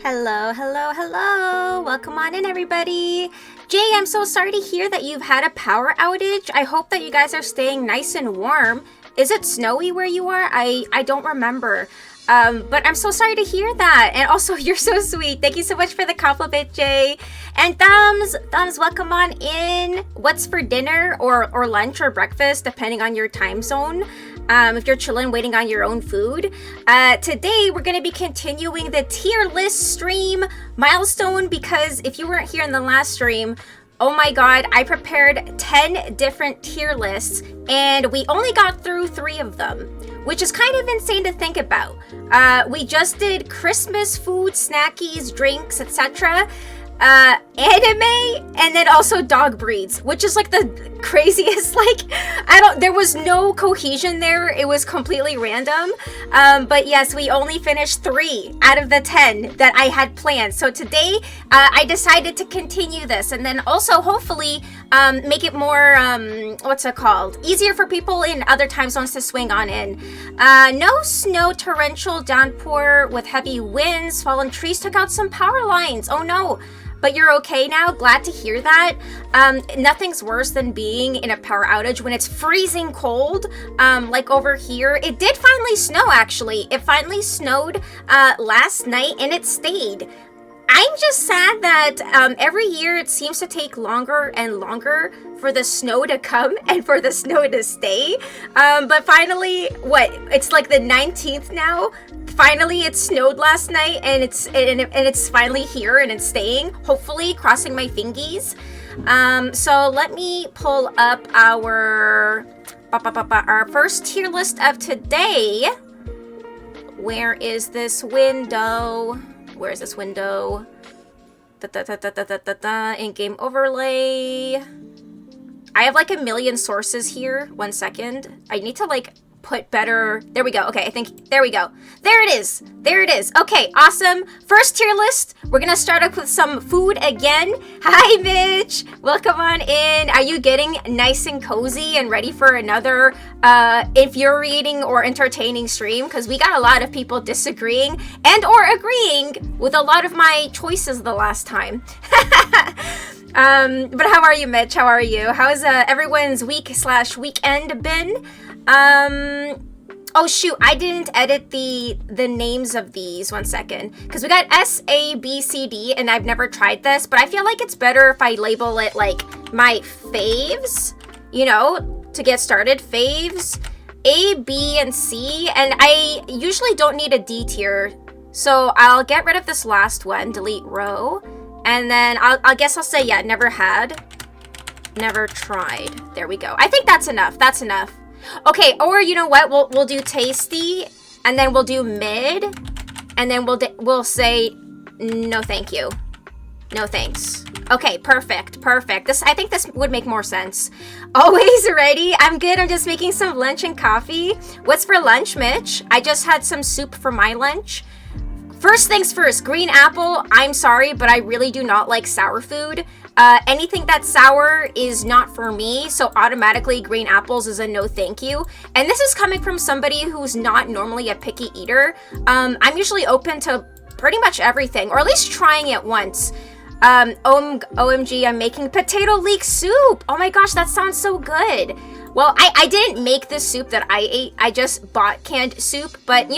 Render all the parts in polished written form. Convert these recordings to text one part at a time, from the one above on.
Hello, hello, hello. Welcome on in, everybody. Jay, I'm so sorry to hear that you've had a power outage. I hope that you guys are staying nice and warm. Is it snowy where you are? I don't remember. But I'm so sorry to hear that. And also, you're so sweet. Thank you so much for the compliment, Jay. And Thumbs, welcome on in. What's for dinner or lunch or breakfast, depending on your time zone? If you're chilling, waiting on your own food. Today, we're going to be continuing the tier list stream milestone because if you weren't here in the last stream, oh my god, I prepared 10 different tier lists and we only got through 3 of them, which is kind of insane to think about. We just did Christmas food, snackies, drinks, etc., anime, and then also dog breeds, which is like the craziest, there was no cohesion there. It was completely random. But yes, we only finished 3 out of the 10 that I had planned. So today, I decided to continue this and then also hopefully make it more, easier for people in other time zones to swing on in. No snow, torrential downpour with heavy winds, fallen trees took out some power lines. Oh no. But you're okay now? Glad to hear that. Nothing's worse than being in a power outage when it's freezing cold, like over here. It did finally snow, actually. It finally snowed last night, and it stayed. I'm just sad that every year it seems to take longer and longer for the snow to come and for the snow to stay. But finally, it's like the 19th now. Finally, it snowed last night and it's finally here and it's staying. Hopefully, crossing my fingies. So let me pull up our first tier list of today. Where is this window? Where is this window? In-game overlay. I have like a million sources here. 1 second. I need to put better. There we go. Okay, there we go. There it is. There it is. Okay, awesome. First tier list. We're gonna start up with some food again. Hi, Mitch. Welcome on in. Are you getting nice and cozy and ready for another infuriating or entertaining stream? Because we got a lot of people disagreeing and or agreeing with a lot of my choices the last time. But how are you, Mitch? How are you? How's everyone's week/weekend been? Oh shoot, I didn't edit the names of these. 1 second. Because we got S, A, B, C, D, and I've never tried this, but I feel like it's better if I label it like my faves, to get started. Faves, A, B, and C, and I usually don't need a D tier, so I'll get rid of this last one, delete row, and then I guess I'll say, yeah, never had, never tried. There we go. I think that's enough. That's enough. Okay, or you know what? We'll do tasty, and then we'll do mid, and then we'll say no, thank you, no thanks. Okay, perfect. I think this would make more sense. Always ready. I'm good. I'm just making some lunch and coffee. What's for lunch, Mitch? I just had some soup for my lunch. First things first, green apple. I'm sorry, but I really do not like sour food. Anything that's sour is not for me, so automatically green apples is a no thank you. And this is coming from somebody who's not normally a picky eater. I'm usually open to pretty much everything, or at least trying it once. OMG, I'm making potato leek soup. Oh my gosh, that sounds so good. Well, I didn't make this soup that I ate. I just bought canned soup. But,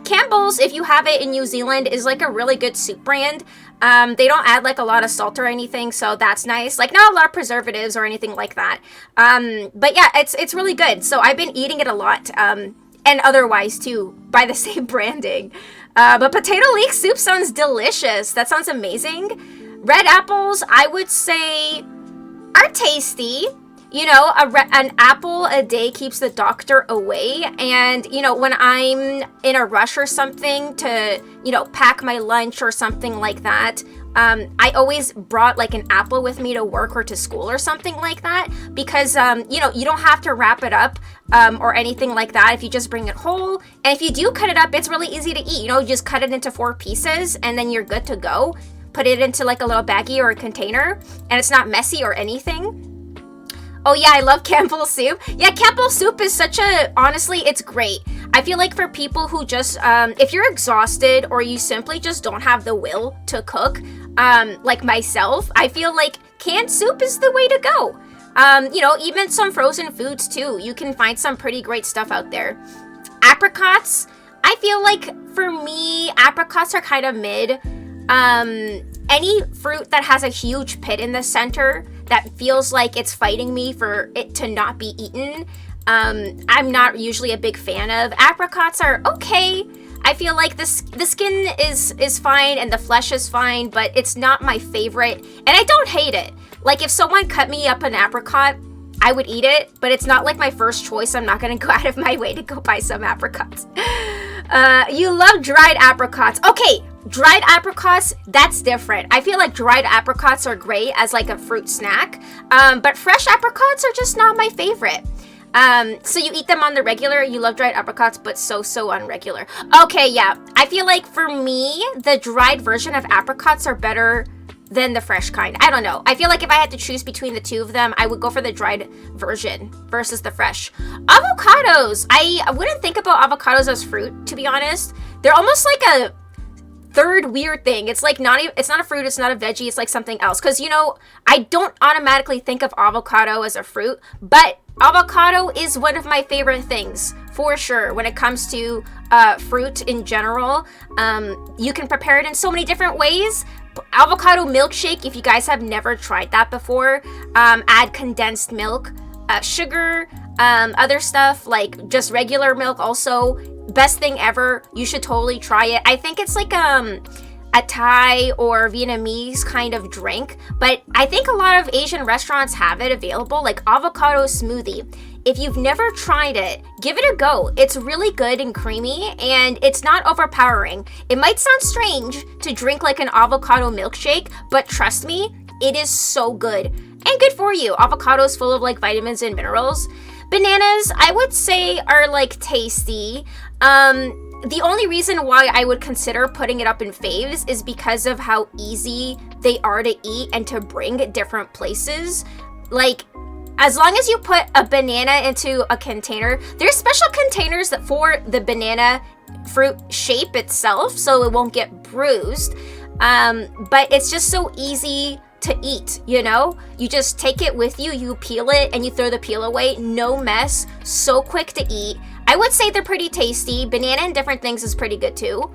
Campbell's, if you have it in New Zealand, is like a really good soup brand. They don't add like a lot of salt or anything, so that's nice. Like, not a lot of preservatives or anything like that. But yeah, it's really good. So I've been eating it a lot. And otherwise, too, by the same branding. But potato leek soup sounds delicious. That sounds amazing. Red apples, I would say, are tasty. An apple a day keeps the doctor away. And, when I'm in a rush or something to, pack my lunch or something like that, I always brought like an apple with me to work or to school or something like that. Because, you don't have to wrap it up or anything like that if you just bring it whole. And if you do cut it up, it's really easy to eat. You just cut it into 4 pieces and then you're good to go. Put it into like a little baggie or a container and it's not messy or anything. Oh yeah, I love Campbell's soup. Yeah, Campbell's soup is honestly, it's great. I feel like for people who just, if you're exhausted or you simply just don't have the will to cook, like myself, I feel like canned soup is the way to go. You know, even some frozen foods too. You can find some pretty great stuff out there. Apricots, I feel like for me, apricots are kind of mid. Any fruit that has a huge pit in the center that feels like it's fighting me for it to not be eaten, I'm not usually a big fan of. Apricots are okay. I feel like the skin is fine and the flesh is fine, but it's not my favorite, and I don't hate it. Like, if someone cut me up an apricot, I would eat it, but it's not like my first choice. I'm not gonna go out of my way to go buy some apricots. You love dried apricots. Okay, dried apricots, that's different. I feel like dried apricots are great as like a fruit snack, but fresh apricots are just not my favorite. So you eat them on the regular, you love dried apricots, but so unregular. Okay, yeah, I feel like for me, the dried version of apricots are better than the fresh kind. I don't know. I feel like if I had to choose between the two of them, I would go for the dried version versus the fresh. Avocados. I wouldn't think about avocados as fruit, to be honest. They're almost like a third weird thing. It's like it's not a fruit, it's not a veggie, it's like something else. Because, you know, I don't automatically think of avocado as a fruit, but avocado is one of my favorite things, for sure, when it comes to fruit in general. You can prepare it in so many different ways. Avocado milkshake, if you guys have never tried that before, add condensed milk, sugar, other stuff, like just regular milk also. Best thing ever. You should totally try it. I think it's like a Thai or Vietnamese kind of drink, but I think a lot of Asian restaurants have it available, like avocado smoothie. If you've never tried it, give it a go. It's really good and creamy, and it's not overpowering. It might sound strange to drink like an avocado milkshake, but trust me, it is so good. And good for you. Avocado is full of like vitamins and minerals. Bananas, I would say, are like tasty. The only reason why I would consider putting it up in faves is because of how easy they are to eat and to bring at different places. Like, as long as you put a banana into a container, there's special containers that for the banana fruit shape itself, so it won't get bruised. But it's just so easy to eat, you know? You just take it with you, you peel it, and you throw the peel away. No mess, so quick to eat. I would say they're pretty tasty. Banana and different things is pretty good too.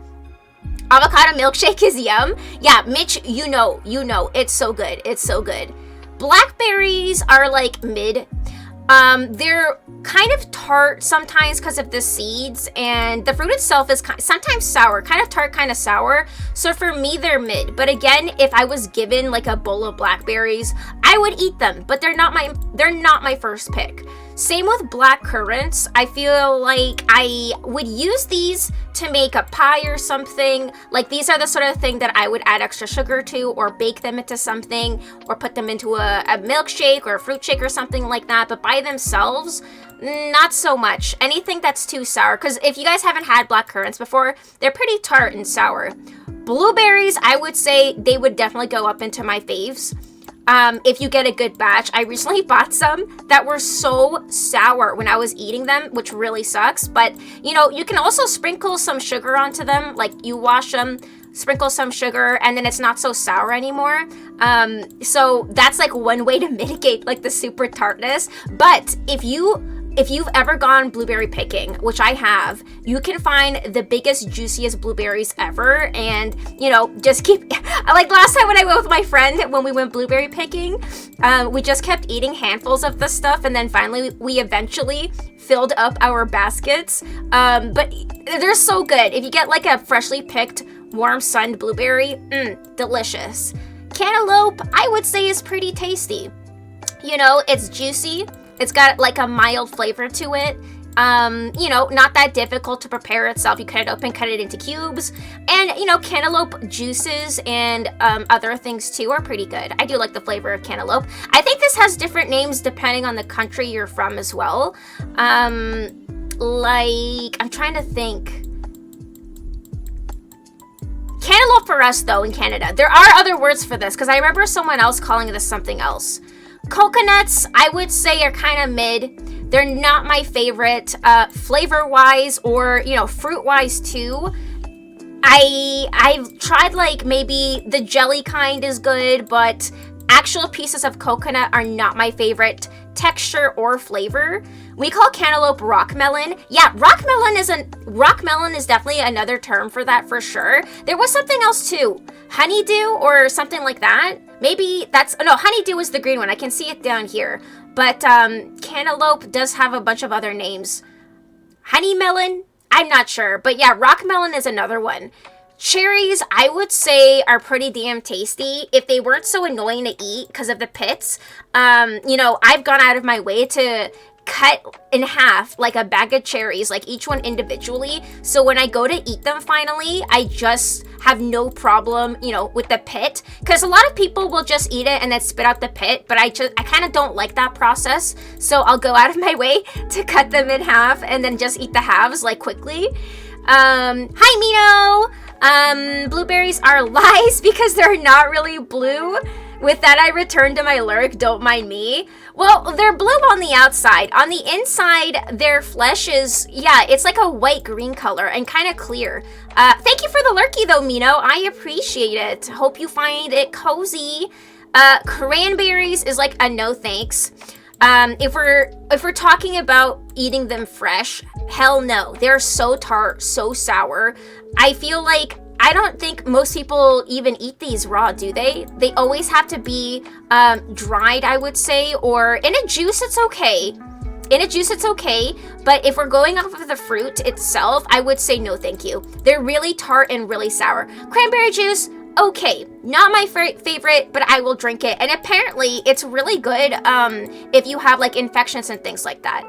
Avocado milkshake is yum. Yeah, Mitch, you know, it's so good. It's so good. Blackberries are like mid. They're kind of tart sometimes because of the seeds, and the fruit itself is sometimes sour, kind of tart, kind of sour. So for me, they're mid. But again, if I was given like a bowl of blackberries, I would eat them, but they're not my first pick. Same with black currants. I feel like I would use these to make a pie or something. Like, these are the sort of thing that I would add extra sugar to, or bake them into something, or put them into a milkshake or a fruit shake or something like that. But by themselves, not so much. Anything that's too sour, because if you guys haven't had black currants before, they're pretty tart and sour. Blueberries, I would say they would definitely go up into my faves. If you get a good batch. I recently bought some that were so sour when I was eating them, which really sucks. But, you know, you can also sprinkle some sugar onto them. Like, you wash them, sprinkle some sugar, and then it's not so sour anymore. So that's like one way to mitigate like the super tartness. But if you've ever gone blueberry picking, which I have, you can find the biggest, juiciest blueberries ever, and, you know, just keep, like last time when I went with my friend, when we went blueberry picking, we just kept eating handfuls of the stuff, and then finally we eventually filled up our baskets. But they're so good. If you get like a freshly picked, warm sunned blueberry, delicious. Cantaloupe, I would say, is pretty tasty. You know, it's juicy. It's got like a mild flavor to it. You know, not that difficult to prepare itself. You cut it open, cut it into cubes. And, you know, cantaloupe juices and other things too are pretty good. I do like the flavor of cantaloupe. I think this has different names depending on the country you're from as well. Like, I'm trying to think. Cantaloupe for us, though, in Canada. There are other words for this, because I remember someone else calling this something else. Coconuts, I would say, are kind of mid. They're not my favorite flavor-wise or, you know, fruit-wise too. I've tried like maybe the jelly kind is good, but actual pieces of coconut are not my favorite texture or flavor. We call cantaloupe rock melon. Yeah, rock melon is definitely another term for that for sure. There was something else too. Honeydew or something like that. Maybe that's, no, honeydew is the green one. I can see it down here. But cantaloupe does have a bunch of other names. Honey melon? I'm not sure. But yeah, rock melon is another one. Cherries, I would say, are pretty damn tasty if they weren't so annoying to eat because of the pits. You know, I've gone out of my way to cut in half like a bag of cherries, like each one individually. So when I go to eat them finally, I just have no problem, you know, with the pit. Because a lot of people will just eat it and then spit out the pit, but I kind of don't like that process. So I'll go out of my way to cut them in half and then just eat the halves like quickly. Hi Mino! Blueberries are lies because they're not really blue. With that, I return to my lurk, don't mind me. Well, they're blue on the outside. On the inside, their flesh is, yeah, it's like a white-green color and kind of clear. Thank you for the lurky, though, Mino. I appreciate it. Hope you find it cozy. Cranberries is like a no thanks. If we're talking about eating them fresh, hell no. They're so tart, so sour. I feel like I don't think most people even eat these raw, do they? They always have to be dried, I would say, or in a juice, it's okay. In a juice, it's okay, but if we're going off of the fruit itself, I would say no thank you. They're really tart and really sour. Cranberry juice, okay. Not my favorite, but I will drink it. And apparently, it's really good if you have, like, infections and things like that.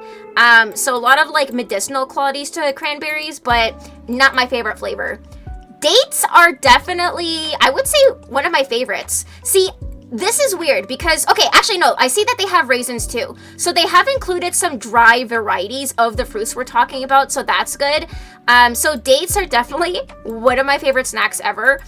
So a lot of, like, medicinal qualities to cranberries, but not my favorite flavor. Dates are definitely, I would say, one of my favorites. See, this is weird because, okay, actually, no, I see that they have raisins too. So they have included some dry varieties of the fruits we're talking about, so that's good. So dates are definitely one of my favorite snacks ever.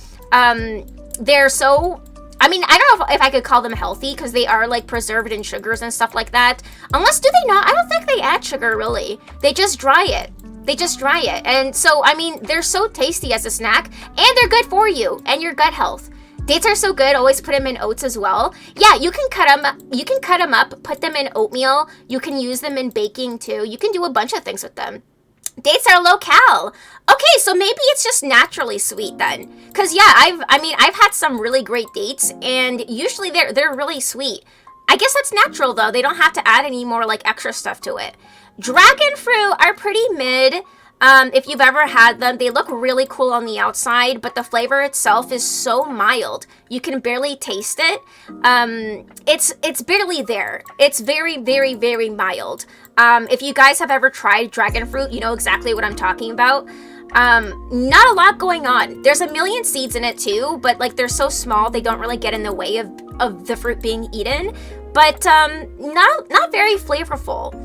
They're so, I mean, I don't know if I could call them healthy because they are like preserved in sugars and stuff like that. Unless, do they not? I don't think they add sugar really. They just dry it. They just dry it. And so, I mean, they're so tasty as a snack and they're good for you and your gut health. Dates are so good. Always put them in oats as well. Yeah, you can cut them up, put them in oatmeal. You can use them in baking too. You can do a bunch of things with them. Dates are low cal. Okay, so maybe it's just naturally sweet then. Cause yeah, I've had some really great dates and usually they're really sweet. I guess that's natural though. They don't have to add any more like extra stuff to it. Dragon fruit are pretty mid. If you've ever had them, they look really cool on the outside, but the flavor itself is so mild. You can barely taste it. It's barely there. It's very, very, very mild. If you guys have ever tried dragon fruit, you know exactly what I'm talking about. Not a lot going on. There's a million seeds in it too, but like they're so small, they don't really get in the way of the fruit being eaten. But not very flavorful.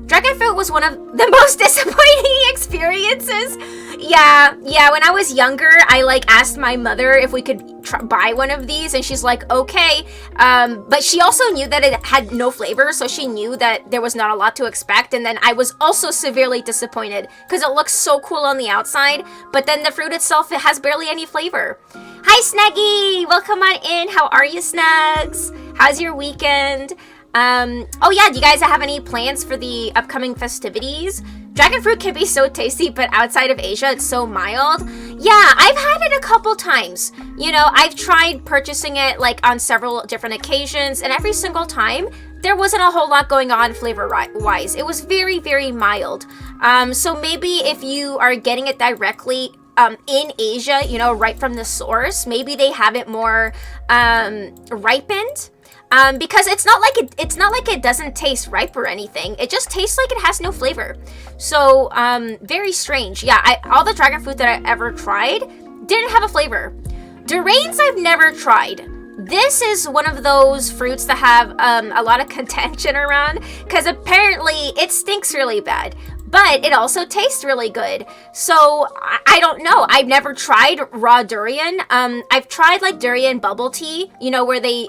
Dragon fruit was one of the most disappointing experiences. Yeah, when I was younger, I like asked my mother if we could buy one of these and she's like, okay. But she also knew that it had no flavor, so she knew that there was not a lot to expect. And then I was also severely disappointed because it looks so cool on the outside, but then the fruit itself, it has barely any flavor. Hi, Snuggy! Welcome on in. How are you, Snugs? How's your weekend? Oh yeah, do you guys have any plans for the upcoming festivities? Dragon fruit can be so tasty, but outside of Asia, it's so mild. Yeah, I've had it a couple times. You know, I've tried purchasing it like on several different occasions, and every single time, there wasn't a whole lot going on flavor-wise. It was very, very mild. So maybe if you are getting it directly in Asia, you know, right from the source, maybe they have it more ripened. Because it's not like it doesn't taste ripe or anything. It just tastes like it has no flavor. So, very strange. Yeah, all the dragon fruit that I ever tried didn't have a flavor. Durians I've never tried. This is one of those fruits that have a lot of contention around because apparently it stinks really bad. but it also tastes really good. So I don't know. I've never tried raw durian. I've tried like durian bubble tea, you know, where they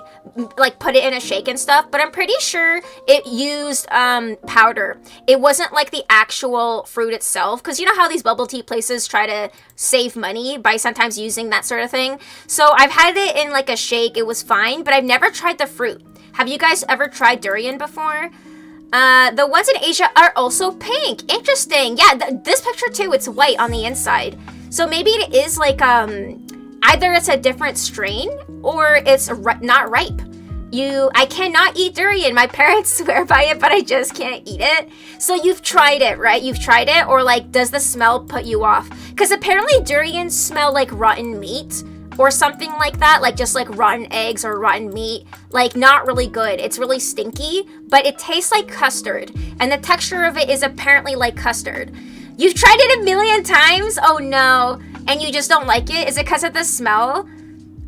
like put it in a shake and stuff, but I'm pretty sure it used powder. It wasn't like the actual fruit itself, because you know how these bubble tea places try to save money by sometimes using that sort of thing. So I've had it in like a shake. It was fine, but I've never tried the fruit. Have you guys ever tried durian before? The ones in Asia are also pink. Interesting. Yeah, this picture too, it's white on the inside. So maybe it is like, either it's a different strain or it's not ripe. I cannot eat durian. My parents swear by it, but I just can't eat it. So you've tried it, right? You've tried it, or like, does the smell put you off? Because apparently durians smell like rotten meat or something like that, like just like rotten eggs or rotten meat. Like, not really good. It's really stinky, but it tastes like custard, and the texture of it is apparently like custard. You've tried it a million times? Oh no. And you just don't like it? Is it because of the smell?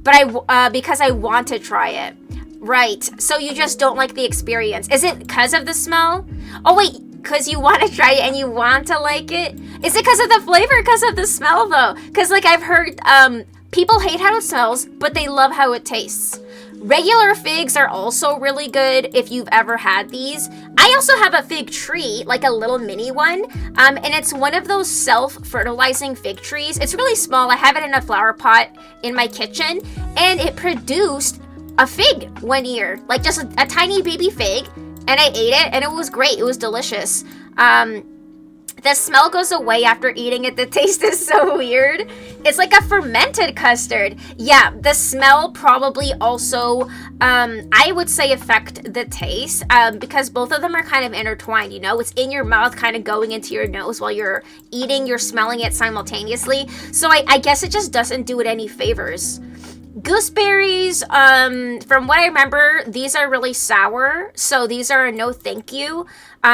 But because I want to try it. Right. So you just don't like the experience. Is it because of the smell? Oh wait, because you want to try it and you want to like it? Is it because of the flavor, because of the smell though? Because like I've heard, people hate how it smells, but they love how it tastes. Regular figs are also really good if you've ever had these. I also have a fig tree, like a little mini one, and it's one of those self-fertilizing fig trees. It's really small. I have it in a flower pot in my kitchen, and it produced a fig one year, like just a tiny baby fig, and I ate it, and it was great. It was delicious. The smell goes away after eating it. The taste is so weird. It's like a fermented custard. Yeah, the smell probably also, I would say, affect the taste, because both of them are kind of intertwined, you know? It's in your mouth, kind of going into your nose while you're eating. You're smelling it simultaneously. So I guess it just doesn't do it any favors. Gooseberries, from what I remember, these are really sour, so these are a no thank you.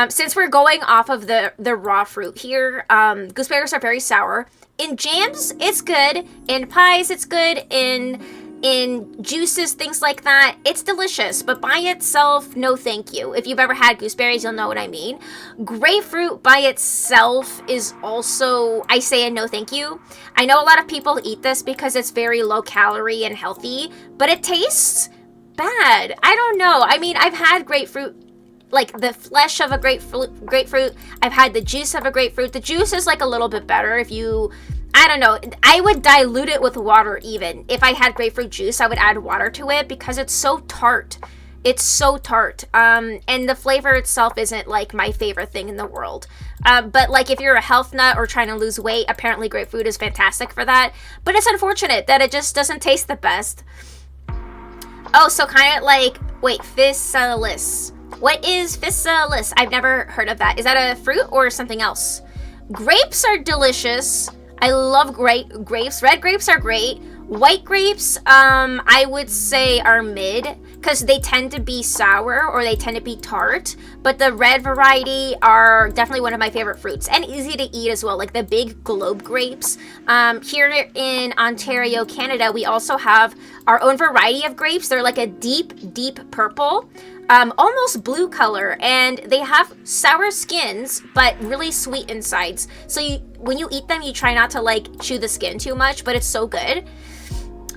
Since we're going off of the raw fruit here, gooseberries are very sour. In jams, it's good. In pies, it's good. In juices, things like that, it's delicious. But by itself, no thank you. If you've ever had gooseberries, you'll know what I mean. Grapefruit by itself is also, I say, a no thank you. I know a lot of people eat this because it's very low calorie and healthy, but it tastes bad. I don't know. I mean, I've had grapefruit, like the flesh of a grapefruit. I've had the juice of a grapefruit. The juice is like a little bit better if you, I don't know. I would dilute it with water even. If I had grapefruit juice, I would add water to it because it's so tart. It's so tart. And the flavor itself isn't like my favorite thing in the world. But like if you're a health nut or trying to lose weight, apparently grapefruit is fantastic for that. But it's unfortunate that it just doesn't taste the best. Oh, so kind of like, wait, physalis. What is physalis? I've never heard of that. Is that a fruit or something else? Grapes are delicious. I love grapes. Red grapes are great. White grapes, I would say are mid, because they tend to be sour or they tend to be tart. But the red variety are definitely one of my favorite fruits, and easy to eat as well, like the big globe grapes. Here in Ontario, Canada, we also have our own variety of grapes. They're like a deep, deep purple. Almost blue color, and they have sour skins but really sweet insides, so when you eat them, you try not to like chew the skin too much, but it's so good.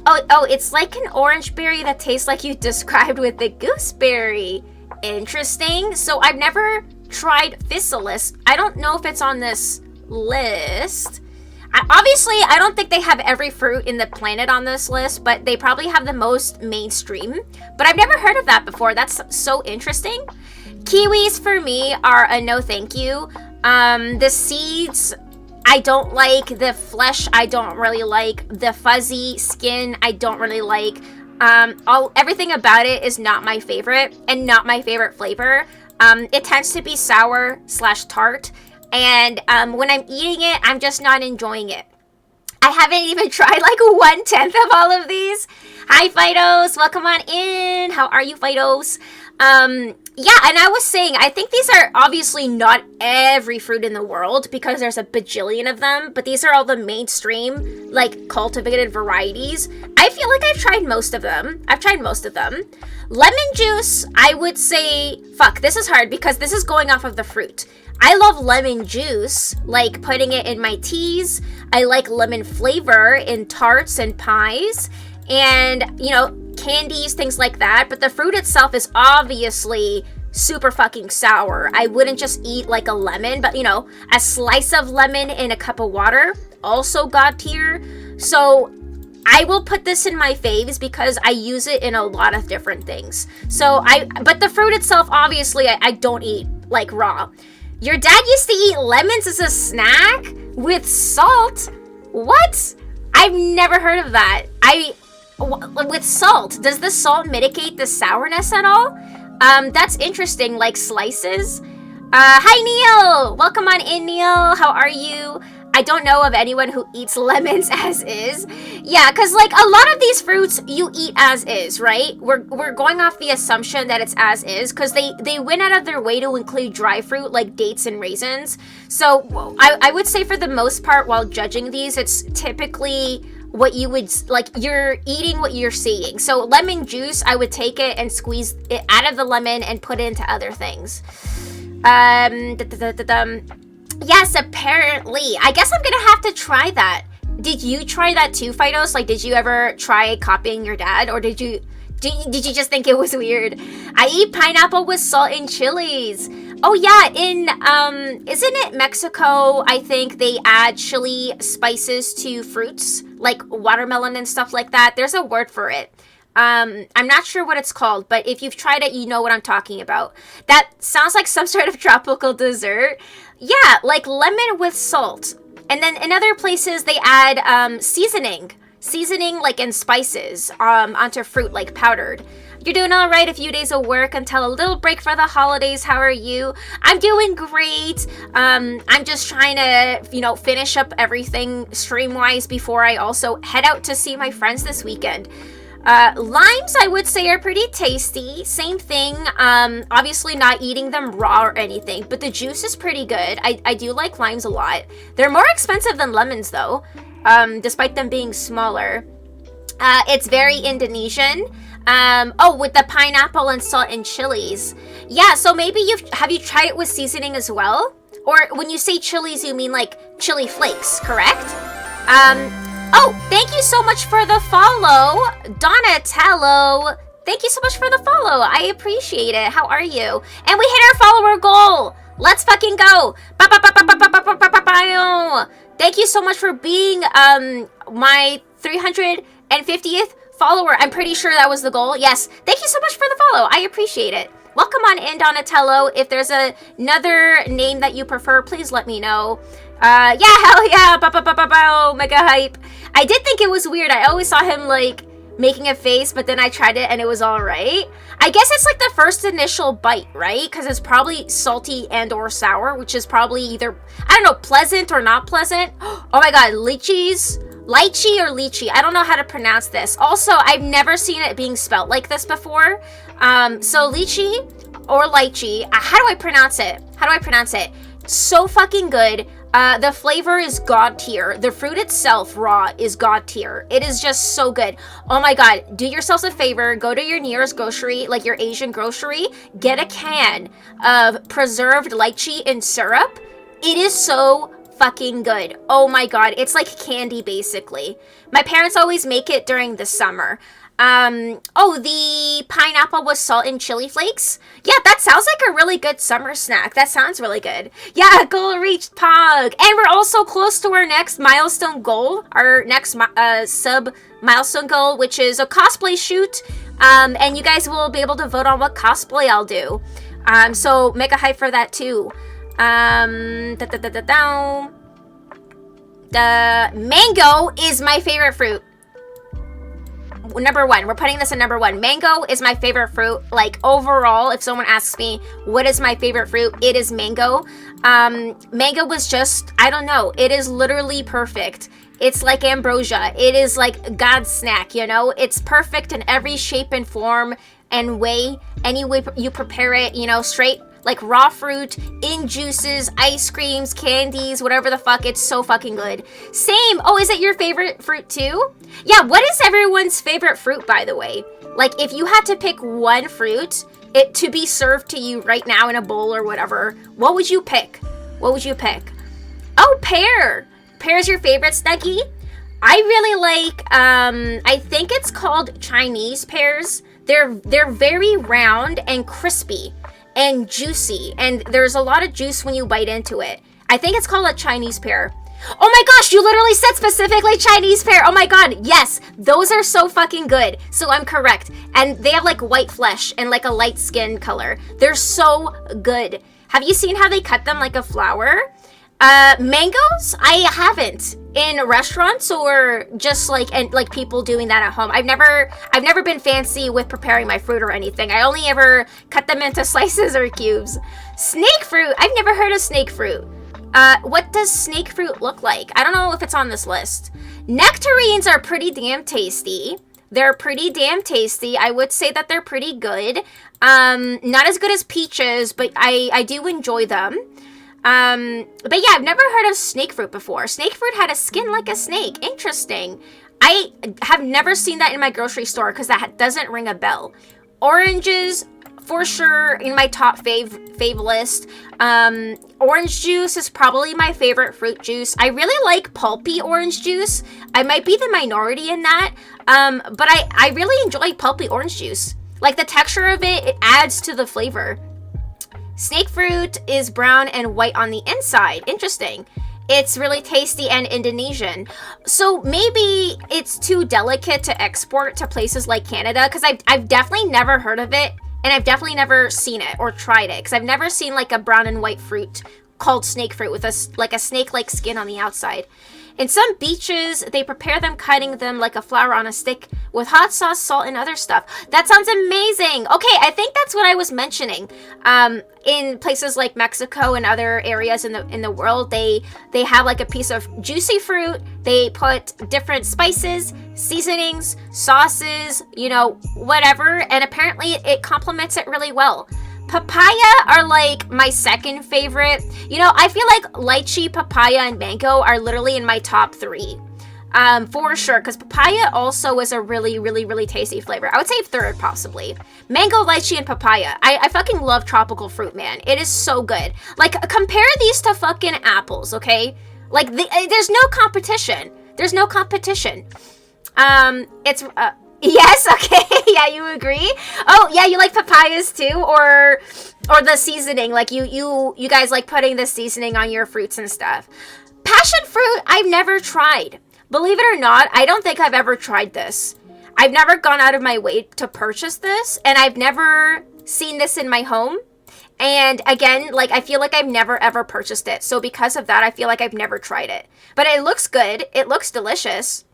Oh, it's like an orange berry that tastes like you described with the gooseberry. Interesting. So I've never tried physalis. I don't know if it's on this list. Obviously, I don't think they have every fruit in the planet on this list, but they probably have the most mainstream. But I've never heard of that before. That's so interesting. Kiwis for me are a no thank you. The seeds, I don't like. The flesh, I don't really like. The fuzzy skin, I don't really like. Everything about it is not my favorite and not my favorite flavor. It tends to be sour/tart. And when I'm eating it, I'm just not enjoying it. I haven't even tried like 1/10 of all of these. Hi, Fidos. Welcome on in. How are you, Fidos? Yeah, and I was saying, I think these are obviously not every fruit in the world because there's a bajillion of them, but these are all the mainstream, like, cultivated varieties. I feel like I've tried most of them. Lemon juice, I would say, fuck, this is hard because this is going off of the fruit. I love lemon juice, like putting it in my teas. I like lemon flavor in tarts and pies, and, you know, candies, things like that. But the fruit itself is obviously super fucking sour. I wouldn't just eat like a lemon, but, you know, a slice of lemon in a cup of water, also god tier. So I will put this in my faves because I use it in a lot of different things. But the fruit itself, obviously, I don't eat like raw. Your dad used to eat lemons as a snack with salt? What? I've never heard of that. With salt, does the salt mitigate the sourness at all? That's interesting, like slices. Hi Neil! Welcome on in, Neil. How are you? I don't know of anyone who eats lemons as is. Yeah, because like a lot of these fruits you eat as is, right? We're going off the assumption that it's as is because they went out of their way to include dry fruit like dates and raisins. So I would say for the most part, while judging these, it's typically what you would, like, you're eating what you're seeing. So lemon juice, I would take it and squeeze it out of the lemon and put it into other things. Yes, apparently. I guess I'm gonna have to try that. Did you try that too, Fidos? Like, did you ever try copying your dad, or did you just think it was weird? I eat pineapple with salt and chilies. Oh yeah, in isn't it Mexico? I think they add chili spices to fruits, like watermelon and stuff like that. There's a word for it. I'm not sure what it's called, but if you've tried it, you know what I'm talking about. That sounds like some sort of tropical dessert. Yeah, like lemon with salt. And then in other places, they add seasoning like in spices onto fruit, like powdered. You're doing all right, a few days of work until a little break for the holidays. How are you? I'm doing great. I'm just trying to, you know, finish up everything stream-wise before I also head out to see my friends this weekend. Limes, I would say, are pretty tasty. Same thing. Obviously not eating them raw or anything, but the juice is pretty good. I do like limes a lot. They're more expensive than lemons, though, despite them being smaller. It's very Indonesian. With the pineapple and salt and chilies. Yeah, so maybe have you tried it with seasoning as well? Or when you say chilies, you mean like chili flakes, correct? Oh, thank you so much for the follow, Donatello. Thank you so much for the follow. I appreciate it. How are you? And we hit our follower goal. Let's fucking go. Thank you so much for being my 350th follower. I'm pretty sure that was the goal. Yes. Thank you so much for the follow. I appreciate it. Welcome on in, Donatello. If there's another name that you prefer, please let me know. Yeah, hell yeah, mega hype. I did think it was weird. I always saw him, like, making a face, but then I tried it and it was alright. I guess it's like the first initial bite, right? Because it's probably salty and or sour, which is probably either, I don't know, pleasant or not pleasant. Oh my god, lychees? Lychee or lychee? I don't know how to pronounce this. Also, I've never seen it being spelt like this before. So lychee or lychee, how do I pronounce it? So fucking good. The flavor is god tier. The fruit itself, raw, is god tier. It is just so good. Oh my god, do yourselves a favor, go to your nearest grocery, like your Asian grocery, get a can of preserved lychee in syrup. It is so fucking good. Oh my god, it's like candy basically. My parents always make it during the summer. The pineapple with salt and chili flakes. Yeah, that sounds like a really good summer snack. That sounds really good. Yeah, goal reached, Pog. And we're also close to our next milestone goal, our next sub milestone goal, which is a cosplay shoot. And you guys will be able to vote on what cosplay I'll do. So mega hype for that too. The mango is my favorite fruit. Number one. We're putting this in number one. Mango is my favorite fruit. Like, overall, if someone asks me what is my favorite fruit, it is mango. Mango was just, I don't know, it is literally perfect. It's like ambrosia. It is like God's snack, you know? It's perfect in every shape and form and way. Any way you prepare it, you know, straight, like raw fruit, in juices, ice creams, candies, whatever the fuck. It's so fucking good. Same. Oh, is it your favorite fruit too? Yeah, what is everyone's favorite fruit, by the way? Like, if you had to pick one fruit it to be served to you right now in a bowl or whatever, what would you pick? What would you pick? Oh, pear. Pear's your favorite, Snuggie? I really like, I think it's called Chinese pears. They're very round and crispy and juicy, and there's a lot of juice when you bite into it. I think it's called a Chinese pear. Oh my gosh, you literally said specifically Chinese pear. Oh my god, yes, those are so fucking good. So I'm correct. And they have like white flesh and like a light skin color. They're so good. Have you seen how they cut them like a flower? Mangoes? I haven't in restaurants or just like and like people doing that at home. I've never been fancy with preparing my fruit or anything. I only ever cut them into slices or cubes. Snake fruit? I've never heard of snake fruit. What does snake fruit look like? I don't know if it's on this list. Nectarines are pretty damn tasty. They're pretty damn tasty. I would say that they're pretty good. Not as good as peaches, but I do enjoy them. But yeah, I've never heard of snake fruit before. Snake fruit had a skin like a snake. Interesting. I have never seen that in my grocery store because that doesn't ring a bell. Oranges, for sure, in my top fave list. Orange juice is probably my favorite fruit juice. I really like pulpy orange juice. I might be the minority in that, but I really enjoy pulpy orange juice. Like the texture of it, it adds to the flavor. Snake fruit is brown and white on the inside. Interesting. It's really tasty and Indonesian. So maybe it's too delicate to export to places like Canada because I've definitely never heard of it and I've definitely never seen it or tried it because I've never seen like a brown and white fruit called snake fruit with a snake-like skin on the outside. In some beaches, they prepare them cutting them like a flower on a stick with hot sauce, salt, and other stuff. That sounds amazing. Okay, I think that's what I was mentioning. In places like Mexico and other areas in the world, they have like a piece of juicy fruit. They put different spices, seasonings, sauces, you know, whatever, and apparently it complements it really well. Papaya are like my second favorite. You know, I feel like lychee, papaya, and mango are literally in my top 3. For sure, because papaya also is a really, really, really tasty flavor. I would say third, possibly. Mango, lychee, and papaya. I fucking love tropical fruit, man. It is so good. Like, compare these to fucking apples, okay? Like, there's no competition. There's no competition. Yes, okay, yeah, you agree? Oh, yeah, you like papayas too? Or the seasoning, like you guys like putting the seasoning on your fruits and stuff. Passion fruit, I've never tried. Believe it or not, I don't think I've ever tried this. I've never gone out of my way to purchase this, and I've never seen this in my home. And again, like, I feel like I've never ever purchased it. So because of that, I feel like I've never tried it. But it looks good. It looks delicious.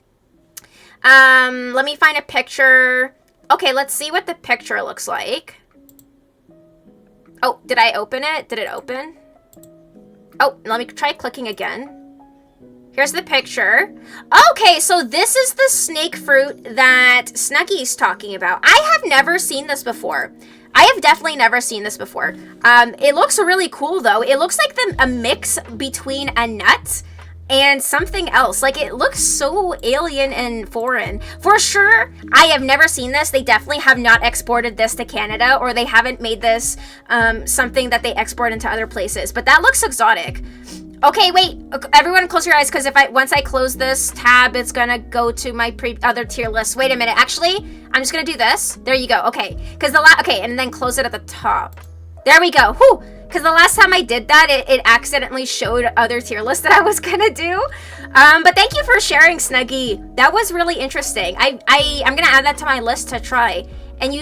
Let me find a picture. Okay, let's see what the picture looks like. Oh, did I open it? Did it open? Oh, let me try clicking again. Here's the picture. Okay, so this is the snake fruit that Snuggie's talking about. I have never seen this before. I have definitely never seen this before. It looks really cool, though. It looks like a mix between a nut and something else. Like, it looks so alien and foreign. For sure, I have never seen this. They definitely have not exported this to Canada, or they haven't made this something that they export into other places. But that looks exotic. Okay, wait. Everyone close your eyes, because once I close this tab, it's gonna go to my other tier list. Wait a minute. Actually, I'm just gonna do this. There you go. Okay. Okay, and then close it at the top. There we go. Whew. Because the last time I did that, it accidentally showed other tier lists that I was gonna do. But thank you for sharing, Snuggie. That was really interesting. I'm gonna add that to my list to try. And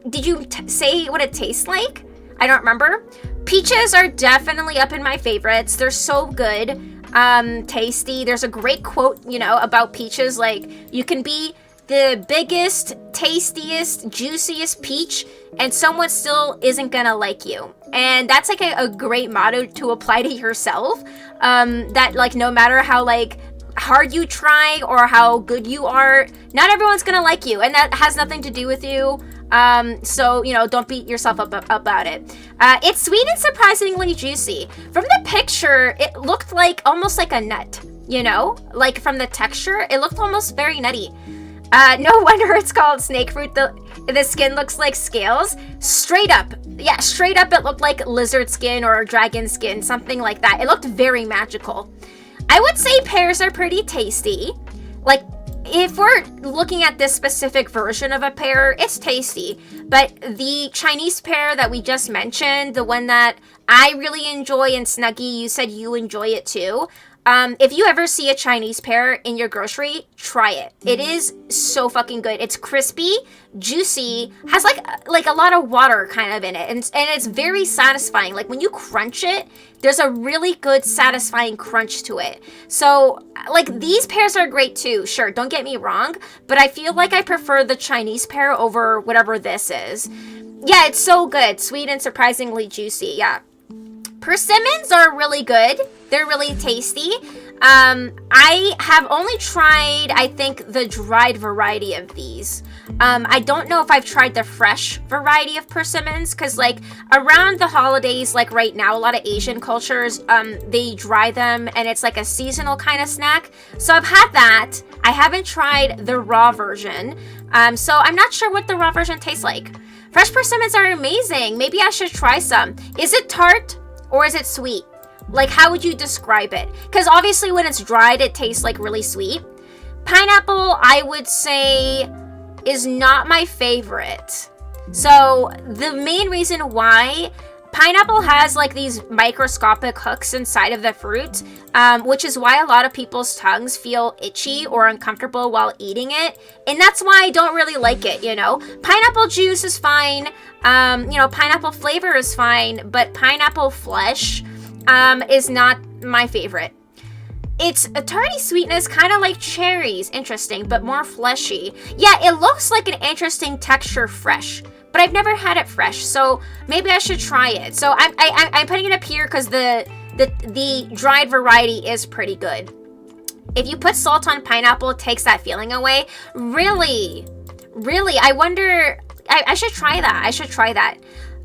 did you say what it tastes like? I don't remember. Peaches are definitely up in my favorites. They're so good, tasty. There's a great quote, about peaches. Like, you can be the biggest, tastiest, juiciest peach, and someone still isn't gonna like you. And that's like a great motto to apply to yourself. That like no matter how like hard you try or how good you are, not everyone's gonna like you, and that has nothing to do with you. So don't beat yourself up about it. It's sweet and surprisingly juicy. From the picture, it looked like almost like a nut. Like from the texture, it looked almost very nutty. No wonder it's called snake fruit. The skin looks like scales. Straight up. Yeah, straight up it looked like lizard skin or dragon skin, something like that. It looked very magical. I would say pears are pretty tasty. Like, if we're looking at this specific version of a pear, it's tasty. But the Chinese pear that we just mentioned, the one that I really enjoy, and Snuggie, you said you enjoy it too. If you ever see a Chinese pear in your grocery, try it. It is so fucking good. It's crispy, juicy, has like a lot of water kind of in it, and it's very satisfying. Like when you crunch it, there's a really good satisfying crunch to it. So like these pears are great too. Sure, don't get me wrong, but I feel like I prefer the Chinese pear over whatever this is. Yeah, it's so good. Sweet and surprisingly juicy. Yeah. Persimmons are really good. They're really tasty. I have only tried, I think, the dried variety of these. I don't know if I've tried the fresh variety of persimmons, because like around the holidays, like right now, a lot of Asian cultures, they dry them and it's like a seasonal kind of snack. So I've had that. I haven't tried the raw version. So I'm not sure what the raw version tastes like. Fresh persimmons are amazing. Maybe I should try some. Is it tart? Or is it sweet? Like, how would you describe it? Because obviously when it's dried, it tastes like really sweet. Pineapple, I would say, is not my favorite. So the main reason why, pineapple has like these microscopic hooks inside of the fruit, which is why a lot of people's tongues feel itchy or uncomfortable while eating it. And that's why I don't really like it, you know? Pineapple juice is fine. Pineapple flavor is fine, but pineapple flesh is not my favorite. It's a tarty sweetness, kind of like cherries, interesting, but more fleshy. Yeah, it looks like an interesting texture fresh, but I've never had it fresh, so maybe I should try it. So I'm putting it up here because the dried variety is pretty good. If you put salt on pineapple, it takes that feeling away. Really? I wonder. I should try that.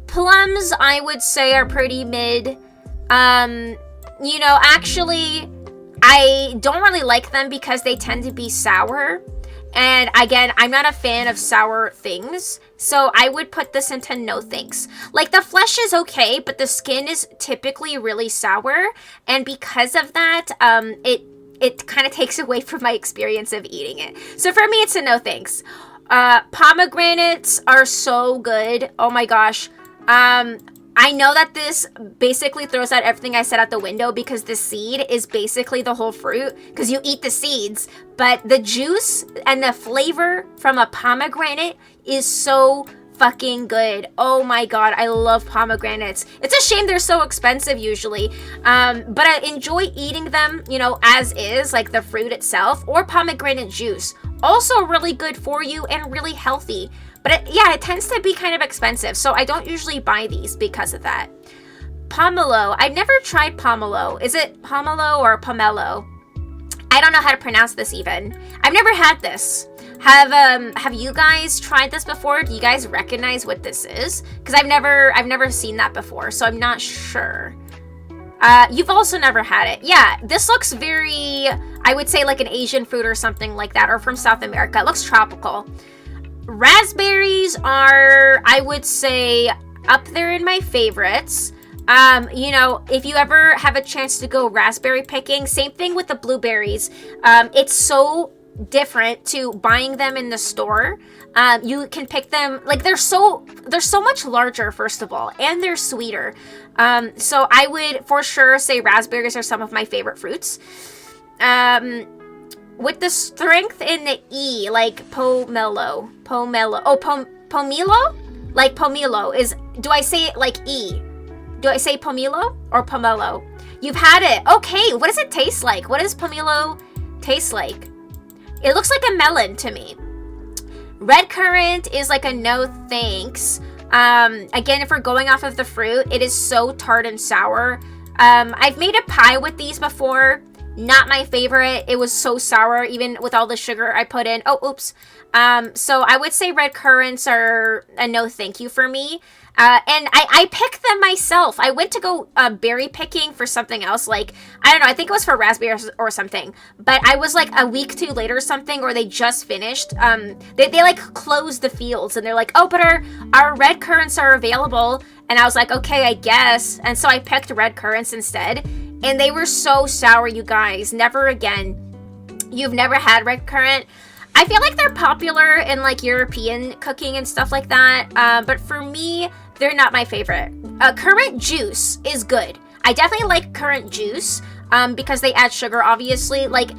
Plums, I would say, are pretty mid. Actually, I don't really like them because they tend to be sour. And again, I'm not a fan of sour things, so I would put this into no thanks. Like, the flesh is okay, but the skin is typically really sour, and because of that, it kind of takes away from my experience of eating it. So for me, it's a no thanks. Pomegranates are so good. Oh my gosh. I know that this basically throws out everything I said out the window because the seed is basically the whole fruit because you eat the seeds, but the juice and the flavor from a pomegranate is so fucking good. Oh my god, I love pomegranates. It's a shame they're so expensive usually, but I enjoy eating them, as is, like the fruit itself, or pomegranate juice. Also really good for you and really healthy. But it tends to be kind of expensive, so I don't usually buy these because of that. Pomelo. I've never tried pomelo. Is it pomelo or pomelo? I don't know how to pronounce this even. I've never had this. Have you guys tried this before? Do you guys recognize what this is? Because I've never seen that before, so I'm not sure. You've also never had it. Yeah, this looks very, I would say like an Asian fruit or something like that, or from South America. It looks tropical. Raspberries are, I would say, up there in my favorites. If you ever have a chance to go raspberry picking, same thing with the blueberries. It's so different to buying them in the store. You can pick them, like they're so much larger, first of all, and they're sweeter. So I would for sure say raspberries are some of my favorite fruits. With the strength in the E, like pomelo. Pomelo? Like pomelo is, do I say it like E? Do I say pomelo or pomelo? You've had it. Okay, what does it taste like? What does pomelo taste like? It looks like a melon to me. Red currant is like a no thanks. Again, if we're going off of the fruit, it is so tart and sour. I've made a pie with these before. Not my favorite. It was so sour, even with all the sugar I put in. Oh, oops. So I would say red currants are a no thank you for me. And I picked them myself. I went to go berry picking for something else. Like, I don't know, I think it was for raspberries or something. But I was like a week too late or something, or they just finished. They like closed the fields and they're like, oh, but our red currants are available. And I was like, okay, I guess. And so I picked red currants instead. And they were so sour, you guys. Never again. You've never had red currant? I feel like they're popular in like European cooking and stuff like that. But for me, they're not my favorite. Currant juice is good. I definitely like currant juice because they add sugar, obviously. Like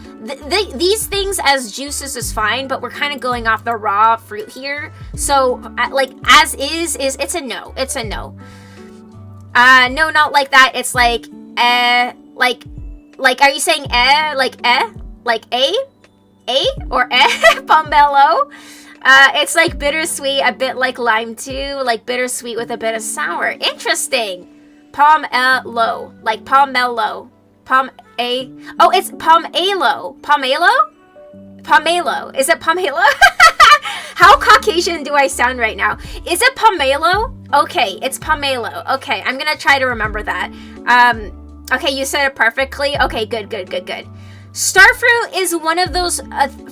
these things as juices is fine, but we're kind of going off the raw fruit here. So like as is it's a no. It's a no. No, not like that. It's like like are you saying like a? A or pomelo? It's like bittersweet, a bit like lime too, like bittersweet with a bit of sour. Interesting. Pomelo, like pomelo. Oh, it's pomelo. Pomelo. Is it pomelo? How Caucasian do I sound right now? Is it pomelo? Okay, it's pomelo. Okay, I'm gonna try to remember that. Okay, you said it perfectly. Okay, good. Starfruit is one of those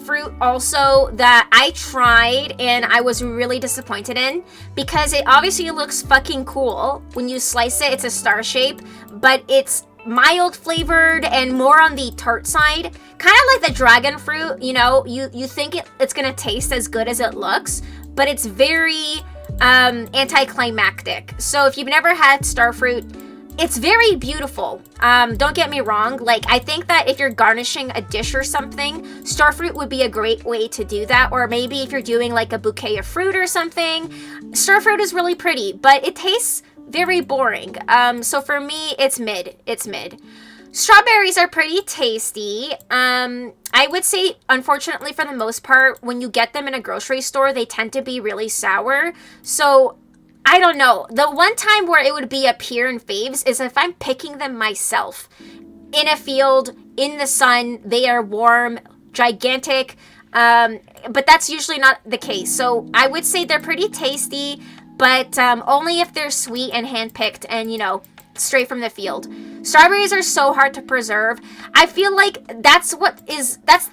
fruit also that I tried and I was really disappointed in because it obviously looks fucking cool. When you slice it, it's a star shape, but it's mild flavored and more on the tart side. Kind of like the dragon fruit, you know, you think it's gonna taste as good as it looks, but it's very anticlimactic. So if you've never had starfruit, it's very beautiful. Don't get me wrong. Like, I think that if you're garnishing a dish or something, starfruit would be a great way to do that. Or maybe if you're doing like a bouquet of fruit or something, starfruit is really pretty, but it tastes very boring. So for me, it's mid. It's mid. Strawberries are pretty tasty. I would say, unfortunately, for the most part, when you get them in a grocery store, they tend to be really sour. So I don't know. The one time where it would be up here in faves is if I'm picking them myself in a field, in the sun, they are warm, gigantic, but that's usually not the case. So I would say they're pretty tasty, but only if they're sweet and hand-picked and, you know, straight from the field. Strawberries are so hard to preserve. I feel like that's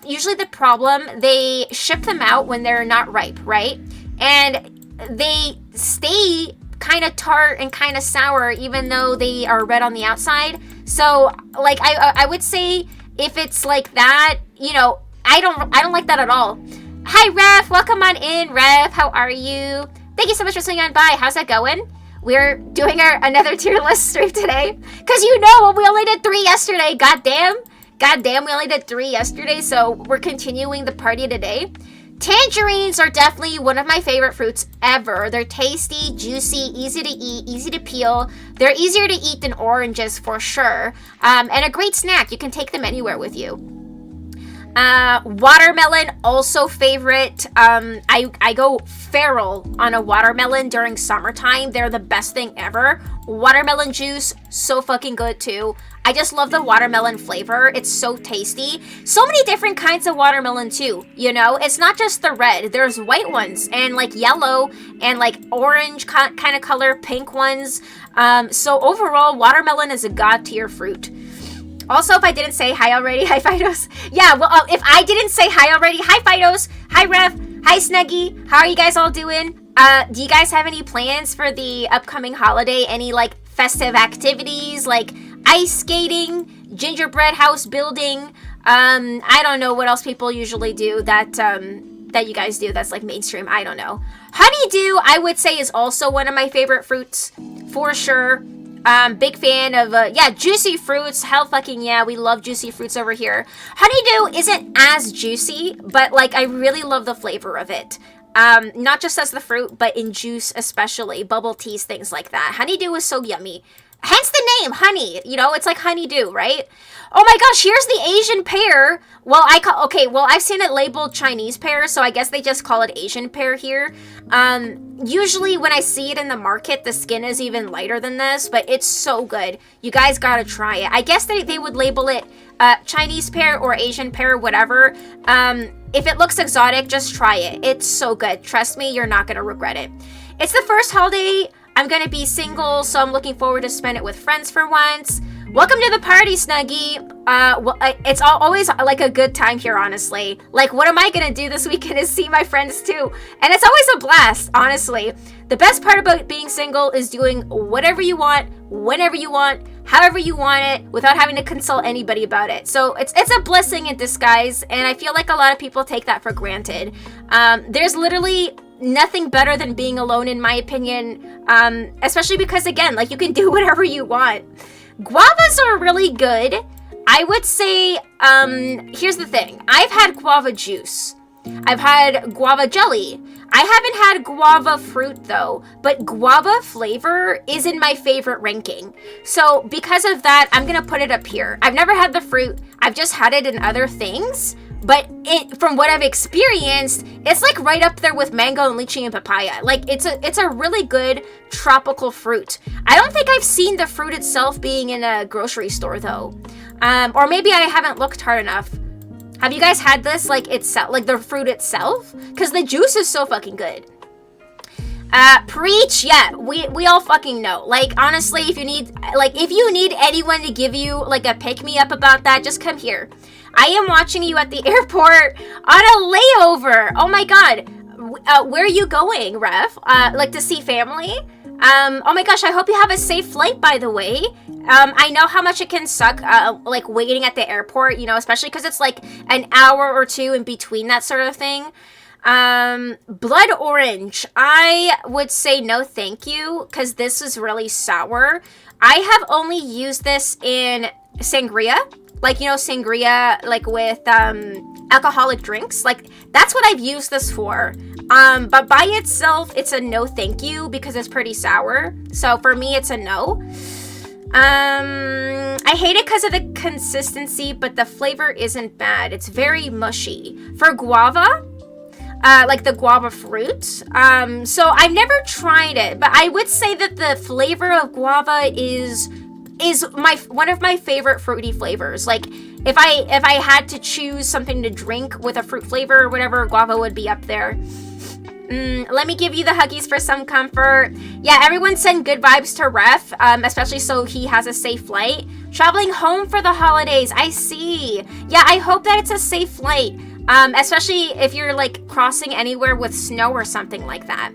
usually the problem. They ship them out when they're not ripe, right? And they stay kind of tart and kind of sour even though they are red on the outside. So like I would say if it's like that, you know, I don't like that at all. Hi Ref, welcome on in. Ref, how are you? Thank you so much for swinging on by. How's that going? We're doing another tier list stream today because you know we only did 3 yesterday. Goddamn, we only did 3 yesterday, so we're continuing the party today. Tangerines are definitely one of my favorite fruits ever. They're tasty, juicy, easy to eat, easy to peel. They're easier to eat than oranges for sure. And a great snack. You can take them anywhere with you. Watermelon, also favorite. I go feral on a watermelon during summertime. They're the best thing ever. Watermelon juice, so fucking good too. I just love the watermelon flavor. It's so tasty. So many different kinds of watermelon too, you know? It's not just the red. There's white ones and like yellow and like orange kind of color, pink ones. So overall, watermelon is a god tier fruit. Also, if I didn't say hi already, hi Fidos. Yeah, well, if I didn't say hi already, hi Fidos, hi Rev, hi Snuggy. How are you guys all doing? Do you guys have any plans for the upcoming holiday? Any like festive activities like ice skating, gingerbread house building? I don't know what else people usually do that you guys do that's like mainstream. I don't know. Honeydew, I would say, is also one of my favorite fruits for sure. Big fan of, juicy fruits. Hell fucking yeah, we love juicy fruits over here. Honeydew isn't as juicy, but like I really love the flavor of it. Not just as the fruit, but in juice especially. Bubble teas, things like that. Honeydew is so yummy. Hence the name, honey. You know, it's like honeydew, right? Oh my gosh, here's the Asian pear. Well, I've seen it labeled Chinese pear, so I guess they just call it Asian pear here. Usually when I see it in the market, the skin is even lighter than this, but it's so good. You guys gotta try it. I guess they would label it Chinese pear or Asian pear, whatever. If it looks exotic, just try it. It's so good. Trust me, you're not gonna regret it. It's the first holiday I'm gonna be single, so I'm looking forward to spend it with friends for once. Welcome to the party, Snuggie. It's always like a good time here, honestly. Like, what am I gonna do this weekend is see my friends too. And it's always a blast, honestly. The best part about being single is doing whatever you want, whenever you want, however you want it, without having to consult anybody about it. So it's a blessing in disguise, and I feel like a lot of people take that for granted. There's literally nothing better than being alone, in my opinion, especially because, again, like, you can do whatever you want. Guavas are really good. I would say, here's the thing. I've had guava juice. I've had guava jelly. I haven't had guava fruit though, but guava flavor is in my favorite ranking. So because of that, I'm gonna put it up here. I've never had the fruit. I've just had it in other things. But from what I've experienced, it's like right up there with mango and lychee and papaya. Like, it's a really good tropical fruit. I don't think I've seen the fruit itself being in a grocery store though. Or maybe I haven't looked hard enough. Have you guys had this, like, itself, like the fruit itself? Because the juice is so fucking good. Preach, yeah, we all fucking know. Like, honestly, if you need anyone to give you, like, a pick-me-up about that, just come here. I am watching you at the airport on a layover. Oh my god. Where are you going, Ref? Like, to see family? Oh my gosh, I hope you have a safe flight, by the way. I know how much it can suck, like, waiting at the airport, you know, especially because it's, like, an hour or two in between, that sort of thing. Blood orange. I would say no thank you, because this is really sour. I have only used this in sangria. Like, you know, sangria, like, with, alcoholic drinks. Like, that's what I've used this for. But by itself, it's a no thank you because it's pretty sour. So for me, it's a no. I hate it because of the consistency, but the flavor isn't bad. It's very mushy. For guava, like the guava fruit, so I've never tried it, but I would say that the flavor of guava is one of my favorite fruity flavors. Like, if I had to choose something to drink with a fruit flavor or whatever, guava would be up there. Let me give you the huggies for some comfort. Yeah, everyone send good vibes to Ref, especially so he has a safe flight. Traveling home for the holidays, I see. Yeah, I hope that it's a safe flight, especially if you're, like, crossing anywhere with snow or something like that.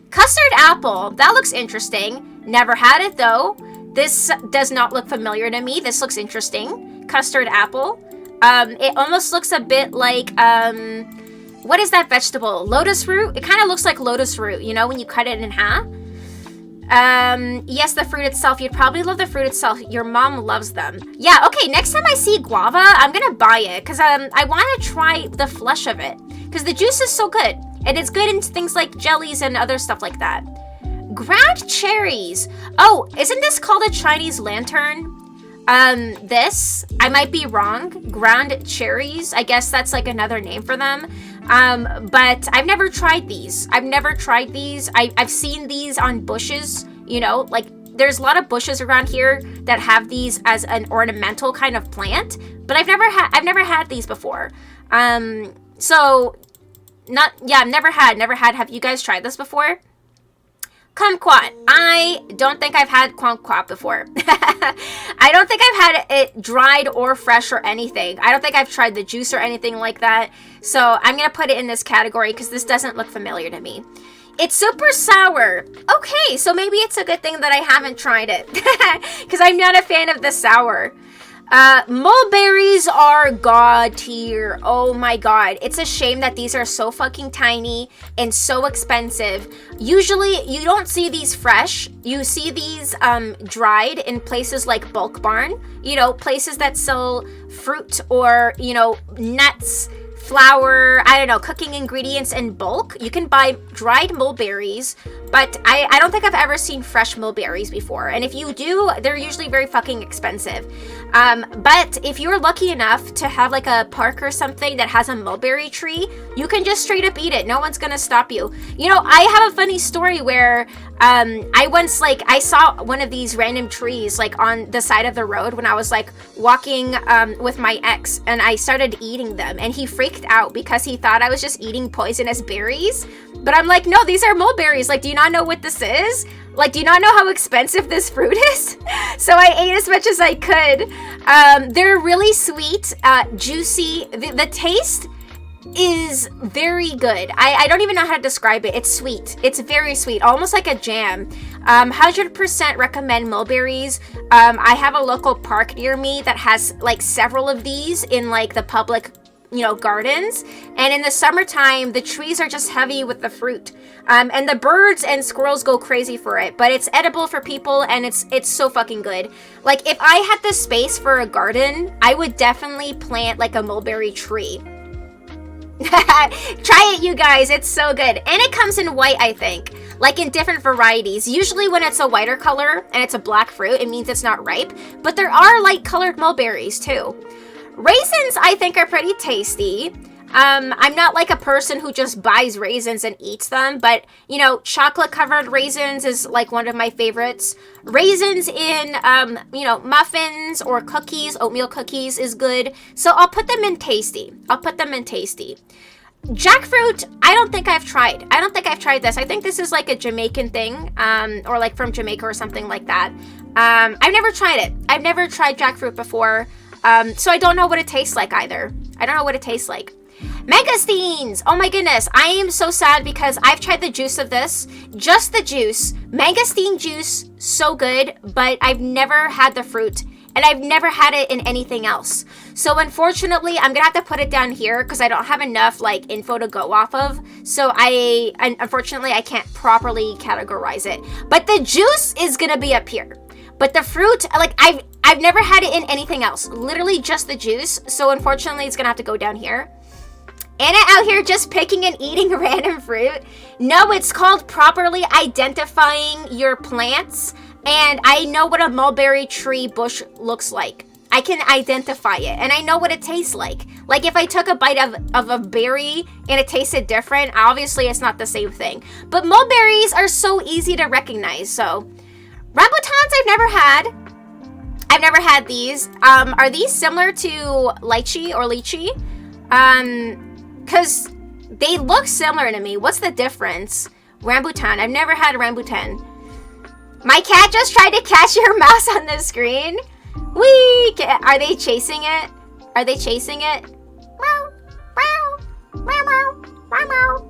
Custard apple, that looks interesting. Never had it though. This does not look familiar to me. This looks interesting. Custard apple. It almost looks a bit like, what is that vegetable? Lotus root? It kind of looks like lotus root, you know, when you cut it in half. Yes, the fruit itself. You'd probably love the fruit itself. Your mom loves them. Yeah, okay, next time I see guava, I'm gonna buy it, because I want to try the flesh of it, because the juice is so good, and it's good in things like jellies and other stuff like that. Ground cherries. Oh, isn't this called a Chinese lantern? This, I might be wrong. Ground cherries, I guess that's like another name for them. But I've never tried these. I've seen these on bushes, you know, like there's a lot of bushes around here that have these as an ornamental kind of plant, but I've never had these before. So I've never had. Have you guys tried this before? Kumquat. I don't think I've had kumquat before. I don't think I've had it dried or fresh or anything. I don't think I've tried the juice or anything like that. So I'm going to put it in this category because this doesn't look familiar to me. It's super sour. Okay, so maybe it's a good thing that I haven't tried it because I'm not a fan of the sour. Mulberries are god tier. Oh my god. It's a shame that these are so fucking tiny and so expensive. Usually you don't see these fresh. You see these dried in places like Bulk Barn, you know, places that sell fruit or, you know, nuts, flour, I don't know, cooking ingredients in bulk. You can buy dried mulberries, but I don't think I've ever seen fresh mulberries before. And if you do, they're usually very fucking expensive. But if you're lucky enough to have like a park or something that has a mulberry tree, you can just straight up eat it. No one's gonna stop you. You know, I have a funny story where I once, like, I saw one of these random trees like on the side of the road when I was like walking with my ex, and I started eating them, and he freaked out because he thought I was just eating poisonous berries. But I'm like, no, these are mulberries. Like, do you not know what this is? Like, do you not know how expensive this fruit is? So I ate as much as I could. They're really sweet, juicy. The taste is very good. I don't even know how to describe it. It's sweet. It's very sweet, almost like a jam. 100% recommend mulberries. I have a local park near me that has like several of these in like the public, you know, gardens. And in the summertime, the trees are just heavy with the fruit. And the birds and squirrels go crazy for it, but it's edible for people, and it's so fucking good. Like, if I had the space for a garden, I would definitely plant like a mulberry tree. Try it, you guys. It's so good. And it comes in white, I think, like in different varieties. Usually when it's a whiter color and it's a black fruit, it means it's not ripe, but there are light colored mulberries too. Raisins, I think, are pretty tasty. I'm not like a person who just buys raisins and eats them, but, you know, chocolate covered raisins is like one of my favorites. Raisins in, you know, muffins or cookies, oatmeal cookies is good. So I'll put them in tasty. Jackfruit, I don't think I've tried. This. I think this is like a Jamaican thing, or like from Jamaica or something like that. I've never tried it. I've never tried jackfruit before. So I don't know what it tastes like either. Mangosteens! Oh my goodness, I am so sad because I've tried the juice of this. Just the juice. Mangosteen juice, so good, but I've never had the fruit, and I've never had it in anything else. So unfortunately, I'm gonna have to put it down here because I don't have enough like info to go off of. So unfortunately, I can't properly categorize it. But the juice is gonna be up here. But the fruit, like, I've never had it in anything else. Literally just the juice. So unfortunately, it's gonna have to go down here. Anna out here just picking and eating random fruit. No, it's called properly identifying your plants. And I know what a mulberry tree bush looks like. I can identify it, and I know what it tastes like. Like, if I took a bite of a berry and it tasted different, obviously it's not the same thing. But mulberries are so easy to recognize, so. Rambutans I've never had these. Are these similar to lychee or lychee? Because they look similar to me. What's the difference? Rambutan. I've never had a rambutan. My cat just tried to catch your mouse on the screen. Whee! Are they chasing it? Meow, meow, meow, meow, meow, meow.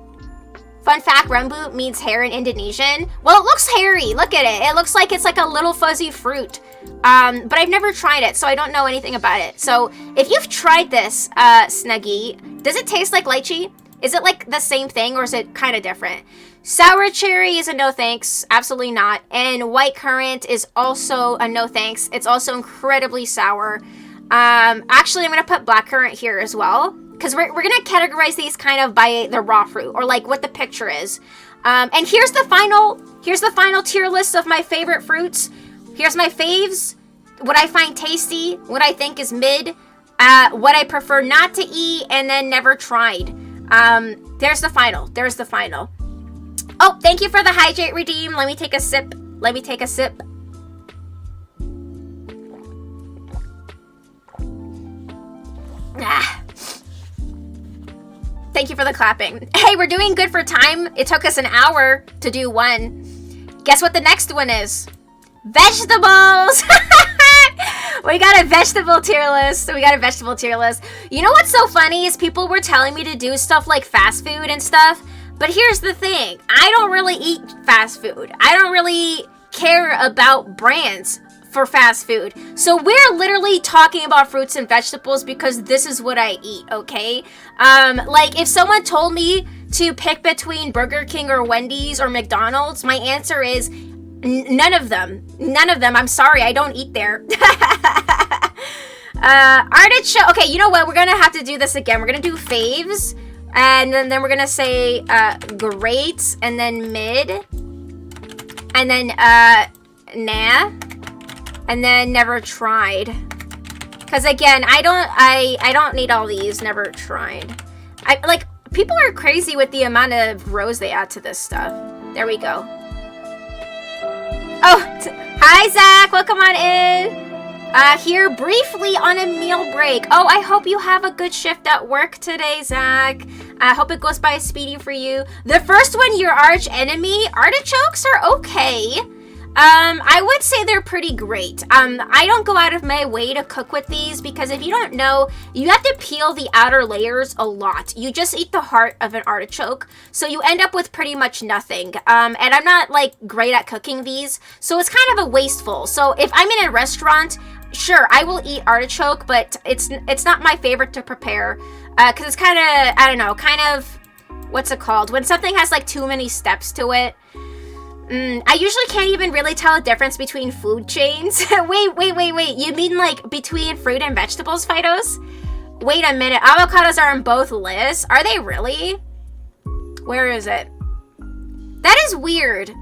Fun fact, rambut means hair in Indonesian. Well, it looks hairy. Look at it. It looks like it's like a little fuzzy fruit. But I've never tried it, so I don't know anything about it. So if you've tried this, Snuggie, does it taste like lychee? Is it like the same thing, or is it kind of different? Sour cherry is a no thanks. Absolutely not. And white currant is also a no thanks. It's also incredibly sour. Actually, I'm going to put black currant here as well, because we're going to categorize these kind of by the raw fruit, or like what the picture is. And here's the final tier list of my favorite fruits. Here's my faves, what I find tasty, what I think is mid, what I prefer not to eat, and then never tried. There's the final. Oh, thank you for the hydrate redeem. Let me take a sip. Thank you for the clapping. Hey, we're doing good for time. It took us an hour to do one. Guess what the next one is? Vegetables! We got a vegetable tier list. You know what's so funny is people were telling me to do stuff like fast food and stuff. But here's the thing. I don't really eat fast food. I don't really care about brands for fast food. So we're literally talking about fruits and vegetables because this is what I eat, okay? Like, if someone told me to pick between Burger King or Wendy's or McDonald's, my answer is none of them. I'm sorry, I don't eat there. Artichoke. Okay, you know what? We're gonna have to do this again. We're gonna do faves. And then we're gonna say great, and then mid, and then nah, and then never tried. Cause again, I don't need all these. Never tried. Like people are crazy with the amount of rows they add to this stuff. There we go. Oh, hi Zach, welcome on in. Here briefly on a meal break. Oh, I hope you have a good shift at work today, Zach. I hope it goes by speedy for you. The first one, your arch enemy. Artichokes are okay. I would say they're pretty great. I don't go out of my way to cook with these because if you don't know, you have to peel the outer layers a lot. You just eat the heart of an artichoke, so you end up with pretty much nothing. And I'm not like great at cooking these, so it's kind of a wasteful. So if I'm in a restaurant, sure, I will eat artichoke, but it's not my favorite to prepare because it's kind of, I don't know, kind of, what's it called? When something has like too many steps to it. I usually can't even really tell a difference between food chains. Wait. You mean like between fruit and vegetables, Fidos? Wait a minute. Avocados are on both lists? Are they really? Where is it? That is weird.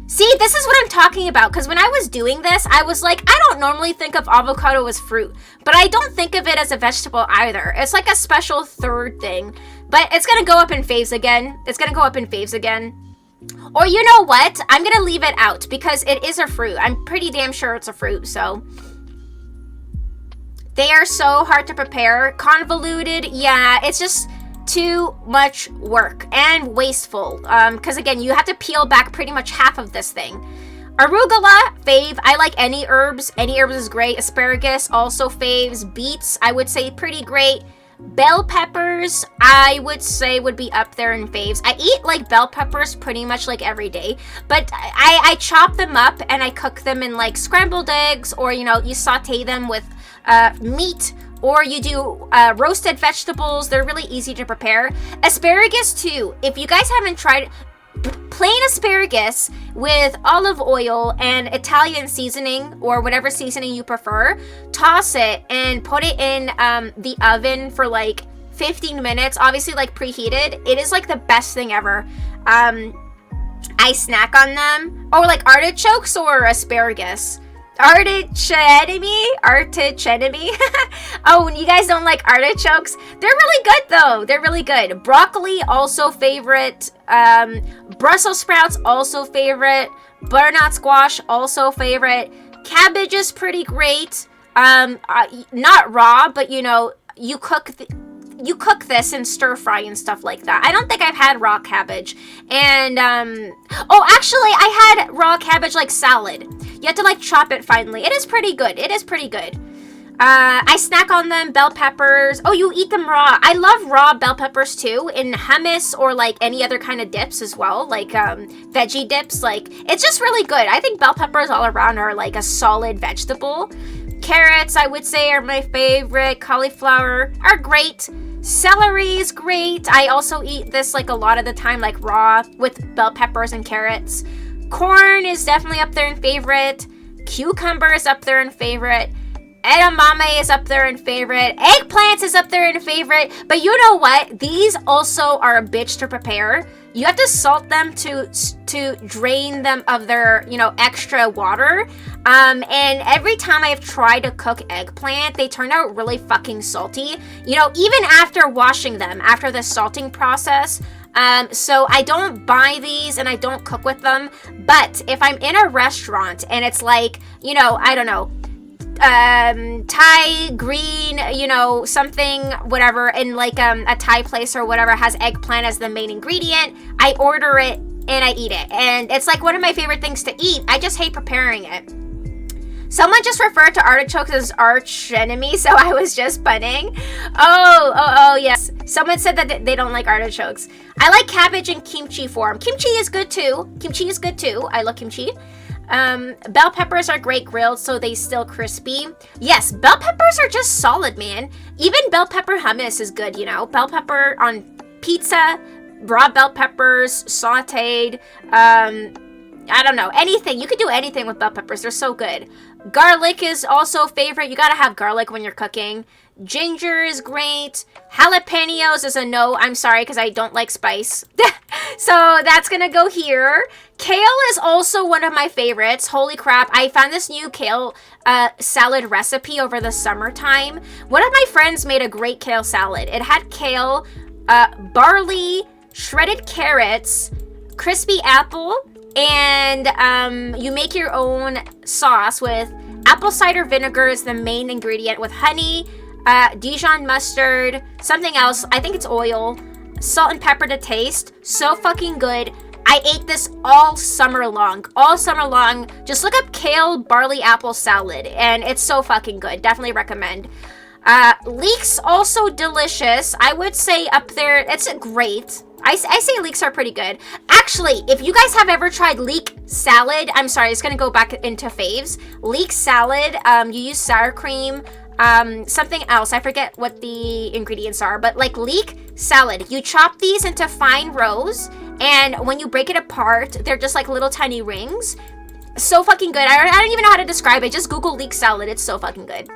See, this is what I'm talking about, because when I was doing this, I was like, I don't normally think of avocado as fruit, but I don't think of it as a vegetable either. It's like a special third thing, but it's going to go up in faves again. Or you know what? I'm going to leave it out because it is a fruit. I'm pretty damn sure it's a fruit, so. They are so hard to prepare. Convoluted, yeah, it's just too much work and wasteful. Because again, you have to peel back pretty much half of this thing. Arugula, fave. I like any herbs. Any herbs is great. Asparagus, also faves. Beets, I would say pretty great. Bell peppers, I would say would be up there in faves. I eat like bell peppers pretty much like every day, but I chop them up and I cook them in like scrambled eggs, or you know, you saute them with meat, or you do roasted vegetables. They're really easy to prepare. Asparagus too. If you guys haven't tried plain asparagus with olive oil and Italian seasoning or whatever seasoning you prefer, toss it and put it in the oven for like 15 minutes, obviously like preheated. It is like the best thing ever. I snack on them. Or like artichokes or asparagus. Artichoke. Oh, you guys don't like artichokes? They're really good though. They're really good. Broccoli, also favorite. Brussels sprouts, also favorite. Butternut squash, also favorite. Cabbage is pretty great. Not raw, but you know, you cook this and stir fry and stuff like that. I don't think I've had raw cabbage. And, oh, actually, I had raw cabbage like salad. You have to like chop it finely. It is pretty good. I snack on them. Bell peppers. Oh, you eat them raw. I love raw bell peppers too, in hummus or like any other kind of dips as well, like veggie dips. Like, it's just really good. I think bell peppers all around are like a solid vegetable. Carrots, I would say, are my favorite. Cauliflower are great. Celery is great. I also eat this like a lot of the time, like raw with bell peppers and carrots. Corn is definitely up there in favorite. Cucumber is up there in favorite. Edamame is up there in favorite. Eggplants is up there in favorite. But you know what? These also are a bitch to prepare. You have to salt them to drain them of their, you know, extra water. And every time I've tried to cook eggplant, they turn out really fucking salty. You know, even after washing them, after the salting process. So I don't buy these and I don't cook with them. But if I'm in a restaurant and it's like, you know, I don't know, Thai green, you know, something, whatever, in like a Thai place or whatever has eggplant as the main ingredient, I order it and I eat it. And it's like one of my favorite things to eat. I just hate preparing it. Someone just referred to artichokes as arch enemy, so I was just punning. Oh, yes. Someone said that they don't like artichokes. I like cabbage in kimchi form. Kimchi is good too. I love kimchi. Bell peppers are great grilled, so they still crispy. Yes, bell peppers are just solid, man. Even bell pepper hummus is good, you know. Bell pepper on pizza, raw bell peppers, sauteed. I don't know, anything. You could do anything with bell peppers. They're so good. Garlic is also a favorite. You gotta have garlic when you're cooking. Ginger is great. Jalapenos is a no. I'm sorry, because I don't like spice. So that's gonna go here. Kale is also one of my favorites. Holy crap. I found this new kale salad recipe over the summertime. One of my friends made a great kale salad. It had kale, barley, shredded carrots, crispy apple, and you make your own sauce with apple cider vinegar is the main ingredient, with honey, Dijon mustard, something else, I think it's oil, salt and pepper to taste. So fucking good. I ate this all summer long. All summer long. Just look up kale barley apple salad, and it's so fucking good. Definitely recommend. Leeks also delicious. I would say up there, it's great. I say leeks are pretty good. Actually, if you guys have ever tried leek salad, I'm sorry, it's gonna go back into faves. Leek salad, you use sour cream, something else, I forget what the ingredients are, but like leek salad, you chop these into fine rows, and when you break it apart, they're just like little tiny rings. So fucking good. I don't even know how to describe it. Just Google leek salad. It's so fucking good.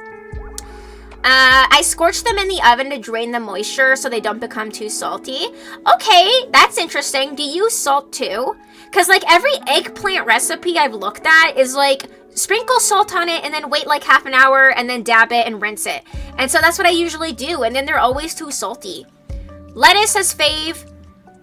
I scorch them in the oven to drain the moisture so they don't become too salty. Okay, that's interesting. Do you use salt too? Because like every eggplant recipe I've looked at is like sprinkle salt on it and then wait like half an hour and then dab it and rinse it. And so that's what I usually do, and then they're always too salty. Lettuce is fave.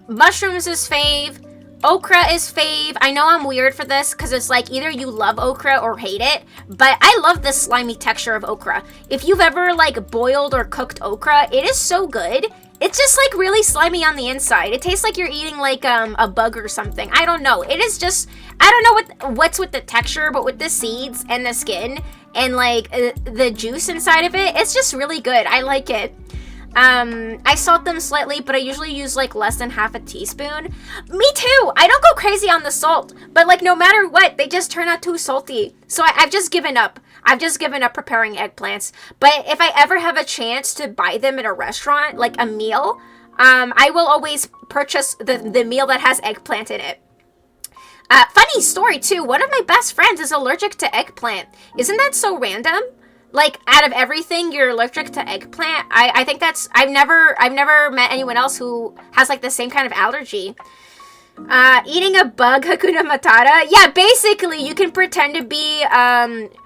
Mushrooms is fave. Okra is fave. I know I'm weird for this because it's like either you love okra or hate it, but I love the slimy texture of okra. If you've ever like boiled or cooked okra, it is so good. It's just like really slimy on the inside. It tastes like you're eating like a bug or something. I don't know. It is just, I don't know what's with the texture, but with the seeds and the skin and like the juice inside of it, it's just really good. I like it. I salt them slightly, but I usually use like less than half a teaspoon. Me too! I don't go crazy on the salt, but like no matter what, they just turn out too salty. So I've just given up. I've just given up preparing eggplants. But if I ever have a chance to buy them at a restaurant, like a meal, I will always purchase the meal that has eggplant in it. Funny story too, one of my best friends is allergic to eggplant. Isn't that so random? Like, out of everything, you're allergic to eggplant. I think that's, I've never met anyone else who has like the same kind of allergy. Eating a bug, Hakuna Matata. Yeah, basically, you can pretend to be,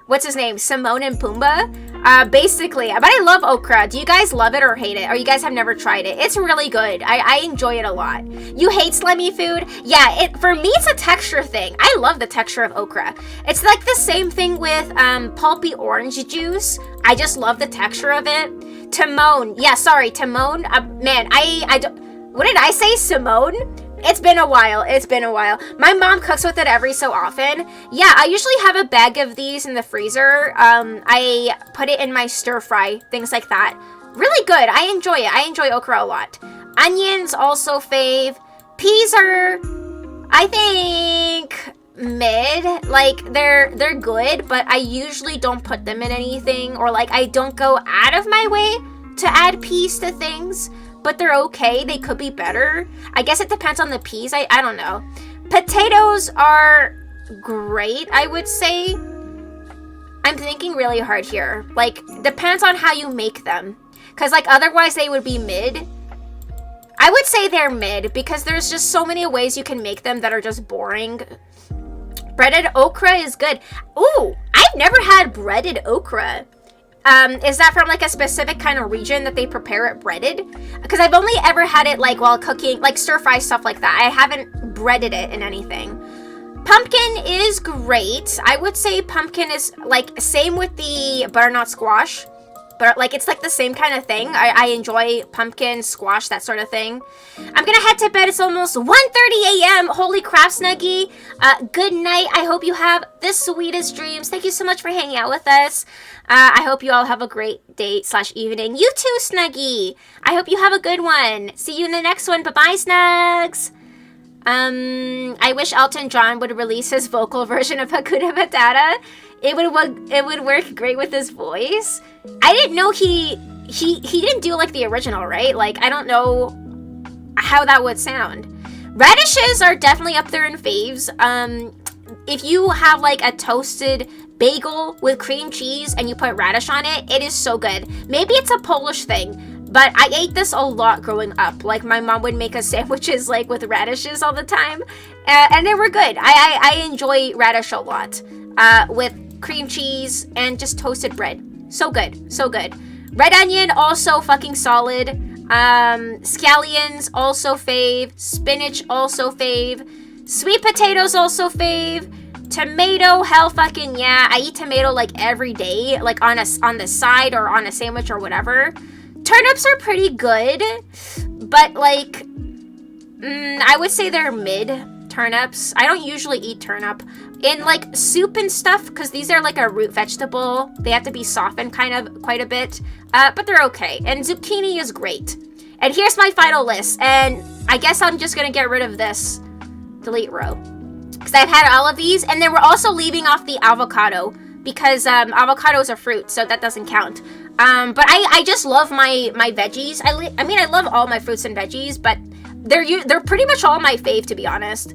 what's his name? Simone and Pumbaa. Basically, but I love okra. Do you guys love it or hate it? Or you guys have never tried it? It's really good. I enjoy it a lot. You hate slimy food? Yeah, for me, it's a texture thing. I love the texture of okra. It's like the same thing with, pulpy orange juice. I just love the texture of it. Timon. Yeah, sorry, Timon. Man, I don't, what did I say? Simone? It's been a while. It's been a while. My mom cooks with it every so often. Yeah, I usually have a bag of these in the freezer. I put it in my stir fry, things like that. Really good. I enjoy it. I enjoy okra a lot. Onions also fave. Peas are, I think, mid. Like they're good, but I usually don't put them in anything, or like I don't go out of my way to add peas to things. But they're okay. They could be better. I guess it depends on the peas. I don't know. Potatoes are great, I would say. I'm thinking really hard here. Like, depends on how you make them. Because, like, otherwise they would be mid. I would say they're mid because there's just so many ways you can make them that are just boring. Breaded okra is good. Ooh, I've never had breaded okra. Is that from like a specific kind of region that they prepare it breaded? Because I've only ever had it like while cooking, like stir fry stuff like that. I haven't breaded it in anything. Pumpkin is great. I would say pumpkin is like same with the butternut squash, but like it's like the same kind of thing. I enjoy pumpkin, squash, that sort of thing. I'm gonna head to bed. It's almost 1:30 a.m. Holy crap, Snuggie. Good night. I hope you have the sweetest dreams. Thank you so much for hanging out with us. I hope you all have a great day / evening. You too, Snuggie. I hope you have a good one. See you in the next one. Bye-bye, Snugs. I wish Elton John would release his vocal version of Hakuna Matata. It would work great with his voice. I didn't know he didn't do like the original, right? Like I don't know how that would sound. Radishes are definitely up there in faves. if you have like a toasted bagel with cream cheese and you put radish on it, it is so good. Maybe it's a Polish thing, but I ate this a lot growing up. Like my mom would make us sandwiches like with radishes all the time, and they were good. I enjoy radish a lot with cream cheese and just toasted bread. So good, so good. Red onion, also fucking solid. Scallions, also fave. Spinach, also fave. Sweet potatoes, also fave. Tomato, hell fucking yeah. I eat tomato like every day, like on the side or on a sandwich or whatever. Turnips are pretty good, but like, I would say they're mid. Turnips. I don't usually eat turnip in like soup and stuff because these are like a root vegetable. They have to be softened kind of quite a bit, but they're okay. And zucchini is great. And here's my final list, and I guess I'm just gonna get rid of this delete row because I've had all of these, and then we're also leaving off the avocado because avocado is a fruit, so that doesn't count. But I just love my veggies. I mean I love all my fruits and veggies, but they're pretty much all my fave, to be honest.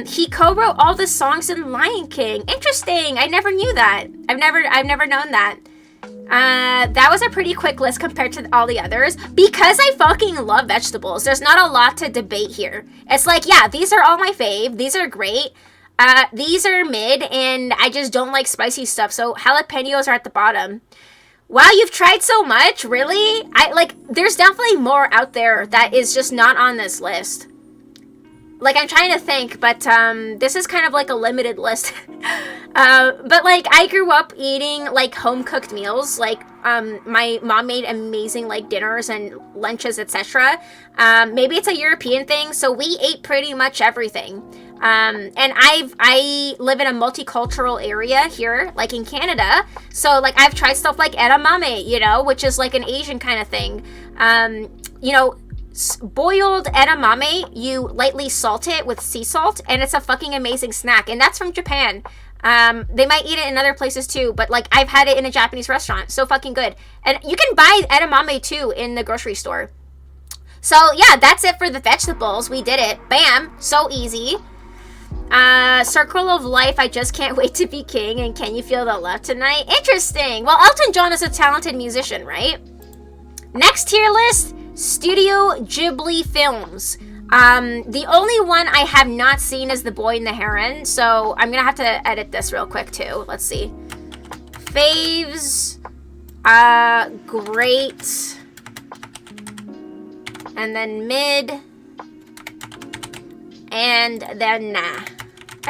He co-wrote all the songs in Lion King. Interesting. I never knew that. I've never known that. That was a pretty quick list compared to all the others because I fucking love vegetables. There's not a lot to debate here. It's like, yeah, these are all my fave. These are great. These are mid, and I just don't like spicy stuff. So jalapenos are at the bottom. Wow, you've tried so much? Really? There's definitely more out there that is just not on this list. Like, I'm trying to think, but, this is kind of like a limited list. But, like, I grew up eating, like, home-cooked meals. Like, my mom made amazing, like, dinners and lunches, etc. Maybe it's a European thing, so we ate pretty much everything. And I live in a multicultural area here, like in Canada. So like I've tried stuff like edamame, you know, which is like an Asian kind of thing. You know, boiled edamame, you lightly salt it with sea salt, and it's a fucking amazing snack. And that's from Japan. They might eat it in other places too, but like I've had it in a Japanese restaurant. So fucking good. And you can buy edamame too in the grocery store. So yeah, that's it for the vegetables. We did it. Bam. So easy. Circle of Life, I just can't wait to be king, and Can You Feel the Love Tonight? Interesting. Well, Elton John is a talented musician, right? Next tier list, Studio Ghibli films. The only one I have not seen is The Boy and the Heron, so I'm gonna have to edit this real quick too. Let's see. Faves, great, and then mid, and then nah.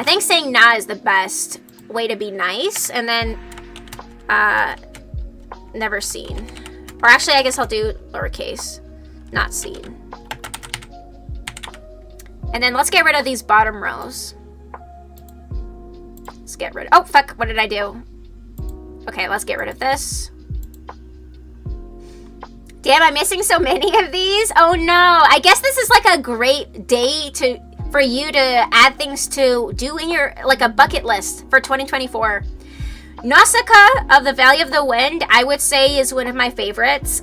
I think saying nah is the best way to be nice, and then never seen. Or actually, I guess I'll do lowercase, not seen. And then let's get rid of these bottom rows. Let's get rid of, oh fuck, what did I do? Okay, let's get rid of this. Damn, I'm missing so many of these. Oh no, I guess this is like a great day for you to add things to do in your, like a bucket list for 2024. Nausicaa of the Valley of the Wind, I would say, is one of my favorites.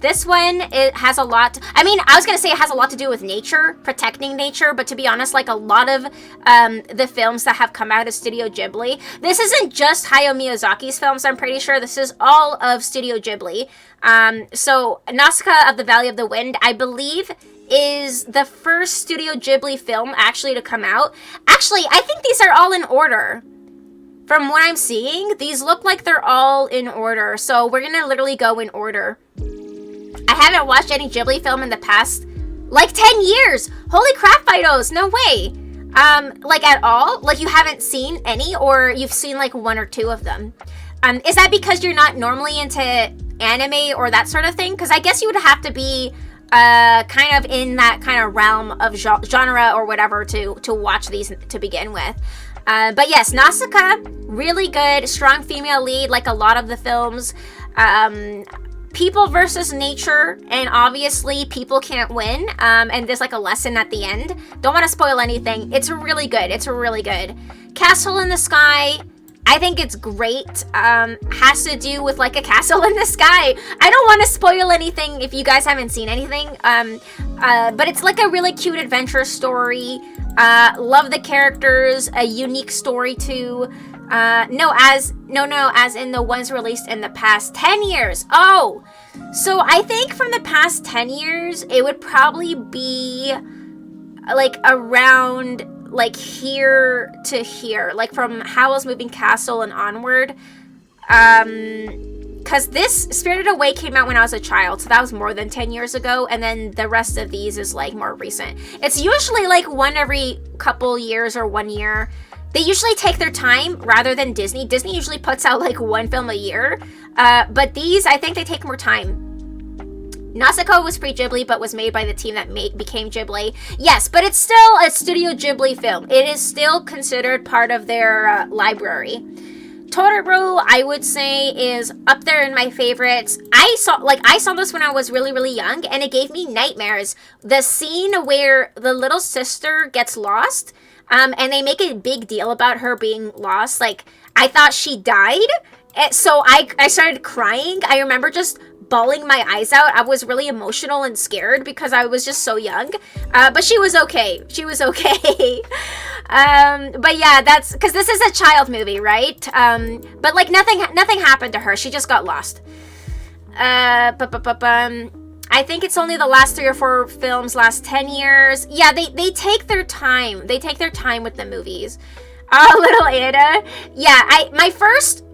This one, it has a lot, I mean, I was gonna say it has a lot to do with nature, protecting nature, but to be honest, like a lot of the films that have come out of Studio Ghibli, this isn't just Hayao Miyazaki's films, I'm pretty sure this is all of Studio Ghibli. So Nausicaa of the Valley of the Wind, I believe, is the first Studio Ghibli film actually to come out. Actually, I think these are all in order. From what I'm seeing, these look like they're all in order. So we're gonna literally go in order. I haven't watched any Ghibli film in the past, like 10 years. Holy crap, Fidos, no way. Like at all? Like you haven't seen any, or you've seen like one or two of them? Is that because you're not normally into anime or that sort of thing? Because I guess you would have to be kind of in that kind of realm of genre or whatever to watch these to begin with. But yes, Nausicaa, really good, strong female lead, like a lot of the films. People versus nature, and obviously people can't win, and there's like a lesson at the end. Don't want to spoil anything. It's really good. It's really good. Castle in the Sky, I think it's great. Has to do with like a castle in the sky. I don't want to spoil anything if you guys haven't seen anything. But it's like a really cute adventure story. Love the characters, a unique story too. As in the ones released in the past 10 years. Oh, so I think from the past 10 years, it would probably be like around like here to here, like from Howl's Moving Castle and onward. Because this Spirited Away came out when I was a child, so that was more than 10 years ago, and then the rest of these is like more recent. It's usually like one every couple years or 1 year. They usually take their time rather than Disney. Disney usually puts out like one film a year, but these, I think they take more time. Nausicaa was pre-Ghibli, but was made by the team that became Ghibli. Yes, but it's still a Studio Ghibli film. It is still considered part of their library. Totoro, I would say, is up there in my favorites. I saw this when I was really, really young, and it gave me nightmares. The scene where the little sister gets lost, and they make a big deal about her being lost. Like, I thought she died, so I started crying. I remember just bawling my eyes out. I was really emotional and scared because I was just so young. But she was okay. She was okay. But yeah, that's because this is a child movie, right? But like nothing happened to her. She just got lost. I think it's only the last 3 or 4 films, last 10 years. Yeah, they take their time. They take their time with the movies. Oh, Little Ada. Yeah, my first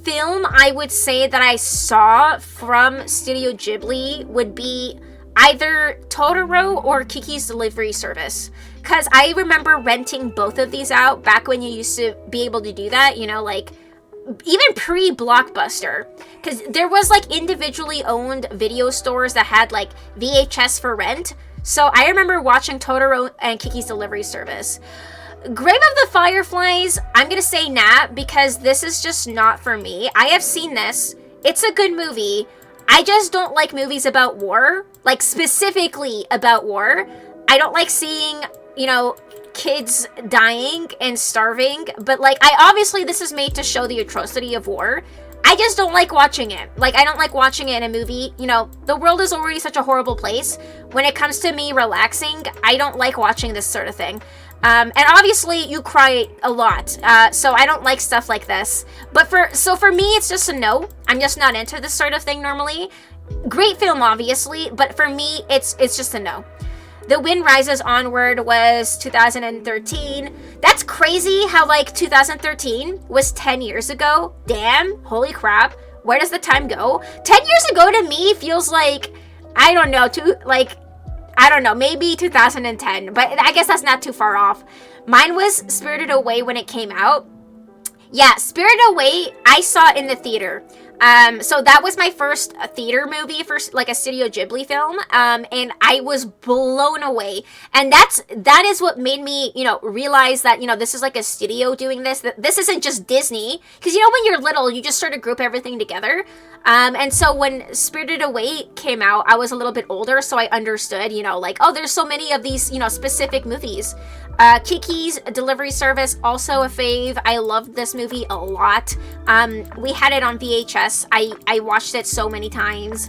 film I would say that I saw from Studio Ghibli would be either Totoro or Kiki's Delivery Service, because I remember renting both of these out back when you used to be able to do that, you know, like even pre-Blockbuster, because there was like individually owned video stores that had like VHS for rent. So I remember watching Totoro and Kiki's Delivery Service. Grave of the Fireflies, I'm gonna say nah, because this is just not for me. I have seen this. It's a good movie. I just don't like movies about war, like specifically about war. I don't like seeing, you know, kids dying and starving, but like, obviously this is made to show the atrocity of war. I just don't like watching it. Like, I don't like watching it in a movie. You know, the world is already such a horrible place. When it comes to me relaxing, I don't like watching this sort of thing. And obviously you cry a lot, so I don't like stuff like this. But for me, it's just a no. I'm just not into this sort of thing normally. Great film, obviously, but for me, it's just a no. The Wind Rises Onward was 2013. That's crazy how like 2013 was 10 years ago. Damn, holy crap. Where does the time go? 10 years ago to me feels like, I don't know, maybe 2010, but I guess that's not too far off. Mine was Spirited Away when it came out. Yeah, Spirited Away, I saw in the theater. So that was my first theater movie, first like a Studio Ghibli film, and I was blown away. And that is what made me, you know, realize that, you know, this is like a studio doing this, that this isn't just Disney. Because, you know, when you're little, you just sort of group everything together. And so when Spirited Away came out, I was a little bit older, so I understood, you know, like, oh, there's so many of these, you know, specific movies. Kiki's Delivery Service, also a fave. I loved this movie a lot. We had it on VHS. I watched it so many times.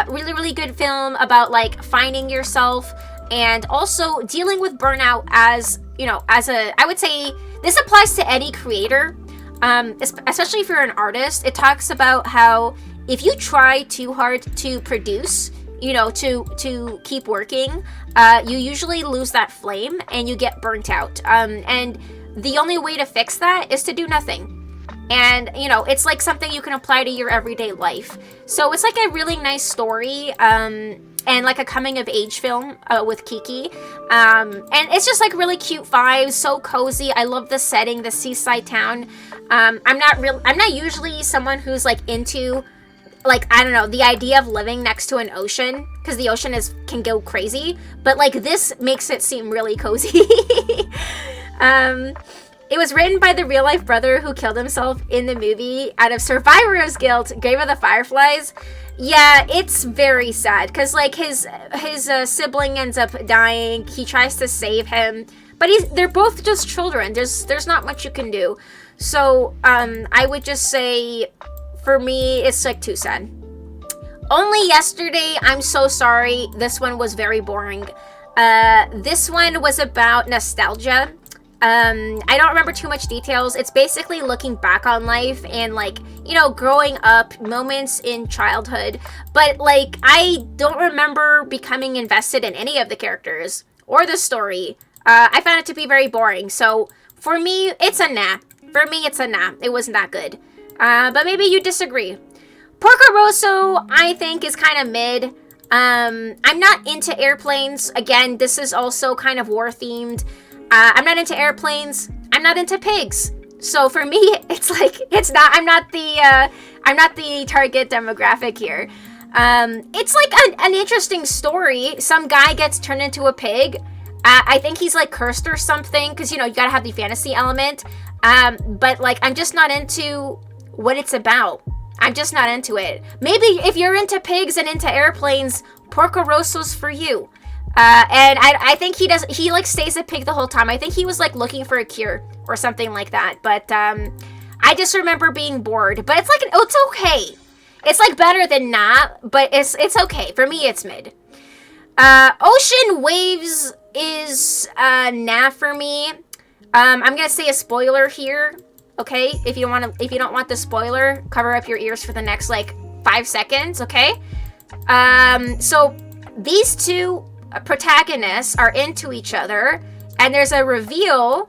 Really, really good film about like finding yourself and also dealing with burnout as, you know, I would say this applies to any creator, especially if you're an artist. It talks about how if you try too hard to produce, you know, to keep working, you usually lose that flame and you get burnt out. And the only way to fix that is to do nothing. And, you know, it's like something you can apply to your everyday life. So it's like a really nice story, and like a coming of age film with Kiki. And it's just like really cute vibes, so cozy. I love the setting, the seaside town. I'm not usually someone who's like into, like, I don't know, the idea of living next to an ocean, because the ocean can go crazy, but like this makes it seem really cozy. It was written by the real life brother who killed himself in the movie out of survivor's guilt, Grave of the Fireflies. Yeah, it's very sad because like his sibling ends up dying. He tries to save him, but they're both just children. There's not much you can do. So I would just say, for me, it's like too sad. Only Yesterday, I'm so sorry. This one was very boring. This one was about nostalgia. I don't remember too much details. It's basically looking back on life and, like, you know, growing up, moments in childhood. But, like, I don't remember becoming invested in any of the characters or the story. I found it to be very boring. So, for me, it's a nah. For me, it's a nah. It wasn't that good. But maybe you disagree. Porco Rosso, I think, is kind of mid. I'm not into airplanes. Again, this is also kind of war-themed. I'm not into airplanes. I'm not into pigs. So for me, it's like, I'm not the target demographic here. It's like an interesting story. Some guy gets turned into a pig. I think he's like cursed or something, because, you know, you gotta have the fantasy element. But like, I'm just not into what it's about. I'm just not into it. Maybe if you're into pigs and into airplanes, Porco Rosso's for you. And I think he like stays a pig the whole time. I think he was like looking for a cure or something like that. But I just remember being bored. But it's like, it's okay. It's like better than not, but it's okay. For me, it's mid. Ocean Waves is nah for me. I'm gonna say a spoiler here. Okay, if you don't want the spoiler, cover up your ears for the next like 5 seconds. Okay. So these two protagonists are into each other, and there's a reveal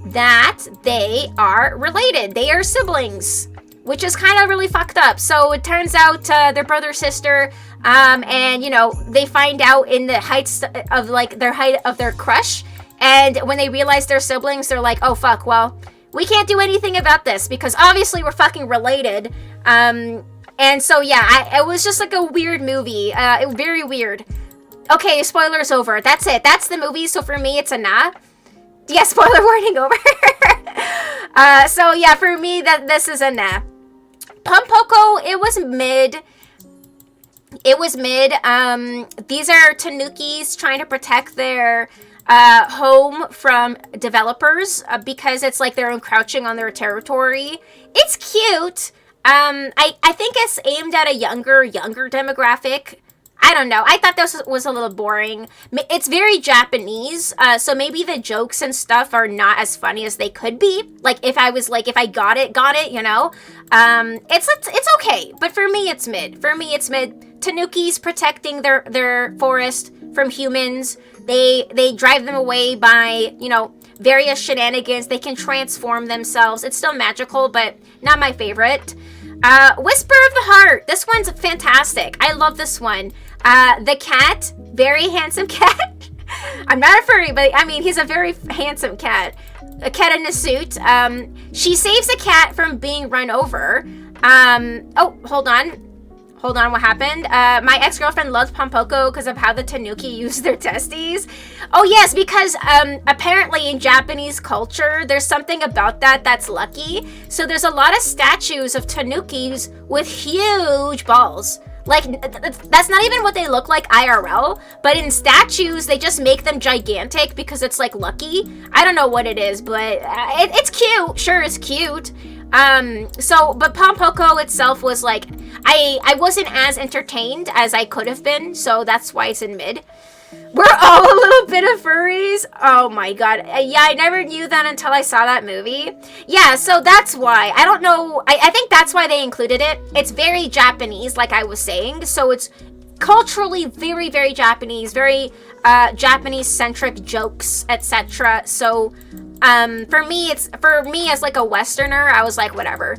that they are related. They are siblings, which is kind of really fucked up. So it turns out they're brother sister, and you know, they find out in the heights of like height of their crush, and when they realize they're siblings, they're like, oh fuck, well, we can't do anything about this because obviously we're fucking related. And so yeah, it was just like a weird movie. Very weird. Okay, spoilers over. That's it. That's the movie. So for me, it's a nah. Yeah, spoiler warning over. So yeah, for me, this is a nah. Pompoko, it was mid. It was mid. These are Tanukis trying to protect their home from developers because it's like they're encroaching on their territory. It's cute. I think it's aimed at a younger demographic. I don't know. I thought this was a little boring. It's very Japanese, so maybe the jokes and stuff are not as funny as they could be. Like if I got it, you know. It's okay, but for me it's mid. Tanukis protecting their forest from humans. They drive them away by, you know, various shenanigans. They can transform themselves. It's still magical, but not my favorite. Whisper of the Heart. This one's fantastic. I love this one. The cat, very handsome cat. I'm not a furry, but I mean, he's a very handsome cat. A cat in a suit. She saves a cat from being run over. Oh, hold on, what happened? My ex-girlfriend loved Pompoko because of how the Tanuki use their testes. Oh yes, because apparently in Japanese culture, there's something about that's lucky. So there's a lot of statues of Tanukis with huge balls. Like, that's not even what they look like IRL, but in statues, they just make them gigantic because it's, like, lucky. I don't know what it is, but it's cute. Sure, it's cute. But Pompoko itself was, like, I wasn't as entertained as I could have been, so that's why it's in mid. We're all a little bit of furries. Oh my god. Yeah, I never knew that until I saw that movie. Yeah, so that's why. I don't know. I think that's why they included it. It's very Japanese, like I was saying. So it's culturally very, very Japanese. Very Japanese-centric jokes, etc. So for me as like a Westerner, I was like, whatever.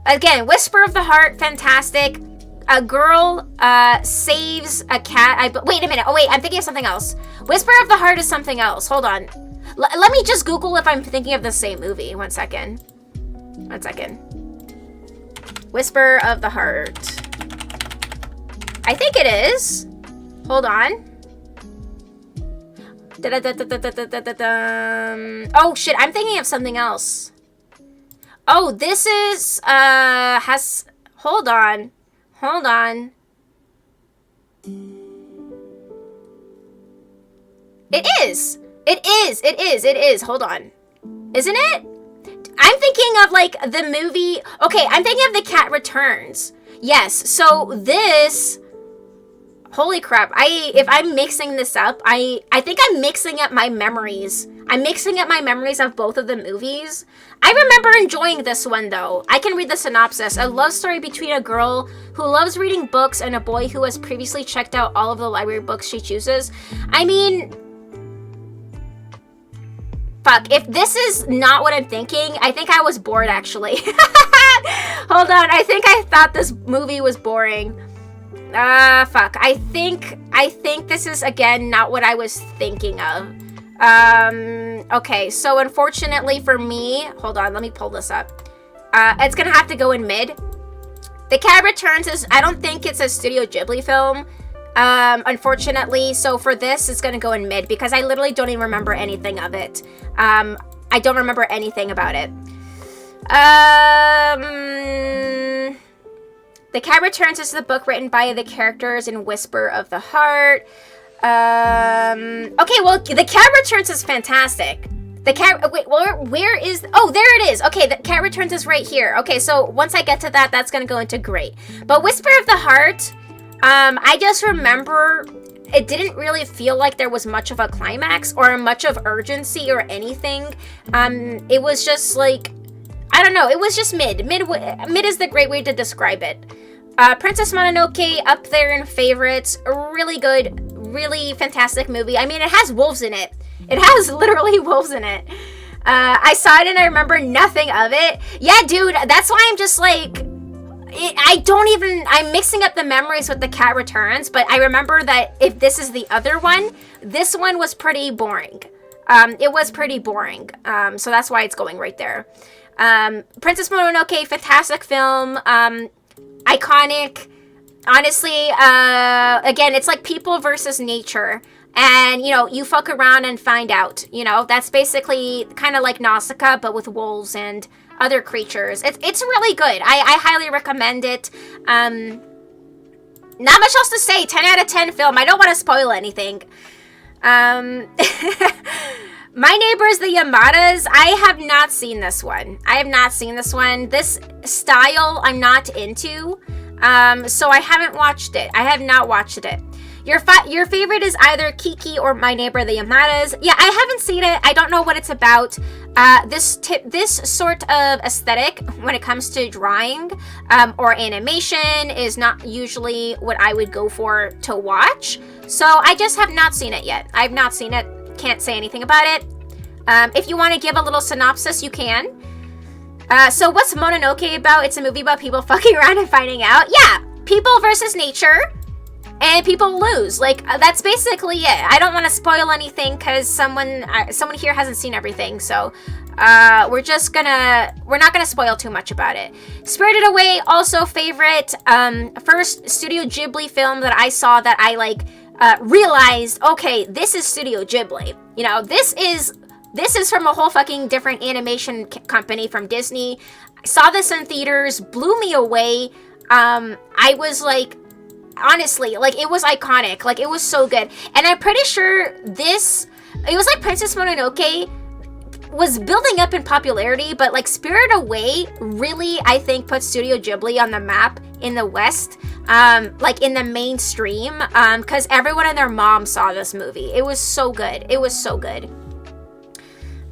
Again, Whisper of the Heart, fantastic. A girl saves a cat. Wait a minute. Oh, wait. I'm thinking of something else. Whisper of the Heart is something else. Hold on. Let me just Google if I'm thinking of the same movie. One second. Whisper of the Heart. I think it is. Hold on. Oh, shit. I'm thinking of something else. Oh, this is, hold on. It is. Hold on. Isn't it? I'm thinking of, like, the movie. Okay, I'm thinking of The Cat Returns. Yes, so this. Holy crap. If I'm mixing this up, I think I'm mixing up my memories. I'm mixing up my memories of both of the movies. I remember enjoying this one, though. I can read the synopsis. A love story between a girl who loves reading books and a boy who has previously checked out all of the library books she chooses. I mean... Fuck, if this is not what I'm thinking, I think I was bored, actually. Hold on, I think I thought this movie was boring. Fuck. I think this is, again, not what I was thinking of. Okay, so unfortunately for me... Hold on, let me pull this up. It's gonna have to go in mid. The Cat Returns is... I don't think it's a Studio Ghibli film. Unfortunately, so for this, it's gonna go in mid, because I literally don't even remember anything of it. I don't remember anything about it. The Cat Returns is the book written by the characters in Whisper of the Heart. Okay, well, The Cat Returns is fantastic. The cat, wait, where is, oh, there it is. Okay, The Cat Returns is right here. Okay, so once I get to that, that's gonna go into great. But Whisper of the Heart, I just remember it didn't really feel like there was much of a climax or much of urgency or anything. It was just like, I don't know, it was just mid. Mid is the great way to describe it. Princess Mononoke, up there in favorites. Really good, really fantastic movie. I mean, it has wolves in it. It has literally wolves in it. I saw it and I remember nothing of it. Yeah, dude, that's why I'm just like... I'm mixing up the memories with The Cat Returns, but I remember that if this is the other one, this one was pretty boring. It was pretty boring. So that's why it's going right there. Princess Mononoke, fantastic film. Iconic. Honestly, again, it's like people versus nature. And, you know, you fuck around and find out. You know, that's basically kind of like Nausicaa, but with wolves and other creatures. It's really good. I highly recommend it. Not much else to say. 10 out of 10 film. I don't want to spoil anything. My Neighbors, the Yamadas. I have not seen this one. This style I'm not into. So I haven't watched it. I have not watched it. Your favorite is either Kiki or My Neighbor the Yamadas. Yeah, I haven't seen it. I don't know what it's about. This sort of aesthetic, when it comes to drawing or animation, is not usually what I would go for to watch. So I just have not seen it yet. I've not seen it. Can't say anything about it. If you want to give a little synopsis, you can. So what's Mononoke about? It's a movie about people fucking around and finding out. Yeah, people versus nature. And people lose. Like, that's basically it. I don't want to spoil anything because someone here hasn't seen everything. So, we're not gonna spoil too much about it. Spirited Away, also favorite. First Studio Ghibli film that I saw that I, like, realized, okay, this is Studio Ghibli. You know, this is from a whole fucking different animation company from Disney. I saw this in theaters, blew me away. I was like, honestly, like, it was iconic. Like, it was so good. And I'm pretty sure it was like Princess Mononoke was building up in popularity, but like Spirited Away really, I think, put Studio Ghibli on the map in the West, like in the mainstream, because everyone and their mom saw this movie. It was so good. It was so good.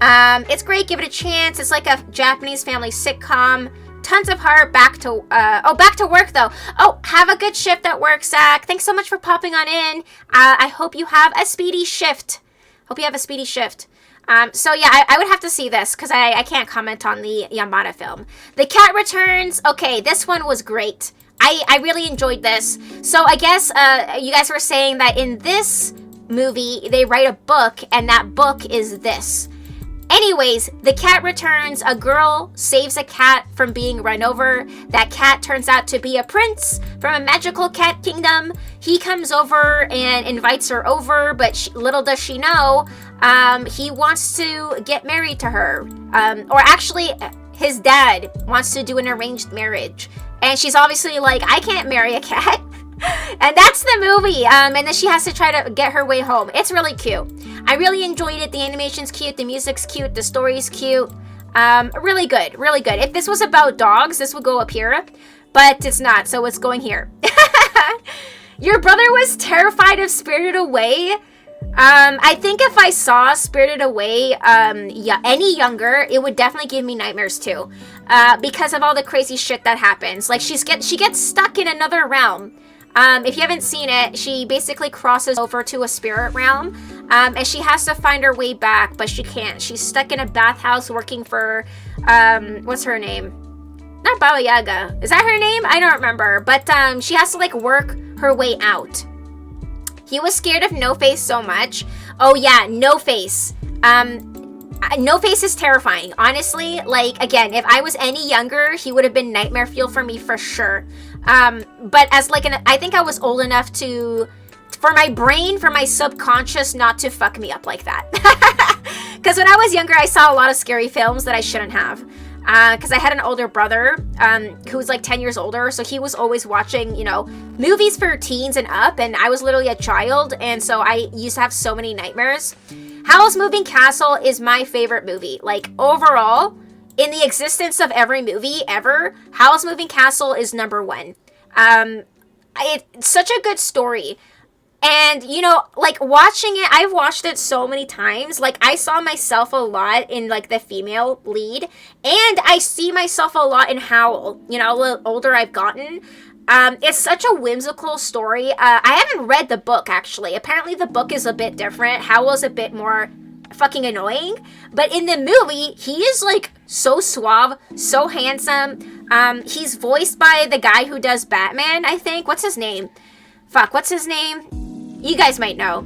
It's great. Give it a chance. It's like a Japanese family sitcom. Tons of heart. Back to work though. Oh, have a good shift at work, Zach. Thanks so much for popping on in. I hope you have a speedy shift. So yeah, I would have to see this because I can't comment on the Yamada film. The Cat Returns. Okay, this one was great. I really enjoyed this. So I guess you guys were saying that in this movie they write a book and that book is this. Anyways, The Cat Returns. A girl saves a cat from being run over. That cat turns out to be a prince from a magical cat kingdom. He comes over and invites her over, but little does she know, he wants to get married to her. Or actually, his dad wants to do an arranged marriage. And she's obviously like, I can't marry a cat. And that's the movie. And then she has to try to get her way home. It's really cute. I really enjoyed it. The animation's cute. The music's cute. The story's cute. Really good. Really good. If this was about dogs, this would go up here. But it's not. So it's going here. Your brother was terrified of Spirited Away? I think if I saw Spirited Away, yeah, any younger, it would definitely give me nightmares too. Because of all the crazy shit that happens. Like, she gets stuck in another realm. If you haven't seen it, she basically crosses over to a spirit realm, and she has to find her way back, but she can't. She's stuck in a bathhouse working for, what's her name? Not Baba Yaga. Is that her name? I don't remember. But, she has to, like, work her way out. He was scared of No Face so much. Oh, yeah, No Face. No Face is terrifying. Honestly, like, again, if I was any younger, he would have been nightmare fuel for me for sure. But as, like, I think I was old enough for my brain, for my subconscious not to fuck me up like that. Because when I was younger, I saw a lot of scary films that I shouldn't have. Because I had an older brother who was like 10 years older, so he was always watching, you know, movies for teens and up, and I was literally a child, and so I used to have so many nightmares. Howl's Moving Castle is my favorite movie. Like, overall, in the existence of every movie ever, Howl's Moving Castle is number one. It's such a good story. And, you know, like, watching it, I've watched it so many times. Like, I saw myself a lot in, like, the female lead. And I see myself a lot in Howl, you know, the older I've gotten. It's such a whimsical story. I haven't read the book, actually. Apparently the book is a bit different. Howl's a bit more fucking annoying. But in the movie, he is, like, so suave, so handsome. He's voiced by the guy who does Batman, I think. What's his name? What's his name? You guys might know.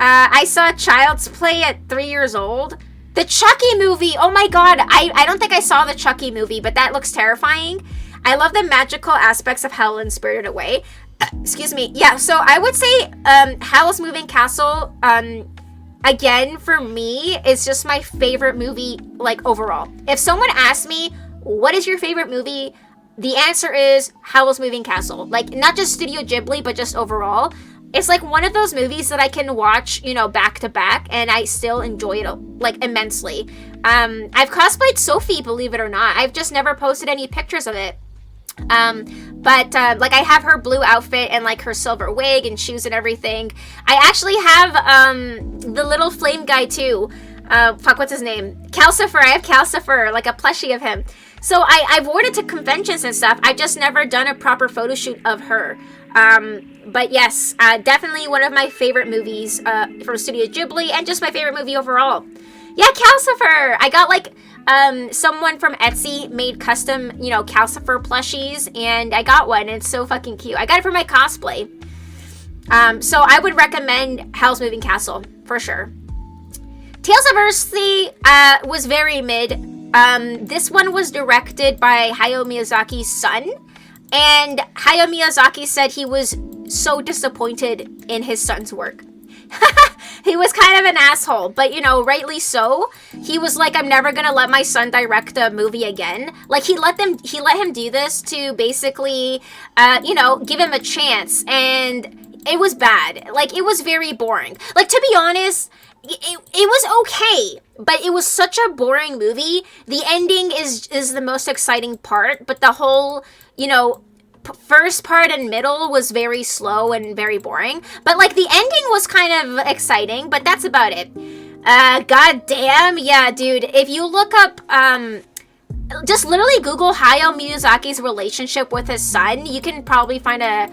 I saw Child's Play at 3 years old. The Chucky movie! Oh my god! I don't think I saw the Chucky movie, but that looks terrifying. I love the magical aspects of Howl and Spirited Away. Excuse me. Yeah, so I would say Howl's Moving Castle, again, for me, is just my favorite movie, like, overall. If someone asked me, what is your favorite movie? The answer is Howl's Moving Castle. Like, not just Studio Ghibli, but just overall. It's like one of those movies that I can watch, you know, back to back, and I still enjoy it, like, immensely. I've cosplayed Sophie, believe it or not. I've just never posted any pictures of it. But like, I have her blue outfit and, like, her silver wig and shoes and everything. I actually have, the little flame guy, too. What's his name? Calcifer. I have Calcifer, like a plushie of him. So I've worn it to conventions and stuff. I've just never done a proper photo shoot of her. But yes, definitely one of my favorite movies from Studio Ghibli, and just my favorite movie overall. Yeah, Calcifer! I got, like, someone from Etsy made custom, you know, Calcifer plushies, and I got one. It's so fucking cute. I got it for my cosplay. So I would recommend Howl's Moving Castle, for sure. Tales of Earthsea was very mid. This one was directed by Hayao Miyazaki's son, and Hayao Miyazaki said he was so disappointed in his son's work. He was kind of an asshole, but, you know, rightly so. He was like, I'm never gonna let my son direct a movie again. Like, he let him do this to basically, you know, give him a chance, and it was bad. Like, it was very boring. Like, to be honest, it was okay, but it was such a boring movie. The ending is the most exciting part, but the whole, you know, first part and middle was very slow and very boring. But, like, the ending was kind of exciting, but that's about it. God damn, yeah, dude. If you look up, just literally Google Hayao Miyazaki's relationship with his son, you can probably find a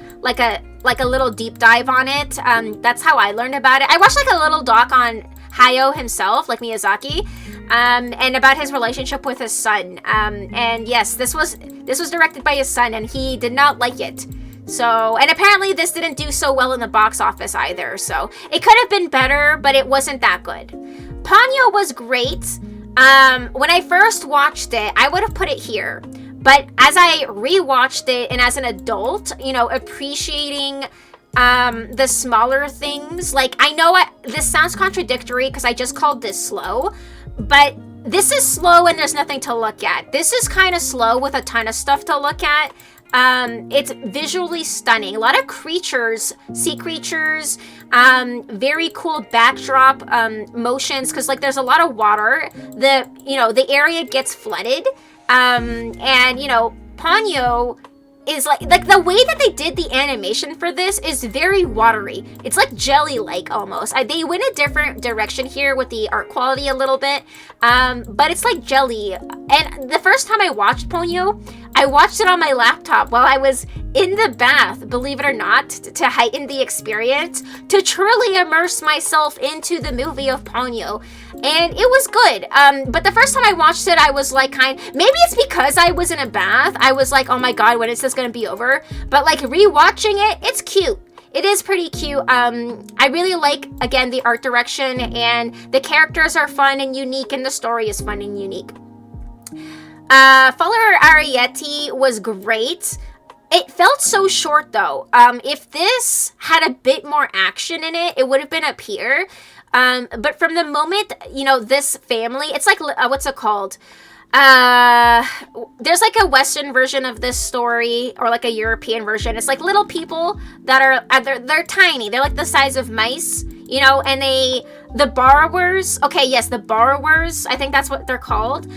little deep dive on it. That's how I learned about it. I watched, like, a little doc on Hayao himself, like Miyazaki, and about his relationship with his son. And yes, this was directed by his son, and he did not like it. So, and apparently this didn't do so well in the box office either. So it could have been better, but it wasn't that good. Ponyo was great. When I first watched it, I would have put it here. But as I rewatched it, and as an adult, you know, appreciating the smaller things, like, I know this sounds contradictory because I just called this slow, but this is slow and there's nothing to look at. This is kind of slow with a ton of stuff to look at. It's visually stunning. A lot of creatures, sea creatures, very cool backdrop motions, because, like, there's a lot of water. The area gets flooded, and, you know, Ponyo is like the way that they did the animation for this is very watery. It's like jelly-like almost. They went a different direction here with the art quality a little bit, but it's like jelly. And the first time I watched Ponyo, I watched it on my laptop while I was in the bath, believe it or not, to heighten the experience, to truly immerse myself into the movie of Ponyo. And it was good. But the first time I watched it, I was like maybe it's because I was in a bath. I was like, oh my god, when is this gonna be over? But like rewatching it, it's cute. It is pretty cute. I really like, again, the art direction, and the characters are fun and unique, and the story is fun and unique. Follower Arietti was great. It felt so short though. If this had a bit more action in it, it would have been up here. But from the moment, this family, it's like, what's it called? There's like a Western version of this story, or like a European version. It's like little people that are, they're tiny. They're like the size of mice, and the borrowers, okay, yes, the borrowers, I think that's what they're called.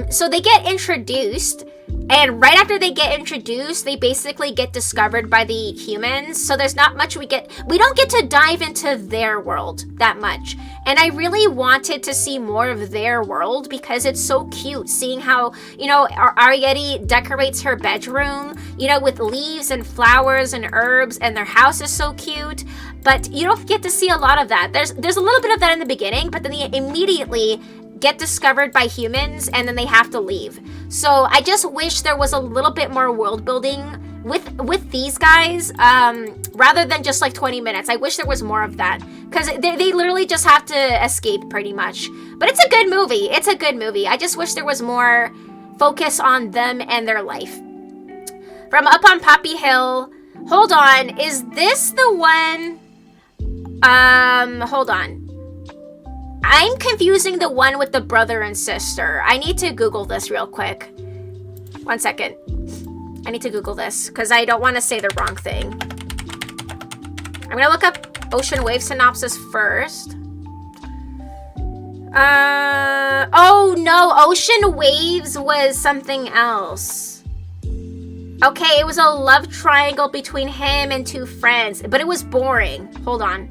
So they get introduced, and right after they get introduced, they basically get discovered by the humans. So there's not much we don't get to dive into their world that much. And I really wanted to see more of their world because it's so cute seeing how, Arietti decorates her bedroom, with leaves and flowers and herbs, and their house is so cute. But you don't get to see a lot of that. There's a little bit of that in the beginning, but then they immediately get discovered by humans, and then they have to leave. So I just wish there was a little bit more world building with these guys, rather than just like 20 minutes. I wish there was more of that, because they literally just have to escape pretty much. But it's a good movie. It's a good movie. I just wish there was more focus on them and their life. From Up on Poppy Hill. Hold on. Is this the one? Hold on. I'm confusing the one with the brother and sister. I need to Google this real quick. 1 second. I need to Google this because I don't want to say the wrong thing. I'm going to look up Ocean Wave synopsis first. Oh no, Ocean Waves was something else. Okay, it was a love triangle between him and two friends, but it was boring. Hold on.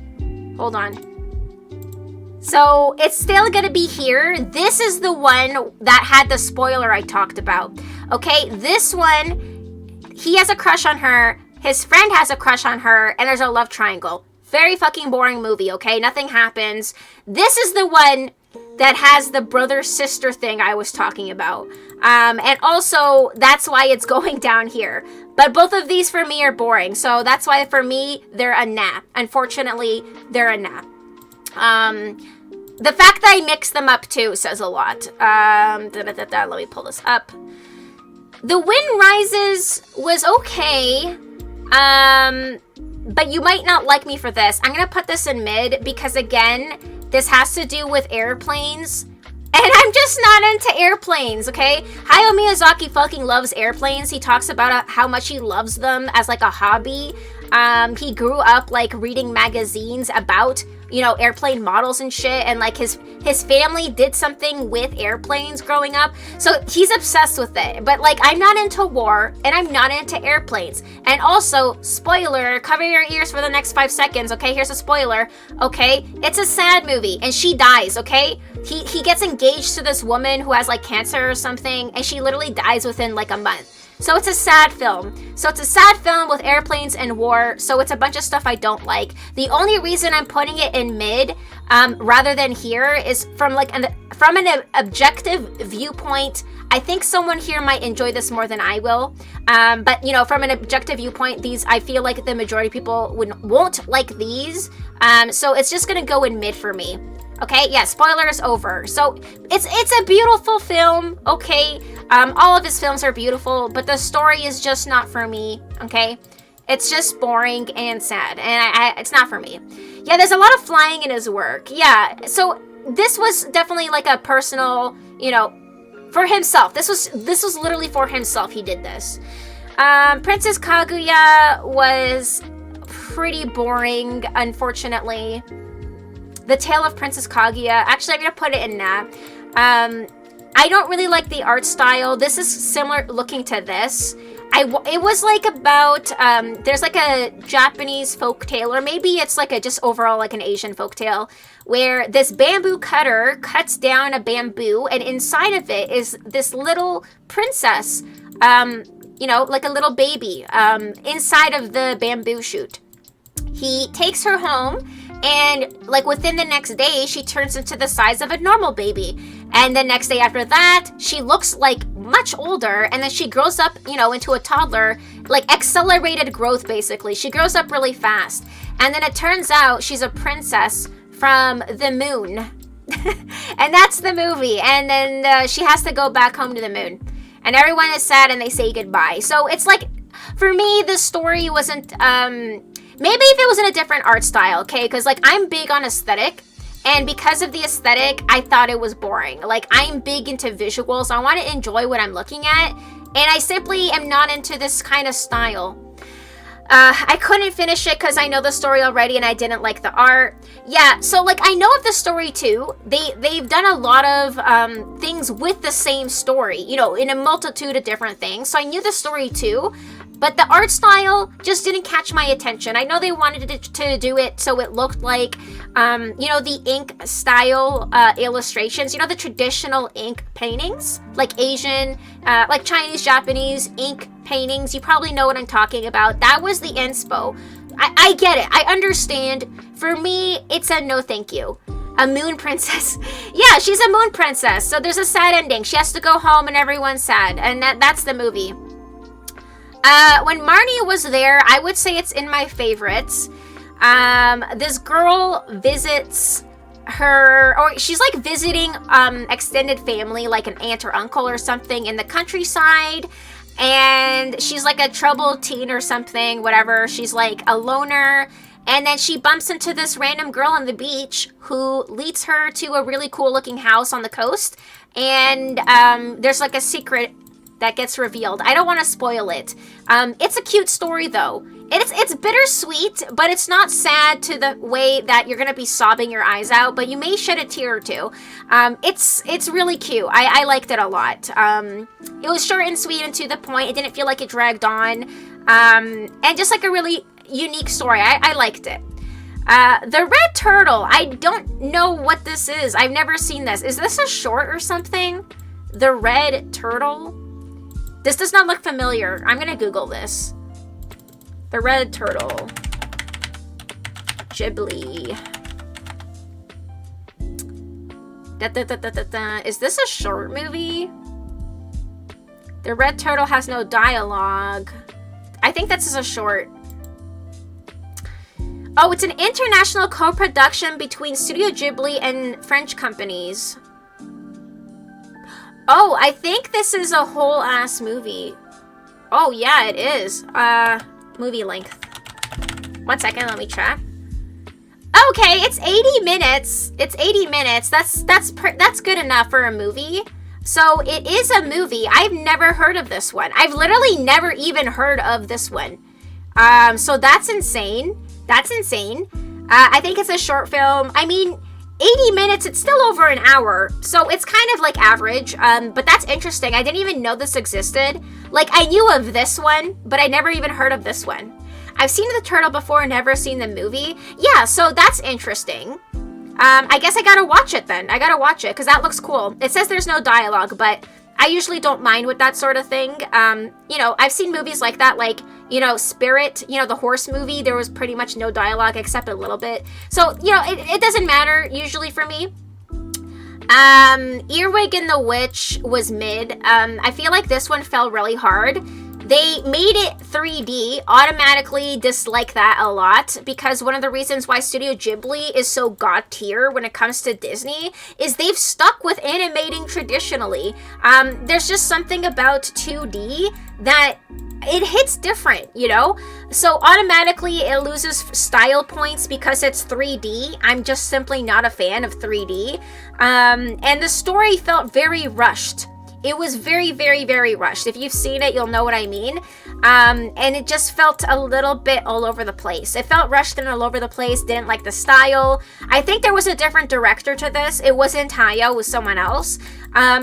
So it's still gonna be here. This is the one that had the spoiler I talked about. Okay, this one, he has a crush on her, his friend has a crush on her, and there's a love triangle. Very fucking boring movie, okay? Nothing happens. This is the one that has the brother-sister thing I was talking about. And also, that's why it's going down here. But both of these for me are boring, so that's why for me, they're a nap. Unfortunately, they're a nap. The fact that I mixed them up too says a lot. Let me pull this up. The Wind Rises was okay. But you might not like me for this. I'm gonna put this in mid because again, this has to do with airplanes. And I'm just not into airplanes, okay? Hayao Miyazaki fucking loves airplanes. He talks about how much he loves them as like a hobby. He grew up like reading magazines about, airplane models and shit, and like his family did something with airplanes growing up, so he's obsessed with it. But like, I'm not into war, and I'm not into airplanes. And also, spoiler, cover your ears for the next 5 seconds, okay? Here's a spoiler, okay? It's a sad movie, and she dies, okay? He gets engaged to this woman who has like cancer or something, and she literally dies within like a month. So it's a sad film. So it's a sad film with airplanes and war. So it's a bunch of stuff I don't like. The only reason I'm putting it in mid, rather than here, is from an objective viewpoint. I think someone here might enjoy this more than I will. But from an objective viewpoint, I feel like the majority of people won't like these. So it's just gonna go in mid for me. Okay, yeah, spoiler is over. So it's a beautiful film, okay? All of his films are beautiful, but the story is just not for me, okay? It's just boring and sad, and it's not for me. Yeah, there's a lot of flying in his work. Yeah, so this was definitely like a personal, for himself. This was literally for himself he did this. Princess Kaguya was pretty boring, unfortunately. The Tale of Princess Kaguya. Actually, I'm going to put it in nap. I don't really like the art style. This is similar looking to this. I it was like about, there's like a Japanese folktale, or maybe it's like a just overall like an Asian folktale, where this bamboo cutter cuts down a bamboo, and inside of it is this little princess, you know, like a little baby, inside of the bamboo shoot. He takes her home, and like within the next day, she turns into the size of a normal baby. And the next day after that, she looks like much older, and then she grows up, you know, into a toddler, like accelerated growth basically. She grows up really fast. And then it turns out she's a princess from the moon. And that's the movie. And then she has to go back home to the moon. And everyone is sad and they say goodbye. So it's like, for me, the story wasn't, maybe if it was in a different art style, okay? Because, like, I'm big on aesthetic. And because of the aesthetic, I thought it was boring. Like, I'm big into visuals. I want to enjoy what I'm looking at. And I simply am not into this kind of style. I couldn't finish it because I know the story already and I didn't like the art. Yeah, so, like, I know of the story, too. They've done a lot of things with the same story, you know, in a multitude of different things. So I knew the story, too. But the art style just didn't catch my attention. I know they wanted to do it so it looked like, you know, the ink style illustrations. You know, the traditional ink paintings? Like Asian, like Chinese, Japanese ink paintings. You probably know what I'm talking about. That was the inspo. I get it. I understand. For me, it's a no thank you. A moon princess. Yeah, she's a moon princess. So there's a sad ending. She has to go home and everyone's sad. And that's the movie. When Marnie was there, I would say it's in my favorites. This girl visits her, or she's like visiting extended family, like an aunt or uncle or something in the countryside, and she's like a troubled teen or something, whatever. She's like a loner, and then she bumps into this random girl on the beach who leads her to a really cool looking house on the coast, and there's like a secret that gets revealed. I don't want to spoil it. It's a cute story though. It's bittersweet, but it's not sad to the way that you're gonna be sobbing your eyes out, but you may shed a tear or two. It's really cute. I liked it a lot. It was short and sweet and to the point. It didn't feel like it dragged on. And just like a really unique story. I liked it. The Red Turtle. I don't know what this is. I've never seen this. Is this a short or something? The Red Turtle? This does not look familiar. I'm gonna Google this. The Red Turtle. Ghibli. Is this a short movie? The Red Turtle has no dialogue. I think this is a short. Oh, it's an international co-production between Studio Ghibli and French companies. Oh, I think this is a whole ass movie. Oh, yeah, it is. Movie length. 1 second, let me check. Okay, it's 80 minutes. It's 80 minutes. That's good enough for a movie. So it is a movie. I've never heard of this one. I've literally never even heard of this one. So that's insane. That's insane. I think it's a short film. I mean, 80 minutes, it's still over an hour, so it's kind of like average, but that's interesting. I didn't even know this existed. Like, I knew of this one, but I never even heard of this one. I've seen the turtle before, never seen the movie. Yeah, so that's interesting. I guess I gotta watch it then. I gotta watch it, because that looks cool. It says there's no dialogue, but I usually don't mind with that sort of thing. You know, I've seen movies like that, like, you know, Spirit, you know, the horse movie, there was pretty much no dialogue except a little bit. So, you know, it doesn't matter usually for me. Earwig and the Witch was mid. I feel like this one fell really hard. They made it 3D, automatically dislike that a lot, because one of the reasons why Studio Ghibli is so god tier when it comes to Disney is they've stuck with animating traditionally. There's just something about 2D that it hits different, you know? So automatically it loses style points because it's 3D. I'm just simply not a fan of 3D. And the story felt very rushed. It was very, very, very rushed. If you've seen it, you'll know what I mean. And it just felt a little bit all over the place. It felt rushed and all over the place. Didn't like the style. I think there was a different director to this. It wasn't Hayao, it was someone else.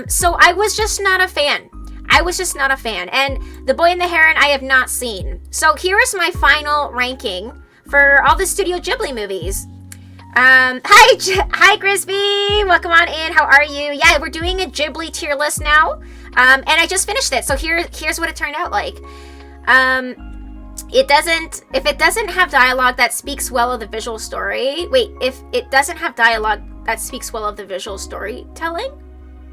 So I was just not a fan. I was just not a fan. And The Boy and the Heron I have not seen. So here is my final ranking for all the Studio Ghibli movies. Hi Crispy, welcome on in. How are you? Yeah, we're doing a Ghibli tier list now, and I just finished it. So here's what it turned out like. If it doesn't have dialogue that speaks well of the visual story. Wait, if it doesn't have dialogue that speaks well of the visual storytelling.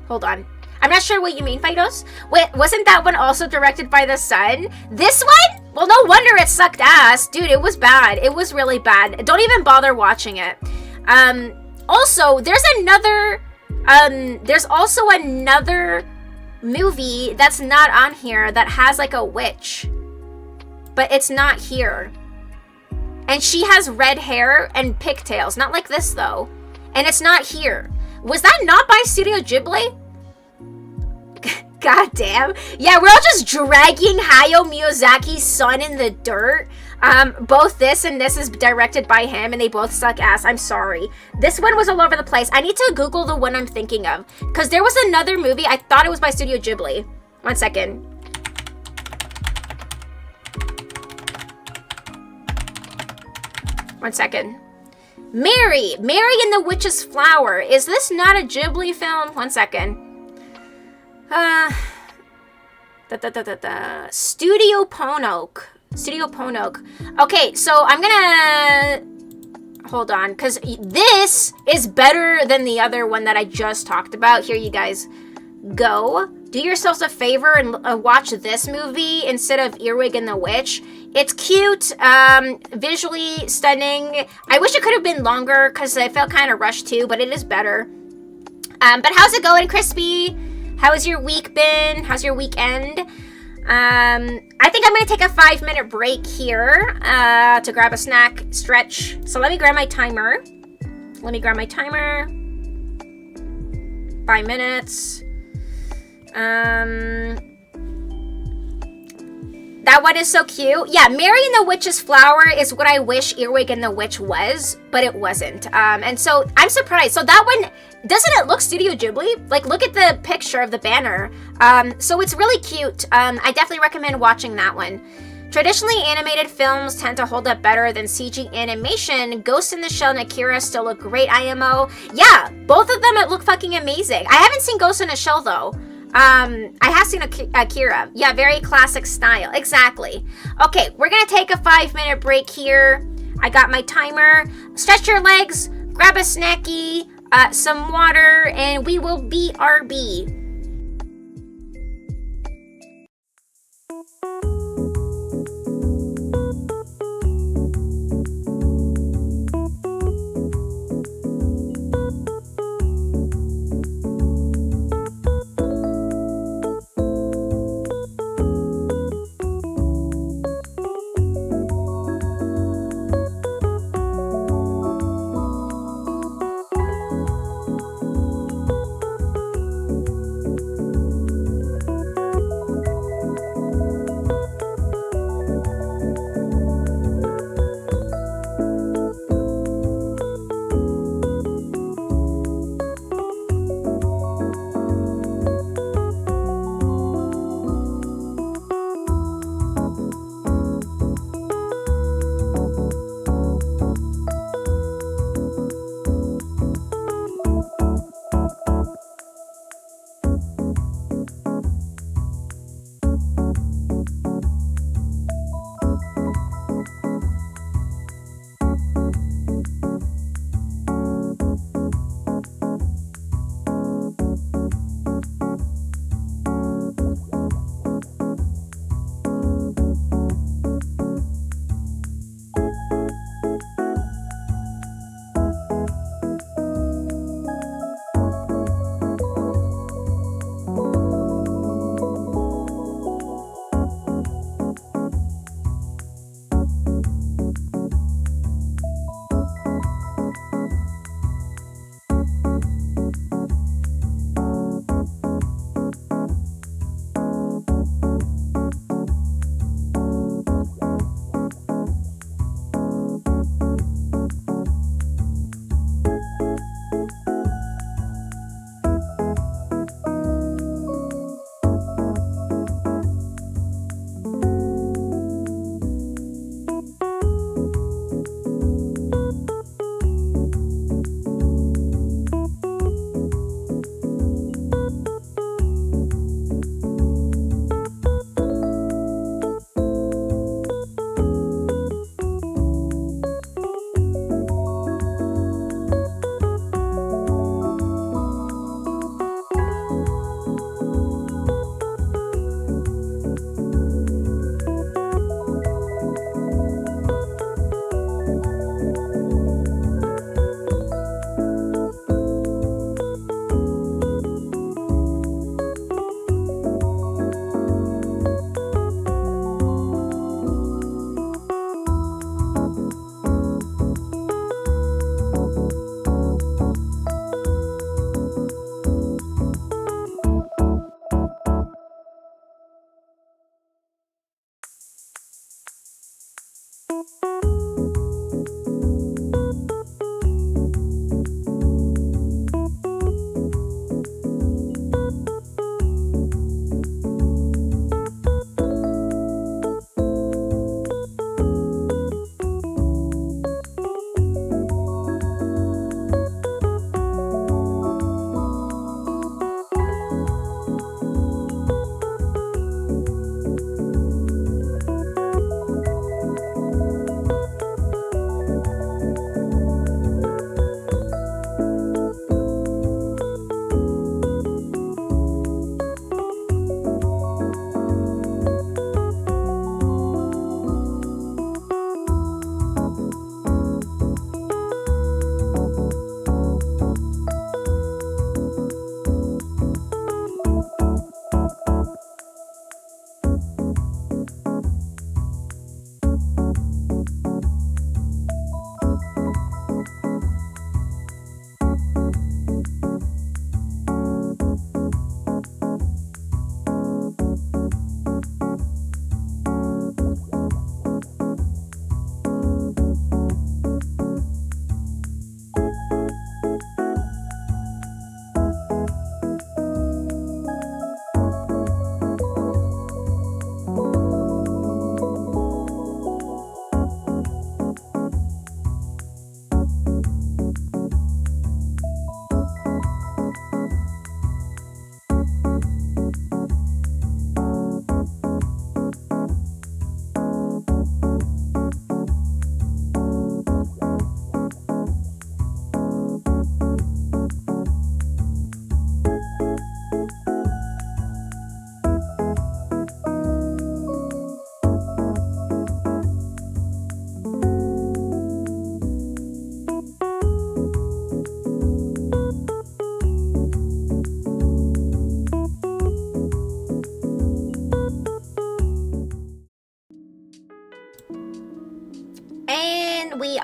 Hold on. I'm not sure what you mean, Fidos. Wait, wasn't that one also directed by the son? This one? Well, no wonder it sucked ass. Dude, it was bad. It was really bad. Don't even bother watching it. Also, there's also another movie that's not on here that has like a witch. But it's not here. And she has red hair and pigtails. Not like this, though. And it's not here. Was that not by Studio Ghibli? God damn. Yeah, we're all just dragging Hayao Miyazaki's son in the dirt. Both this and this is directed by him, and they both suck ass. I'm sorry. This one was all over the place. I need to Google the one I'm thinking of. Because there was another movie. I thought it was by Studio Ghibli. One second. One second. Mary and the Witch's Flower. Is this not a Ghibli film? One second. Studio Ponok. Okay, so I'm gonna hold on, because this is better than the other one that I just talked about. Here, you guys go. Do yourselves a favor and watch this movie instead of Earwig and the Witch. It's cute, visually stunning. I wish it could have been longer because I felt kind of rushed too, but it is better. But how's it going, Crispy? How has your week been? How's your weekend? I think I'm going to take a 5-minute break here to grab a snack, stretch. So let me grab my timer. 5 minutes. That one is so cute. Yeah, Mary and the Witch's Flower is what I wish Earwig and the Witch was, but it wasn't. And so I'm surprised. So that one, doesn't it look Studio Ghibli? Like, look at the picture of the banner. So it's really cute. I definitely recommend watching that one. Traditionally animated films tend to hold up better than CG animation. Ghost in the Shell and Akira still look great, IMO. Yeah, both of them look fucking amazing. I haven't seen Ghost in the Shell though. I have seen Akira. Yeah, very classic style. Exactly. Okay, we're gonna take a 5-minute break here. I got my timer. Stretch your legs, grab a snacky, some water, and we will BRB.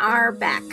are back.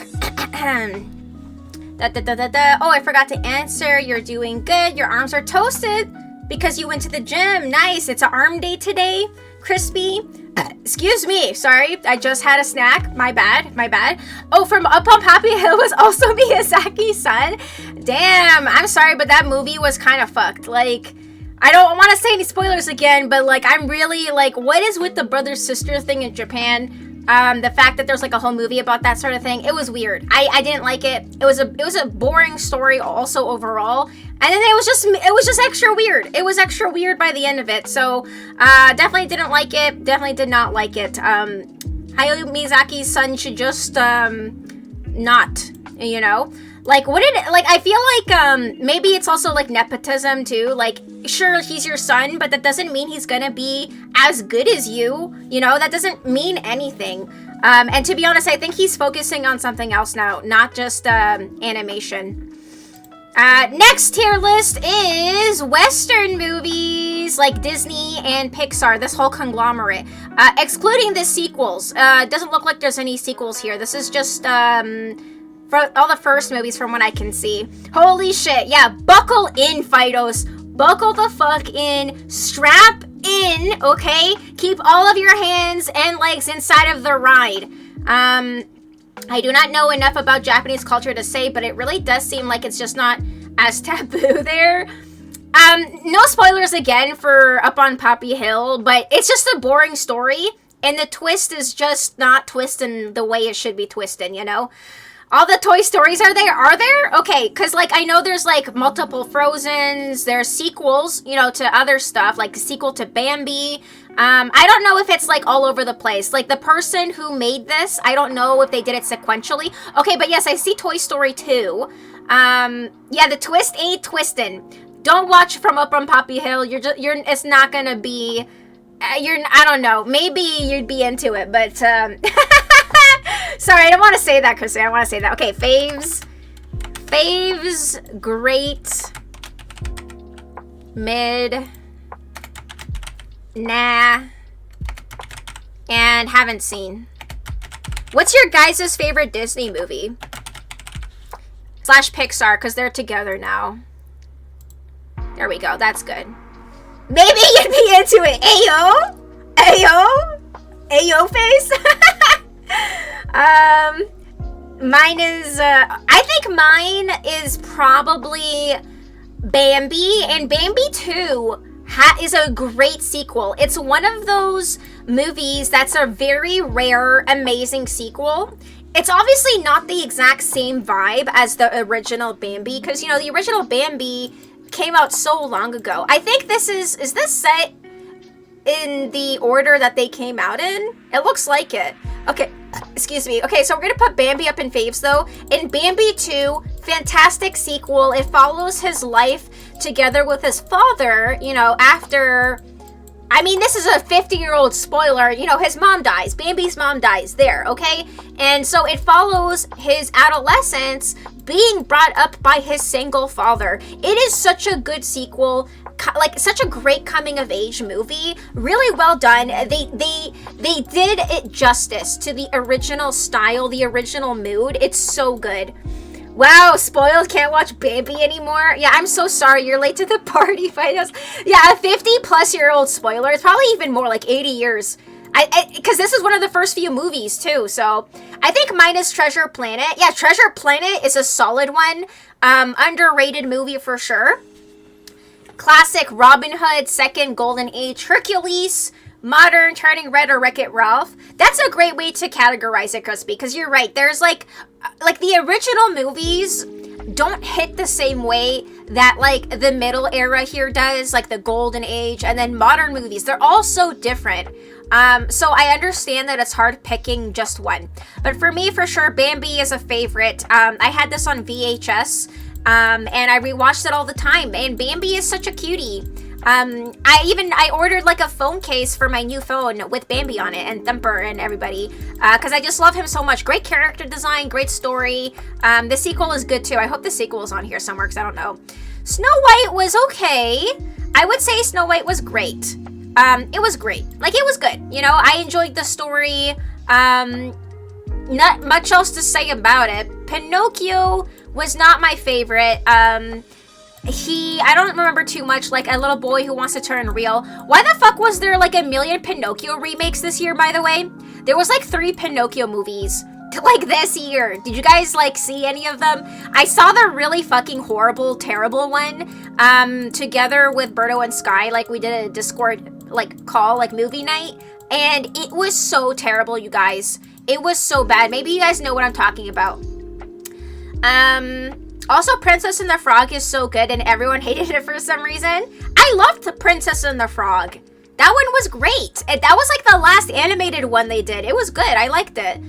Oh, I forgot to answer. You're doing good. Your arms are toasted because you went to the gym. Nice. It's an arm day today. Crispy. Excuse me. Sorry. I just had a snack. My bad. My bad. Oh, from Up on Poppy Hill was also Miyazaki's son. Damn. I'm sorry, but that movie was kind of fucked. Like, I don't want to say any spoilers again, but like, I'm really like, what is with the brother-sister thing in Japan? The fact that there's like a whole movie about that sort of thing, it was weird. I didn't like it. It was a boring story also overall. And then it was just extra weird. It was extra weird by the end of it. So, definitely didn't like it. Definitely did not like it. Hayao Miyazaki's son should just, not, you know? Like, I feel like, maybe it's also, like, nepotism, too. Like, sure, he's your son, but that doesn't mean he's gonna be as good as you. You know, that doesn't mean anything. And to be honest, I think he's focusing on something else now, not just, animation. Next tier list is Western movies, like Disney and Pixar, this whole conglomerate. Excluding the sequels. Doesn't look like there's any sequels here. This is just, for all the first movies from what I can see. Holy shit, yeah, buckle in, Fidos. Buckle the fuck in, strap in, okay? Keep all of your hands and legs inside of the ride. I do not know enough about Japanese culture to say, but it really does seem like it's just not as taboo there. No spoilers again for Up on Poppy Hill, but it's just a boring story, and the twist is just not twisting the way it should be twisting, you know? All the Toy Stories are there? Okay, because, like, I know there's, like, multiple Frozens, there's sequels, you know, to other stuff, like the sequel to Bambi. I don't know if it's, like, all over the place. Like, the person who made this, I don't know if they did it sequentially. Okay, but yes, I see Toy Story 2. Yeah, the twist ain't twistin'. Don't watch From Up on Poppy Hill. It's not gonna be, I don't know. Maybe you'd be into it, but, sorry, I don't want to say that, Chrissy. I don't want to say that. Okay, faves. Faves, great. Mid. Nah. And haven't seen. What's your guys' favorite Disney movie? / Pixar, because they're together now. There we go. That's good. Maybe you'd be into it. Ayo? Ayo? Ayo face? Mine is, I think mine is probably Bambi, and Bambi 2 is a great sequel. It's one of those movies that's a very rare, amazing sequel. It's obviously not the exact same vibe as the original Bambi, because, you know, the original Bambi came out so long ago. I think this is this set in the order that they came out in? It looks like it. Okay, excuse me. Okay, so we're gonna put Bambi up in faves though. In Bambi 2, fantastic sequel. It follows his life together with his father, you know, after, I mean, this is a 50-year-old spoiler, you know, his mom dies. Bambi's mom dies there, okay? And so it follows his adolescence being brought up by his single father. It is such a good sequel, like such a great coming of age movie. Really well done. They did it justice to the original style, the original mood. It's so good. Wow, spoiled, can't watch Bambi anymore. Yeah, I'm so sorry, you're late to the party, Fidos. Yeah, a 50-plus-year-old spoiler. It's probably even more, like 80 years. Because this is one of the first few movies, too, so I think mine is Treasure Planet. Yeah, Treasure Planet is a solid one. Underrated movie for sure. Classic Robin Hood, second Golden Age, Hercules, modern Turning Red, or Wreck-It Ralph. That's a great way to categorize it, Crispy, because you're right. There's like the original movies don't hit the same way that like the middle era here does, like the Golden Age, and then modern movies. They're all so different. So I understand that it's hard picking just one. But for me, for sure, Bambi is a favorite. I had this on VHS, and I rewatched it all the time. And Bambi is such a cutie. I ordered like a phone case for my new phone with Bambi on it, and Thumper and everybody, because I just love him so much. Great character design, great story. The sequel is good too. I hope the sequel is on here somewhere, because I don't know. Snow White was okay. I would say Snow White was great. It was great. Like, it was good. You know, I enjoyed the story. not much else to say about it. Pinocchio was not my favorite. I don't remember too much, like a little boy who wants to turn real. Why the fuck was there like a million Pinocchio remakes this year, by the way? There was like 3 Pinocchio movies like this year. Did you guys like see any of them? I saw the really fucking horrible, terrible one together with Berto and Sky. Like we did a Discord like call, like movie night, and it was so terrible, you guys. It was so bad. Maybe you guys know what I'm talking about. Also, Princess and the Frog is so good, and everyone hated it for some reason. I loved the Princess and the Frog. That one was great. That was like the last animated one they did. It was good. I liked it.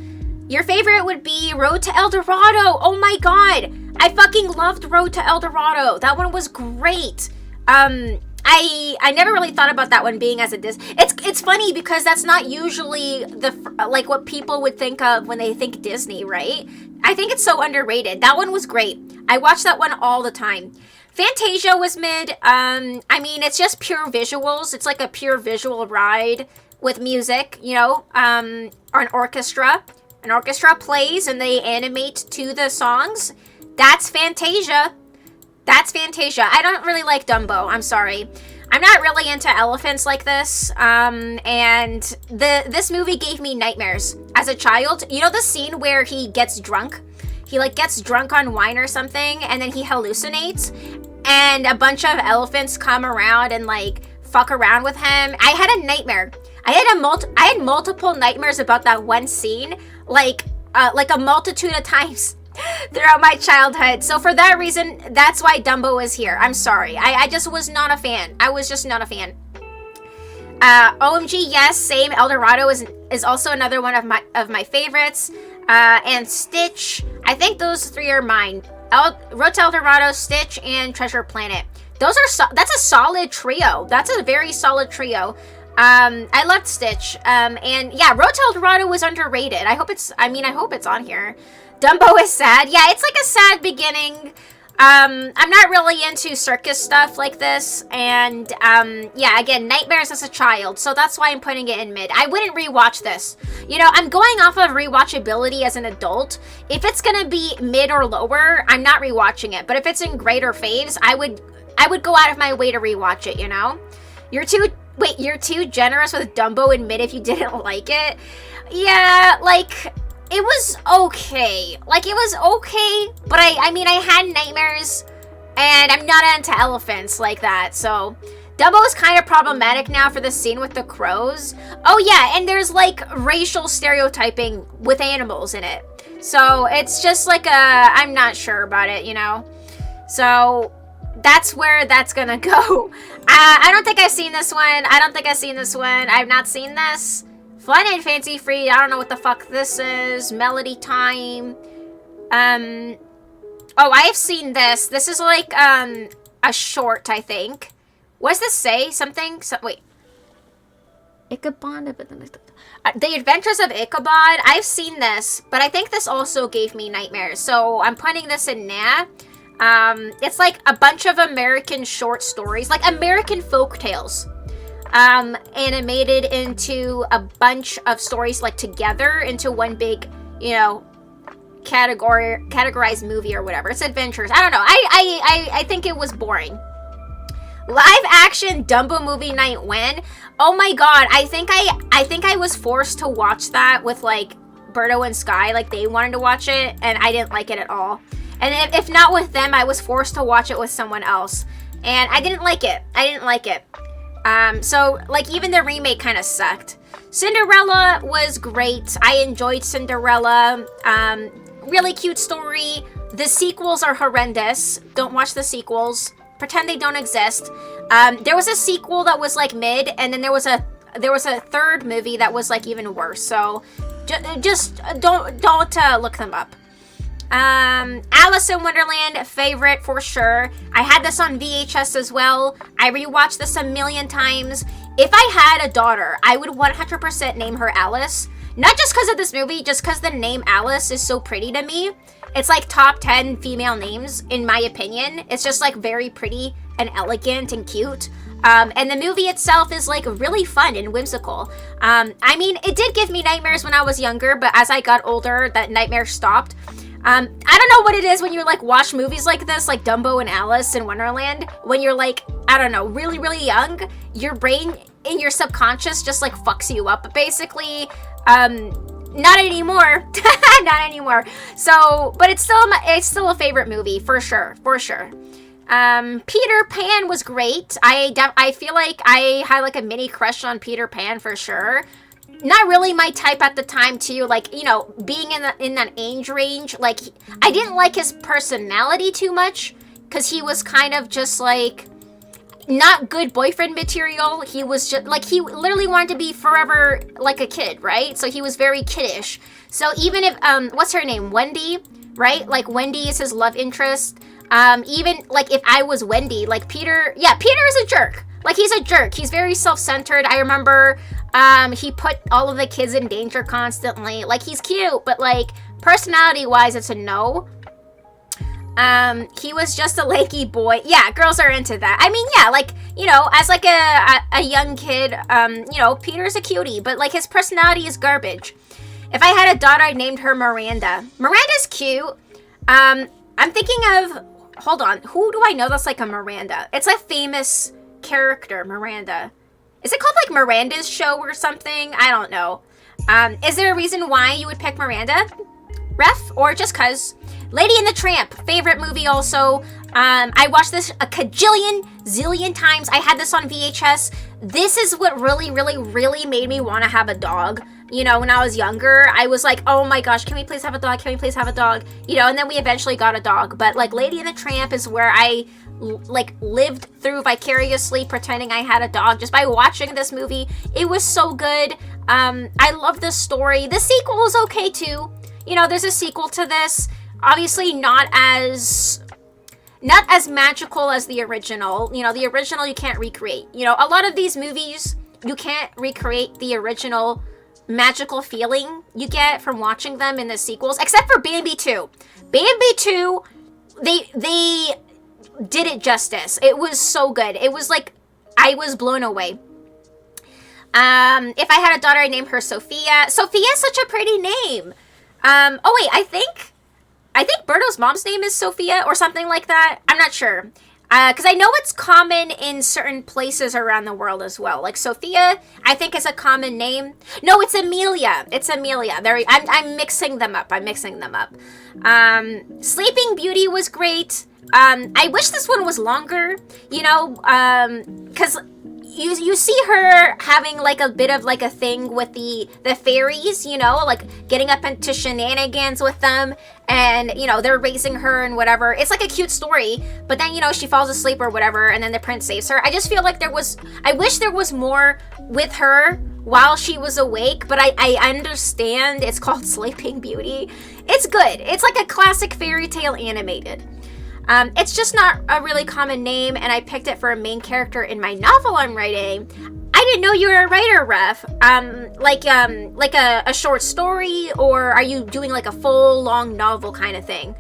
Your favorite would be Road to El Dorado. Oh my god. I fucking loved Road to El Dorado. That one was great. I never really thought about that one being as a Disney. It's funny because that's not usually like what people would think of when they think Disney, right? I think it's so underrated. That one was great. I watched that one all the time. Fantasia was mid. I mean, it's just pure visuals. It's like a pure visual ride with music, you know, or an orchestra. An orchestra plays and they animate to the songs. That's Fantasia. That's Fantasia. I don't really like Dumbo. I'm sorry. I'm not really into elephants like this. And this movie gave me nightmares as a child. You know the scene where he gets drunk? He like gets drunk on wine or something and then he hallucinates and a bunch of elephants come around and like fuck around with him. I had a nightmare. I had multiple nightmares about that one scene, like a multitude of times throughout my childhood. So for that reason, that's why Dumbo is here. I'm sorry. I just was not a fan. I was just not a fan. OMG, yes, same. El Dorado is also another one of my favorites. And Stitch. I think those 3 are mine. Road to El Dorado, Stitch, and Treasure Planet. That's a solid trio. That's a very solid trio. I loved Stitch. And yeah, Road to El Dorado was underrated. I hope it's on here. Dumbo is sad. Yeah, it's like a sad beginning. I'm not really into circus stuff like this. And, yeah, again, nightmares as a child. So that's why I'm putting it in mid. I wouldn't rewatch this. You know, I'm going off of rewatchability as an adult. If it's gonna be mid or lower, I'm not rewatching it. But if it's in greater faves, I would go out of my way to rewatch it, you know? You're too generous with Dumbo in mid if you didn't like it? Yeah, like, it was okay. Like, it was okay, but I mean, I had nightmares, and I'm not into elephants like that, so Dumbo is kind of problematic now for the scene with the crows. Oh yeah, and there's, like, racial stereotyping with animals in it. So, it's just like I'm not sure about it, you know? So, that's where that's gonna go. I don't think I've seen this one. I've not seen this. Fun and Fancy Free. I don't know what the fuck this is. Melody Time. Oh, I have seen this. This is like, a short, I think. What does this say? Something? Wait. Ichabod? The Adventures of Ichabod. I've seen this, but I think this also gave me nightmares. So I'm putting this in nah. It's like a bunch of American short stories, like American folk tales, animated into a bunch of stories, like together into one big, you know, categorized movie or whatever. It's adventures. I don't know. I think it was boring. Live action Dumbo movie night when? Oh my god, I think I was forced to watch that with like Berto and Sky, like they wanted to watch it and I didn't like it at all. And if not with them, I was forced to watch it with someone else. And I didn't like it. So, like, even the remake kind of sucked. Cinderella was great. I enjoyed Cinderella. Really cute story. The sequels are horrendous. Don't watch the sequels. Pretend they don't exist. There was a sequel that was, like, mid. And then there was a third movie that was, like, even worse. So, just don't look them up. Alice in Wonderland, favorite for sure. I had this on VHS as well. I rewatched this a million times. If I had a daughter, I would 100% name her Alice. Not just because of this movie, just because the name Alice is so pretty to me. It's like top 10 female names, in my opinion. It's just like very pretty and elegant and cute. And the movie itself is like really fun and whimsical. I mean, it did give me nightmares when I was younger, but as I got older, that nightmare stopped. I don't know what it is when you like watch movies like this, like Dumbo and Alice in Wonderland, when you're like, I don't know, really, really young, your brain in your subconscious just like fucks you up, basically. Not anymore. Not anymore. So, but it's still a favorite movie, for sure. Peter Pan was great. I feel like I had like a mini crush on Peter Pan for sure. Not really my type at the time too, like, you know, being in that age range, like, I didn't like his personality too much, because he was kind of just like, not good boyfriend material. He was just, like, he literally wanted to be forever like a kid, right? So he was very kiddish. So even if, what's her name? Wendy, right? Like, Wendy is his love interest. Even, like, if I was Wendy, like, Peter is a jerk. Like, he's a jerk. He's very self-centered. I remember, he put all of the kids in danger constantly. Like, he's cute, but, like, personality-wise, it's a no. He was just a lanky boy. Yeah, girls are into that. I mean, yeah, like, you know, as, like, a young kid, you know, Peter's a cutie, but, like, his personality is garbage. If I had a daughter, I named her Miranda. Miranda's cute. I'm thinking of... Hold on. Who do I know that's like a Miranda? It's a famous character, Miranda. Is it called like Miranda's Show or something? I don't know. Is there a reason why you would pick Miranda? Ref? Or just cuz? Lady and the Tramp. Favorite movie also. I watched this a zillion times. I had this on VHS. This is what really, really, really made me want to have a dog. You know, when I was younger, I was like, oh my gosh, can we please have a dog? Can we please have a dog? You know, and then we eventually got a dog. But, like, Lady and the Tramp is where I, like, lived through vicariously pretending I had a dog just by watching this movie. It was so good. I love the story. The sequel is okay, too. You know, there's a sequel to this. Obviously not as magical as the original. You know, the original you can't recreate. You know, a lot of these movies, you can't recreate the original magical feeling you get from watching them in the sequels, except for Bambi 2. Bambi 2, they did it justice. It was so good. It was like, I was blown away. If I had a daughter, I'd name her Sophia. Sophia is such a pretty name. Oh wait, I think Berto's mom's name is Sophia or something like that. I'm not sure. Because I know it's common in certain places around the world as well. Like Sophia, I think is a common name. No, it's Amelia. It's Amelia. I'm mixing them up. Sleeping Beauty was great. I wish this one was longer, you know, because you see her having like a bit of like a thing with the fairies, you know, like getting up into shenanigans with them, and you know they're raising her and whatever. It's like a cute story, but then you know she falls asleep or whatever, and then the prince saves her. I just feel like I wish there was more with her while she was awake, but I understand it's called Sleeping Beauty. It's good. It's like a classic fairy tale animated. It's just not a really common name, and I picked it for a main character in my novel I'm writing. I didn't know you were a writer, Ref. Like a short story, or are you doing like a full, long novel kind of thing?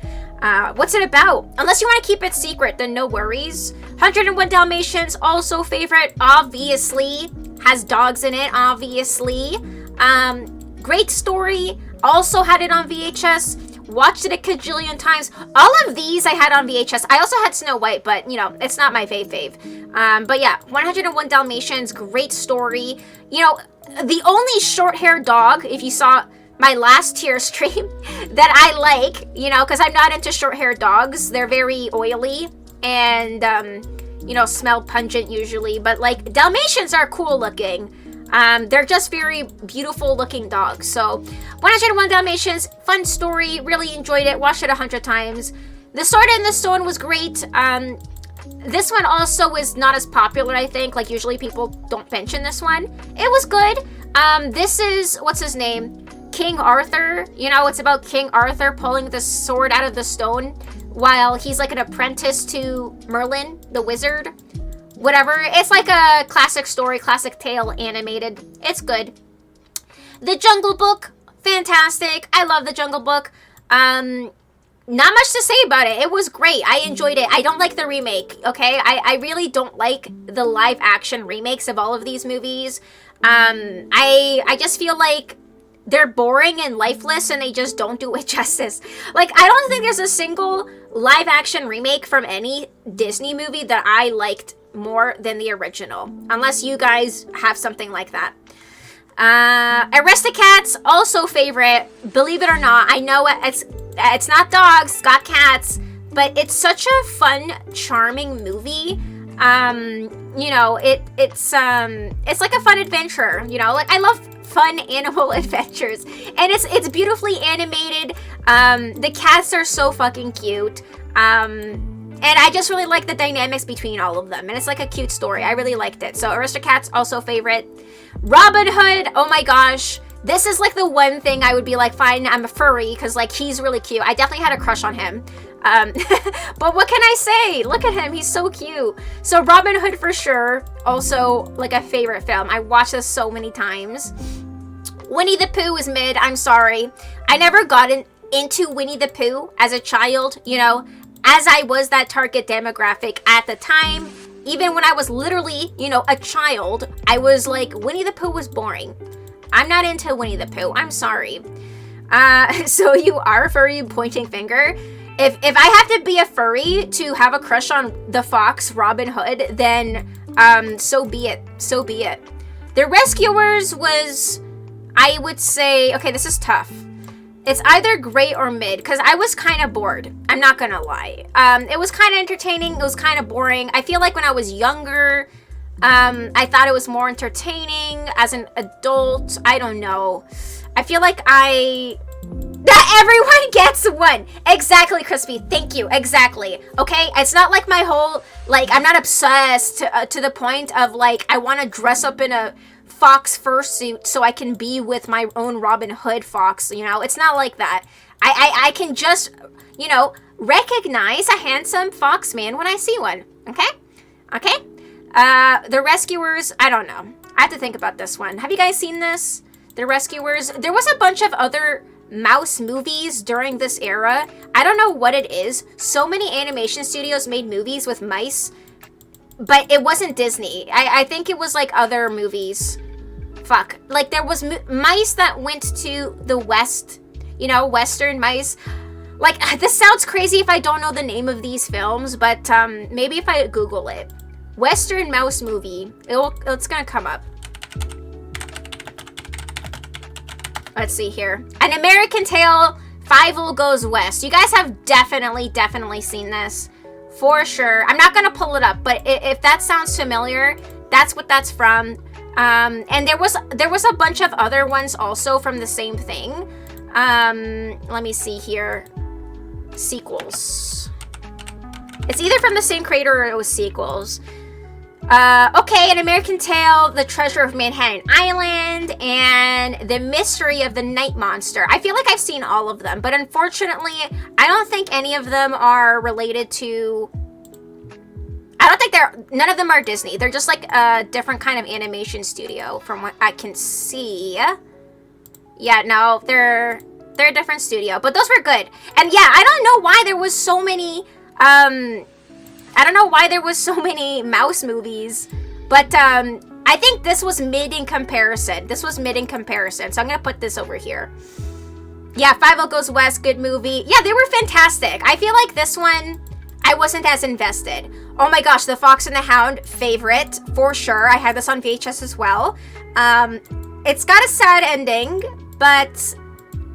What's it about? Unless you want to keep it secret, then no worries. 101 Dalmatians, also favorite, obviously. Has dogs in it, obviously. Great story. Also had it on VHS. Watched it a cajillion times. All of these I had on VHS. I also had Snow White, but, you know, it's not my fave. But yeah, 101 Dalmatians, great story. You know, the only short-haired dog, if you saw my last tier stream, that I like, you know, because I'm not into short-haired dogs. They're very oily and, you know, smell pungent usually. But, like, Dalmatians are cool looking. They're just very beautiful looking dogs. So 101 Dalmatians, fun story, really enjoyed it, watched it 100 times. The Sword in the Stone was great. This one also is not as popular, I think. Like usually people don't mention this one. It was good. This is, what's his name? King Arthur. You know, it's about King Arthur pulling the sword out of the stone while he's like an apprentice to Merlin, the wizard. Whatever. It's like a classic story, classic tale animated. It's good. The Jungle Book, fantastic. I love The Jungle Book. not much to say about it. It was great. I enjoyed it. I don't like the remake, okay? I really don't like the live action remakes of all of these movies. I just feel like they're boring and lifeless and they just don't do it justice. Like, I don't think there's a single live action remake from any Disney movie that I liked more than the original. Unless you guys have something like that. Aristocats, also favorite. Believe it or not, I know it's not dogs, it's got cats, but it's such a fun, charming movie. You know, it's like a fun adventure, you know, like I love fun animal adventures, and it's beautifully animated. The cats are so fucking cute. And I just really like the dynamics between all of them, and it's like a cute story. I really liked it. So Aristocats, also favorite. Robin Hood, oh my gosh. This is like the one thing I would be like, fine, I'm a furry, because like he's really cute. I definitely had a crush on him. But what can I say? Look at him, he's so cute. So Robin Hood for sure, also like a favorite film. I watched this so many times. Winnie the Pooh is mid, I'm sorry. I never got into Winnie the Pooh as a child, you know, as I was that target demographic at the time. Even when I was literally, you know, a child, I was like, Winnie the Pooh was boring. I'm not into Winnie the Pooh. I'm sorry. So you are a furry, pointing finger. If I have to be a furry to have a crush on the fox Robin Hood, then so be it. So be it. The Rescuers was, I would say, okay, this is tough. It's either great or mid, because I was kind of bored. I'm not gonna lie. It was kind of entertaining. It was kind of boring. I feel like when I was younger, I thought it was more entertaining. As an adult, I don't know. I feel like that everyone gets one. Exactly, Crispy. Thank you. Exactly. Okay? It's not like my whole, like, I'm not obsessed to the point of, like, I want to dress up in a fox fursuit so I can be with my own Robin Hood fox, you know? It's not like that. I can just, you know, recognize a handsome fox man when I see one. Okay? Okay? The Rescuers, I don't know. I have to think about this one. Have you guys seen this? The Rescuers. There was a bunch of other mouse movies during this era. I don't know what it is. So many animation studios made movies with mice, but it wasn't Disney. I think it was like other movies. Fuck. Like there was mice that went to the West, you know, Western mice. Like, this sounds crazy if I don't know the name of these films, but maybe if I Google it. Western mouse movie. It's gonna come up. Let's see here. An American Tail, Fievel Goes West. You guys have definitely seen this. For sure. I'm not gonna pull it up, but if that sounds familiar, that's what that's from. And there was a bunch of other ones also from the same thing. Let me see here. Sequels. It's either from the same creator or it was sequels. Okay, An American Tail, The Treasure of Manhattan Island, and The Mystery of the Night Monster. I feel like I've seen all of them, but unfortunately, I don't think any of them are related to... none of them are Disney. They're just like a different kind of animation studio from what I can see. Yeah, no, they're a different studio, but those were good. And yeah, I don't know why there was so many, I don't know why there was so many mouse movies, but I think this was mid in comparison. So I'm gonna put this over here. Yeah, Fievel Goes West, good movie. Yeah, they were fantastic. I feel like this one, I wasn't as invested. Oh my gosh, The Fox and the Hound, favorite, for sure. I had this on VHS as well. It's got a sad ending, but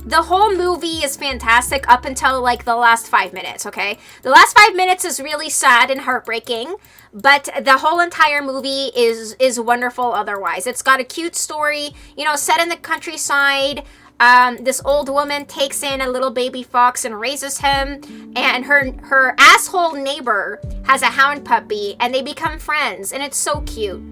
the whole movie is fantastic up until like the last 5 minutes, okay? The last 5 minutes is really sad and heartbreaking, but the whole entire movie is wonderful otherwise. It's got a cute story, you know, set in the countryside. This old woman takes in a little baby fox and raises him, and her asshole neighbor has a hound puppy, and they become friends, and it's so cute.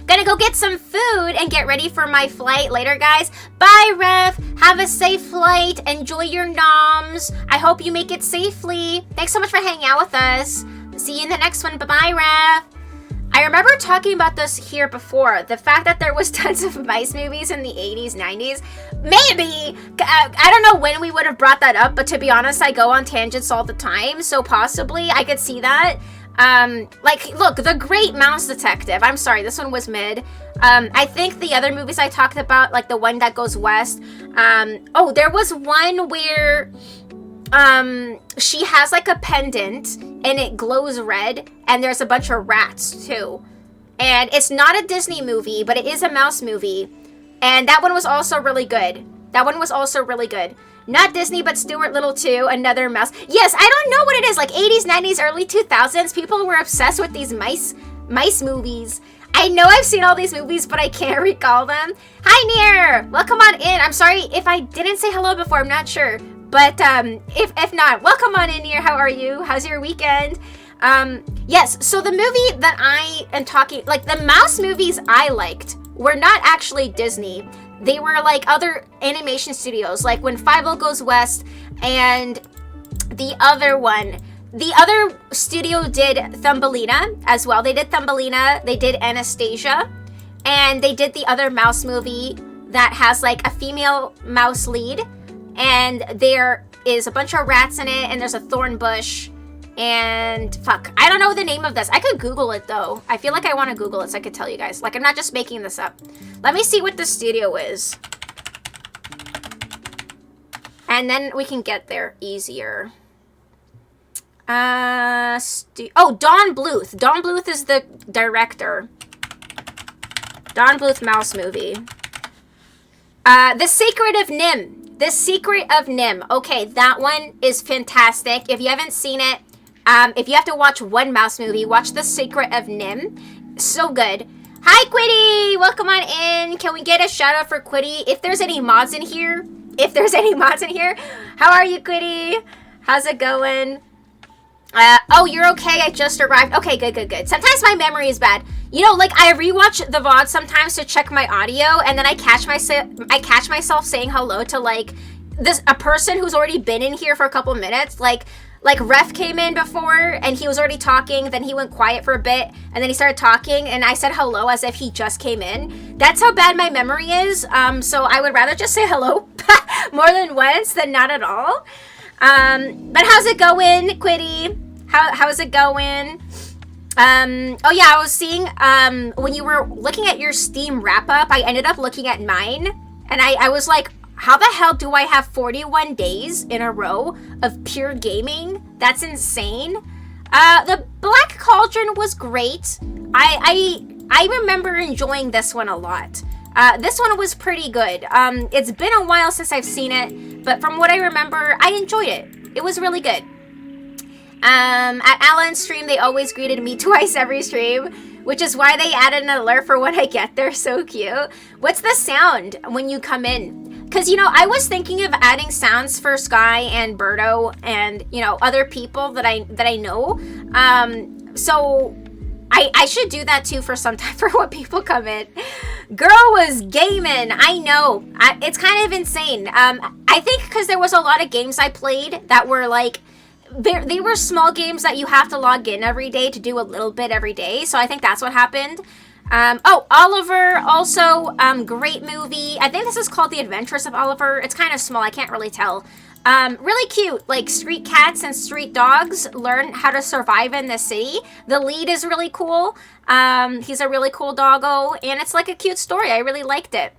Gonna go get some food and get ready for my flight later, guys. Bye, Ref. Have a safe flight. Enjoy your noms. I hope you make it safely. Thanks so much for hanging out with us. See you in the next one. Bye-bye, Ref. I remember talking about this here before. The fact that there was tons of mice movies in the 80s, 90s. Maybe. I don't know when we would have brought that up, but to be honest, I go on tangents all the time. So possibly I could see that. Like, look, The Great Mouse Detective. I'm sorry, this one was mid. I think the other movies I talked about, like the one that goes west. Oh, there was one where she has like a pendant and it glows red, and there's a bunch of rats too. And it's not a Disney movie, but it is a mouse movie. And that one was also really good. Not Disney, but Stuart Little too, another mouse. Yes, I don't know what it is, like 80s, 90s, early 2000s, people were obsessed with these mice movies. I know I've seen all these movies, but I can't recall them. Hi, Near! Welcome on in. I'm sorry if I didn't say hello before, I'm not sure. But if not, welcome on in here. How are you? How's your weekend? Yes, so the movie that I am talking, like the mouse movies I liked were not actually Disney. They were like other animation studios, like when Fievel Goes West and the other studio did Thumbelina as well. They did Thumbelina, they did Anastasia, and they did the other mouse movie that has like a female mouse lead. And there is a bunch of rats in it, and there's a thorn bush, and fuck, I don't know the name of this. I could Google it though. I feel like I want to Google it so I could tell you guys. Like, I'm not just making this up. Let me see what the studio is. And then we can get there easier. Don Bluth. Don Bluth is the director. Don Bluth mouse movie. The Secret of NIMH. The Secret of NIMH. Okay, that one is fantastic. If you haven't seen it, if you have to watch one mouse movie, watch The Secret of NIMH. So good. Hi, Quiddy! Welcome on in. Can we get a shout out for Quiddy? If there's any mods in here. How are you, Quiddy? How's it going? Oh, you're okay. I just arrived. Okay, good. Sometimes my memory is bad. You know, like I rewatch the VOD sometimes to check my audio, and then I catch myself saying hello to like a person who's already been in here for a couple minutes. Like Ref came in before and he was already talking, then he went quiet for a bit, and then he started talking, and I said hello as if he just came in. That's how bad my memory is. So I would rather just say hello more than once than not at all. But how's it going, Quiddy? How's it going? Oh yeah, I was seeing, when you were looking at your Steam wrap-up, I ended up looking at mine, and I was like, how the hell do I have 41 days in a row of pure gaming? That's insane. The Black Cauldron was great. I remember enjoying this one a lot. This one was pretty good. It's been a while since I've seen it, but from what I remember, I enjoyed it. It was really good. At Alan's stream, they always greeted me twice every stream, which is why they added an alert for when I get there. So cute. What's the sound when you come in? Because, you know, I was thinking of adding sounds for Sky and Birdo and, you know, other people that I know. So I should do that too for some time for when people come in. Girl was gaming. I know. It's kind of insane. I think because there was a lot of games I played that were like, they were small games that you have to log in every day to do a little bit every day. So I think that's what happened. Oh, Oliver, also, great movie. I think this is called The Adventures of Oliver. It's kind of small. I can't really tell. Really cute. Like, street cats and street dogs learn how to survive in the city. The lead is really cool. He's a really cool doggo, and it's like a cute story. I really liked it.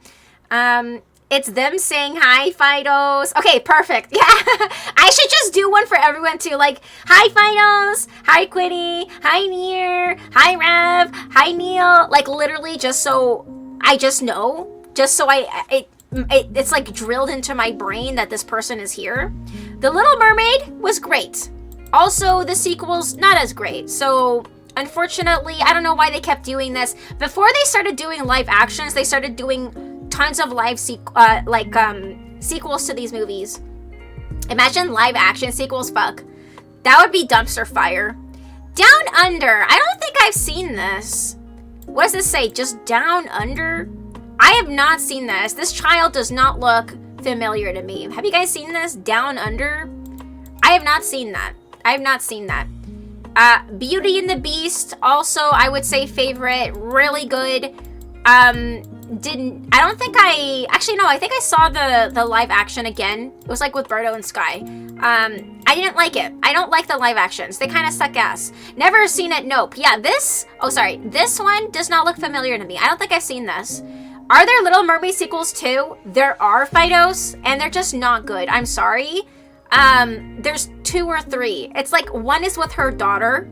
It's them saying hi, Fidos. Okay, perfect. Yeah, I should just do one for everyone too. Like, hi, Fidos. Hi, Quiddy. Hi, Near. Hi, Rev. Hi, Neil. Like, literally just so I just know. Just so it's like drilled into my brain that this person is here. The Little Mermaid was great. Also, the sequel's not as great. So, unfortunately, I don't know why they kept doing this. Before they started doing live actions, they started doing tons of live sequels to these movies. Imagine live action sequels. Fuck, that would be dumpster fire. Down Under. I don't think I've seen this. What does this say? Just Down Under? I have not seen this. This child does not look familiar to me. Have you guys seen this? Down Under? I have not seen that. Beauty and the Beast, also I would say favorite, really good. I don't think I think I saw the live action again. It was like with Birdo and Sky. I didn't like it. I don't like the live actions. They kind of suck ass. Never seen it. Nope. Yeah, this one does not look familiar to me. I don't think I've seen this. Are there Little Mermaid sequels too? There are, Fidos, and they're just not good. I'm sorry. There's 2 or 3. It's like one is with her daughter,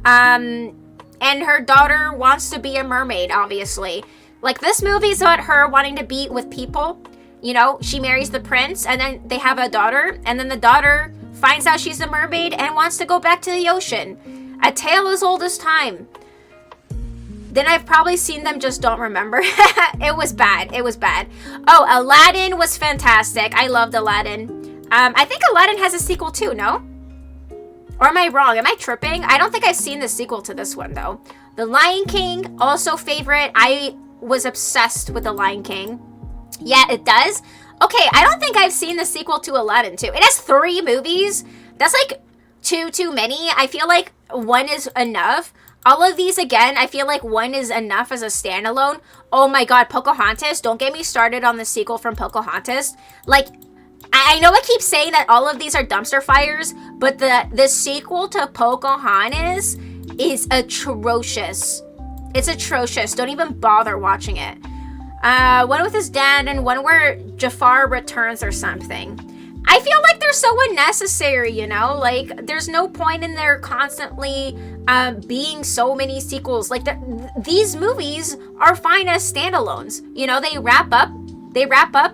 and her daughter wants to be a mermaid, obviously. Like, this movie's about her wanting to be with people. You know, she marries the prince, and then they have a daughter, and then the daughter finds out she's a mermaid and wants to go back to the ocean. A tale as old as time. Then I've probably seen them, just don't remember. It was bad. It was bad. Oh, Aladdin was fantastic. I loved Aladdin. I think Aladdin has a sequel too, no? Or am I wrong? Am I tripping? I don't think I've seen the sequel to this one, though. The Lion King, also favorite. I was obsessed with The Lion King. Yeah, it does. Okay, I don't think I've seen the sequel to Aladdin too. It has 3 movies. That's like too many. I feel like 1 is enough. All of these, again, I feel like 1 is enough as a standalone. Oh my god, Pocahontas. Don't get me started on the sequel from Pocahontas. Like, I know I keep saying that all of these are dumpster fires, but the sequel to Pocahontas is atrocious. It's atrocious. Don't even bother watching it. One with his dad and one where Jafar returns or something. I feel like they're so unnecessary, you know? Like, there's no point in there constantly being so many sequels. Like, these movies are fine as standalones. You know, they wrap up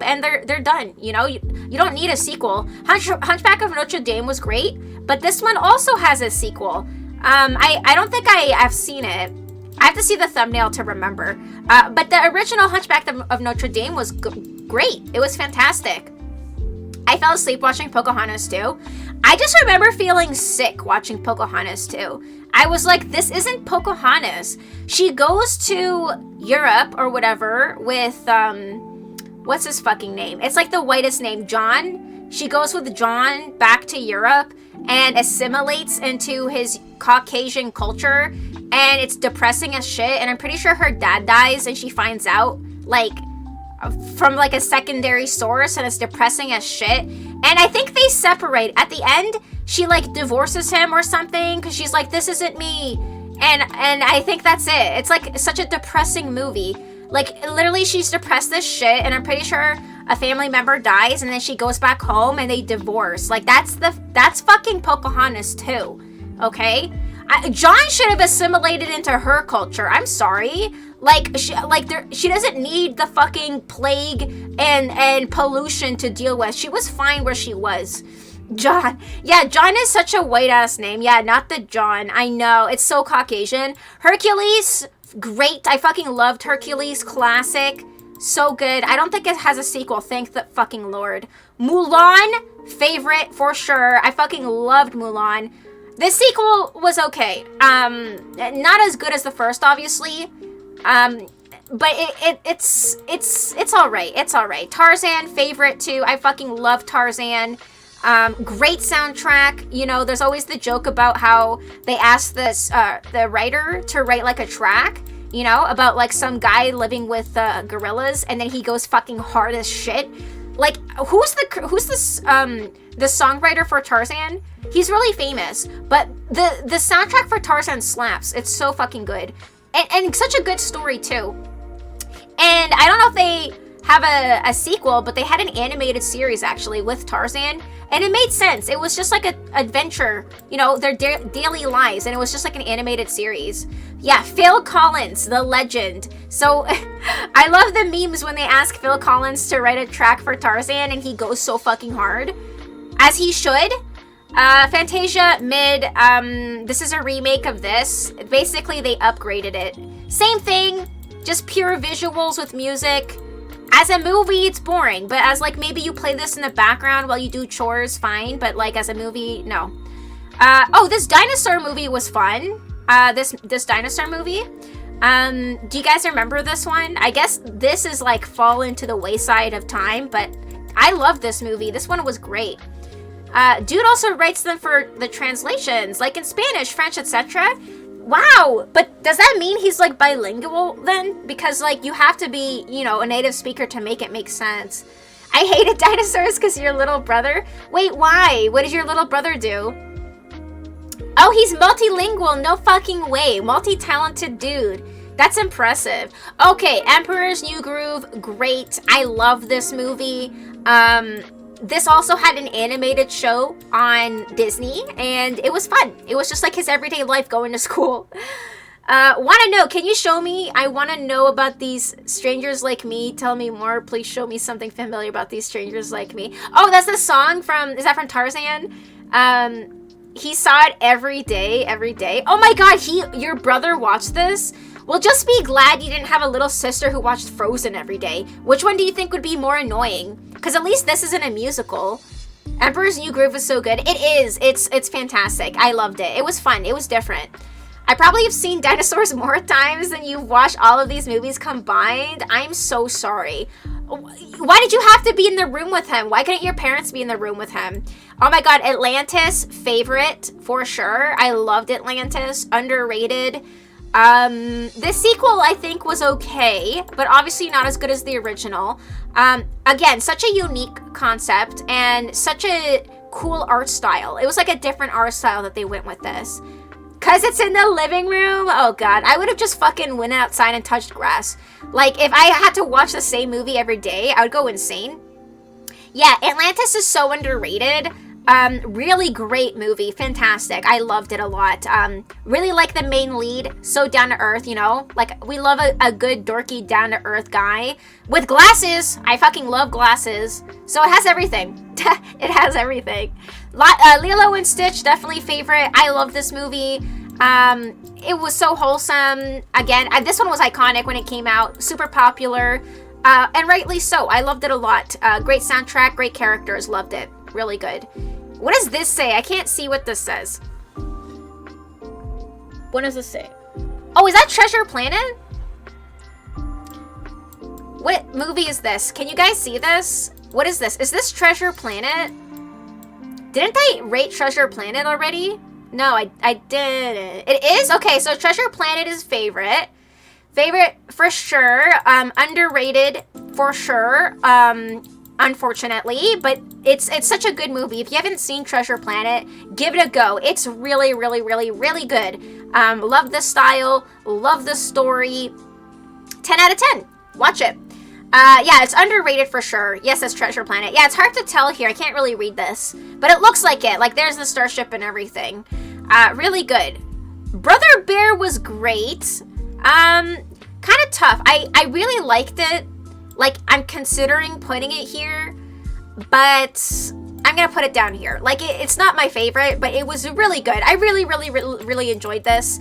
and they're done. You know, you don't need a sequel. Hunchback of Notre Dame was great, but this one also has a sequel. I don't think I've seen it. I have to see the thumbnail to remember. But the original Hunchback of Notre Dame was great. It was fantastic. I fell asleep watching Pocahontas too. I just remember feeling sick watching Pocahontas too. I was like, this isn't Pocahontas. She goes to Europe or whatever with, what's his fucking name? It's like the whitest name, John. She goes with John back to Europe and assimilates into his Caucasian culture. And it's depressing as shit. And I'm pretty sure her dad dies and she finds out, like, from like a secondary source, and it's depressing as shit. And I think they separate. At the end, she like divorces him or something because she's like, this isn't me. And I think that's it. It's like such a depressing movie. Like, literally, she's depressed as shit, and I'm pretty sure a family member dies, and then she goes back home and they divorce. Like, that's fucking Pocahontas too. Okay? John should have assimilated into her culture. I'm sorry. Like, she doesn't need the fucking plague and pollution to deal with. She was fine where she was. John. Yeah, John is such a white-ass name. Yeah, not the John. I know. It's so Caucasian. Hercules, great. I fucking loved Hercules. Classic. So good. I don't think it has a sequel. Thank the fucking Lord. Mulan, favorite for sure. I fucking loved Mulan. The sequel was okay. Not as good as the first, obviously. But it's all right. It's all right. Tarzan, favorite too. I fucking love Tarzan. Great soundtrack. You know, there's always the joke about how they asked the writer to write like a track, you know, about like some guy living with gorillas, and then he goes fucking hard as shit. Like, who's the songwriter for Tarzan? He's really famous, but the soundtrack for Tarzan slaps. It's so fucking good. And such a good story too. And I don't know if they have a sequel, but they had an animated series actually with Tarzan, and it made sense. It was just like an adventure, you know, their daily lives, and it was just like an animated series. Yeah, Phil Collins, the legend. So I love the memes when they ask Phil Collins to write a track for Tarzan, and he goes so fucking hard, as he should. Fantasia, mid. This is a remake of this. Basically, they upgraded it. Same thing, just pure visuals with music. As a movie, it's boring, but as like maybe you play this in the background while you do chores, fine. But like as a movie, no. Oh, this dinosaur movie was fun. This dinosaur movie. Do you guys remember this one? I guess this is like fallen to the wayside of time, but I love this movie. This one was great. Dude also writes them for the translations, like in Spanish, French, etc. Wow, but does that mean he's like bilingual then? Because like you have to be, you know, a native speaker to make it make sense. I hated dinosaurs because your little brother. Wait, why? What did your little brother do? Oh, he's multilingual. No fucking way. Multi-talented dude. That's impressive. Okay, Emperor's New Groove. Great. I love this movie. This also had an animated show on Disney, and it was fun. It was just like his everyday life going to school. Want to know, can you show me? I want to know about these strangers like me. Tell me more. Please show me something familiar about these strangers like me. Oh, that's the song from, is that from Tarzan? He saw it every day. Oh my god, your brother watched this? Well, just be glad you didn't have a little sister who watched Frozen every day. Which one do you think would be more annoying? Because at least this isn't a musical. Emperor's New Groove was so good. It is. It's fantastic. I loved it. It was fun. It was different. I probably have seen dinosaurs more times than you've watched all of these movies combined. I'm so sorry. Why did you have to be in the room with him? Why couldn't your parents be in the room with him? Oh my god, Atlantis, favorite for sure. I loved Atlantis. Underrated. This sequel I think was okay, but obviously not as good as the original. Again, such a unique concept and such a cool art style. It was like a different art style that they went with this. Cause it's in the living room? Oh god, I would have just fucking went outside and touched grass. Like, if I had to watch the same movie every day, I would go insane. Yeah, Atlantis is so underrated. Really great movie, fantastic. I loved it a lot. Really like the main lead, so down to earth, you know? Like, we love a good, dorky, down to earth guy. With glasses! I fucking love glasses. So it has everything. It has everything. Lilo and Stitch, definitely favorite. I love this movie. It was so wholesome. Again, this one was iconic when it came out. Super popular. And rightly so. I loved it a lot. Great soundtrack, great characters. Loved it. Really good. What does this say? I can't see what this says. What does this say? Oh, is that Treasure Planet? What movie is this? Can you guys see this? What is this? Is this Treasure Planet? Didn't I rate Treasure Planet already? No, I didn't. It is? Okay, so Treasure Planet is favorite. Favorite for sure. Underrated for sure. Unfortunately, but it's such a good movie. If you haven't seen Treasure Planet, give it a go. It's really, really, really, really good. Love the style, love the story. 10 out of 10. Watch it. Yeah, it's underrated for sure. Yes, it's Treasure Planet. Yeah, it's hard to tell here. I can't really read this, but it looks like it. Like, there's the starship and everything. Really good. Brother Bear was great. Kind of tough. I really liked it. Like, I'm considering putting it here, but I'm gonna put it down here. Like, it's not my favorite, but it was really good. I really, really, really, really enjoyed this.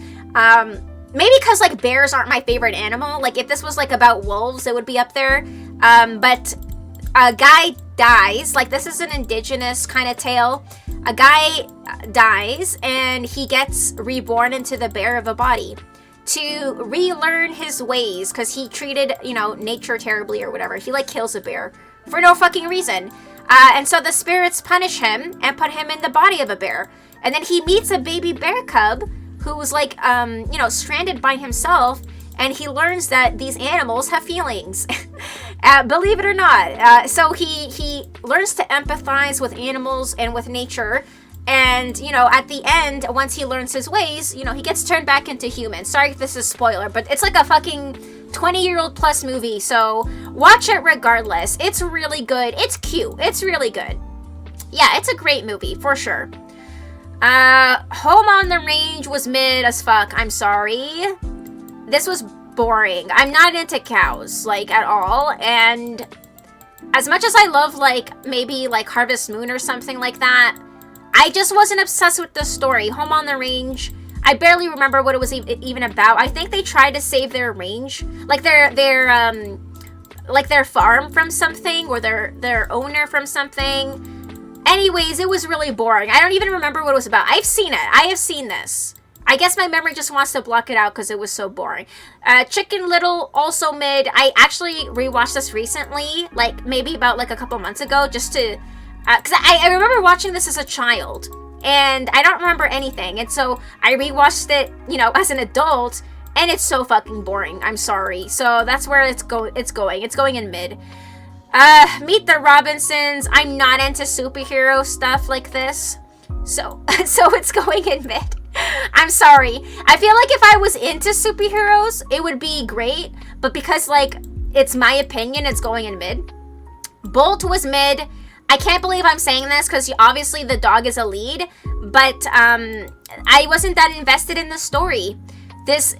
Maybe because, like, bears aren't my favorite animal. Like, if this was, like, about wolves, it would be up there. But a guy dies. Like, this is an indigenous kind of tale. A guy dies, and he gets reborn into the bear of a body to relearn his ways, because he treated, you know, nature terribly or whatever. He, like, kills a bear for no fucking reason. And so the spirits punish him and put him in the body of a bear. And then he meets a baby bear cub who was, like, you know, stranded by himself, and he learns that these animals have feelings. Believe it or not. So he learns to empathize with animals and with nature. And, you know, at the end, once he learns his ways, you know, he gets turned back into human. Sorry if this is spoiler, but it's like a fucking 20-year-old plus movie, so watch it regardless. It's really good. It's cute. It's really good. Yeah, it's a great movie, for sure. Home on the Range was mid as fuck. I'm sorry. This was boring. I'm not into cows, like, at all, and as much as I love, like, maybe, like, Harvest Moon or something like that, I just wasn't obsessed with the story. Home on the Range, I barely remember what it was even about. I think they tried to save their range, like their farm from something, or their owner from something. Anyways, it was really boring. I don't even remember what it was about. I've seen it. I have seen this. I guess my memory just wants to block it out because it was so boring. Chicken Little, also mid. I actually rewatched this recently, like maybe about like a couple months ago, just to Because I remember watching this as a child, and I don't remember anything. And so I rewatched it, you know, as an adult, and it's so fucking boring. I'm sorry. So that's where it's going. It's going in mid. Meet the Robinsons. I'm not into superhero stuff like this. So it's going in mid. I'm sorry. I feel like if I was into superheroes, it would be great. But because, like, it's my opinion, it's going in mid. Bolt was mid. I can't believe I'm saying this because obviously the dog is a lead. But I wasn't that invested in the story. This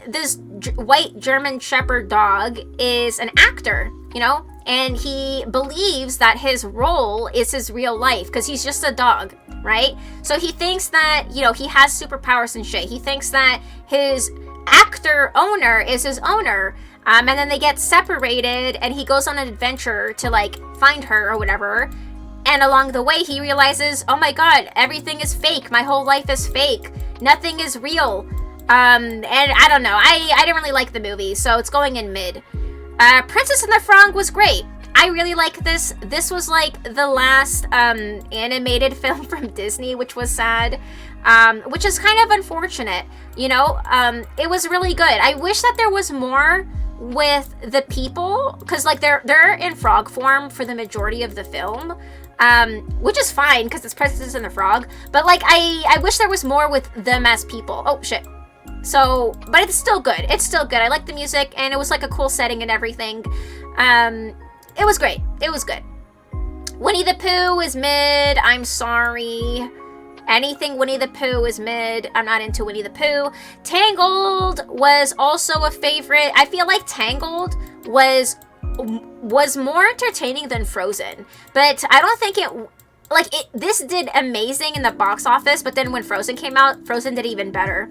white German Shepherd dog is an actor, you know? And he believes that his role is his real life because he's just a dog, right? So he thinks that, you know, he has superpowers and shit. He thinks that his actor owner is his owner. And then they get separated and he goes on an adventure to, like, find her or whatever. And along the way, he realizes, oh my God, everything is fake. My whole life is fake. Nothing is real. And I don't know. I didn't really like the movie, so it's going in mid. Princess and the Frog was great. I really like this. This was like the last animated film from Disney, which was sad, which is kind of unfortunate. You know, it was really good. I wish that there was more with the people, because like they're in frog form for the majority of the film, which is fine because it's Princess and the Frog. But like I wish there was more with them as people. Oh shit. So, but it's still good. It's still good. I like the music, and it was like a cool setting and everything. It was great. It was good. Winnie the Pooh is mid. I'm sorry. Anything Winnie the Pooh is mid. I'm not into Winnie the Pooh. Tangled was also a favorite. I feel like Tangled was more entertaining than Frozen, but I don't think this did amazing in the box office, but then when Frozen came out, Frozen did even better.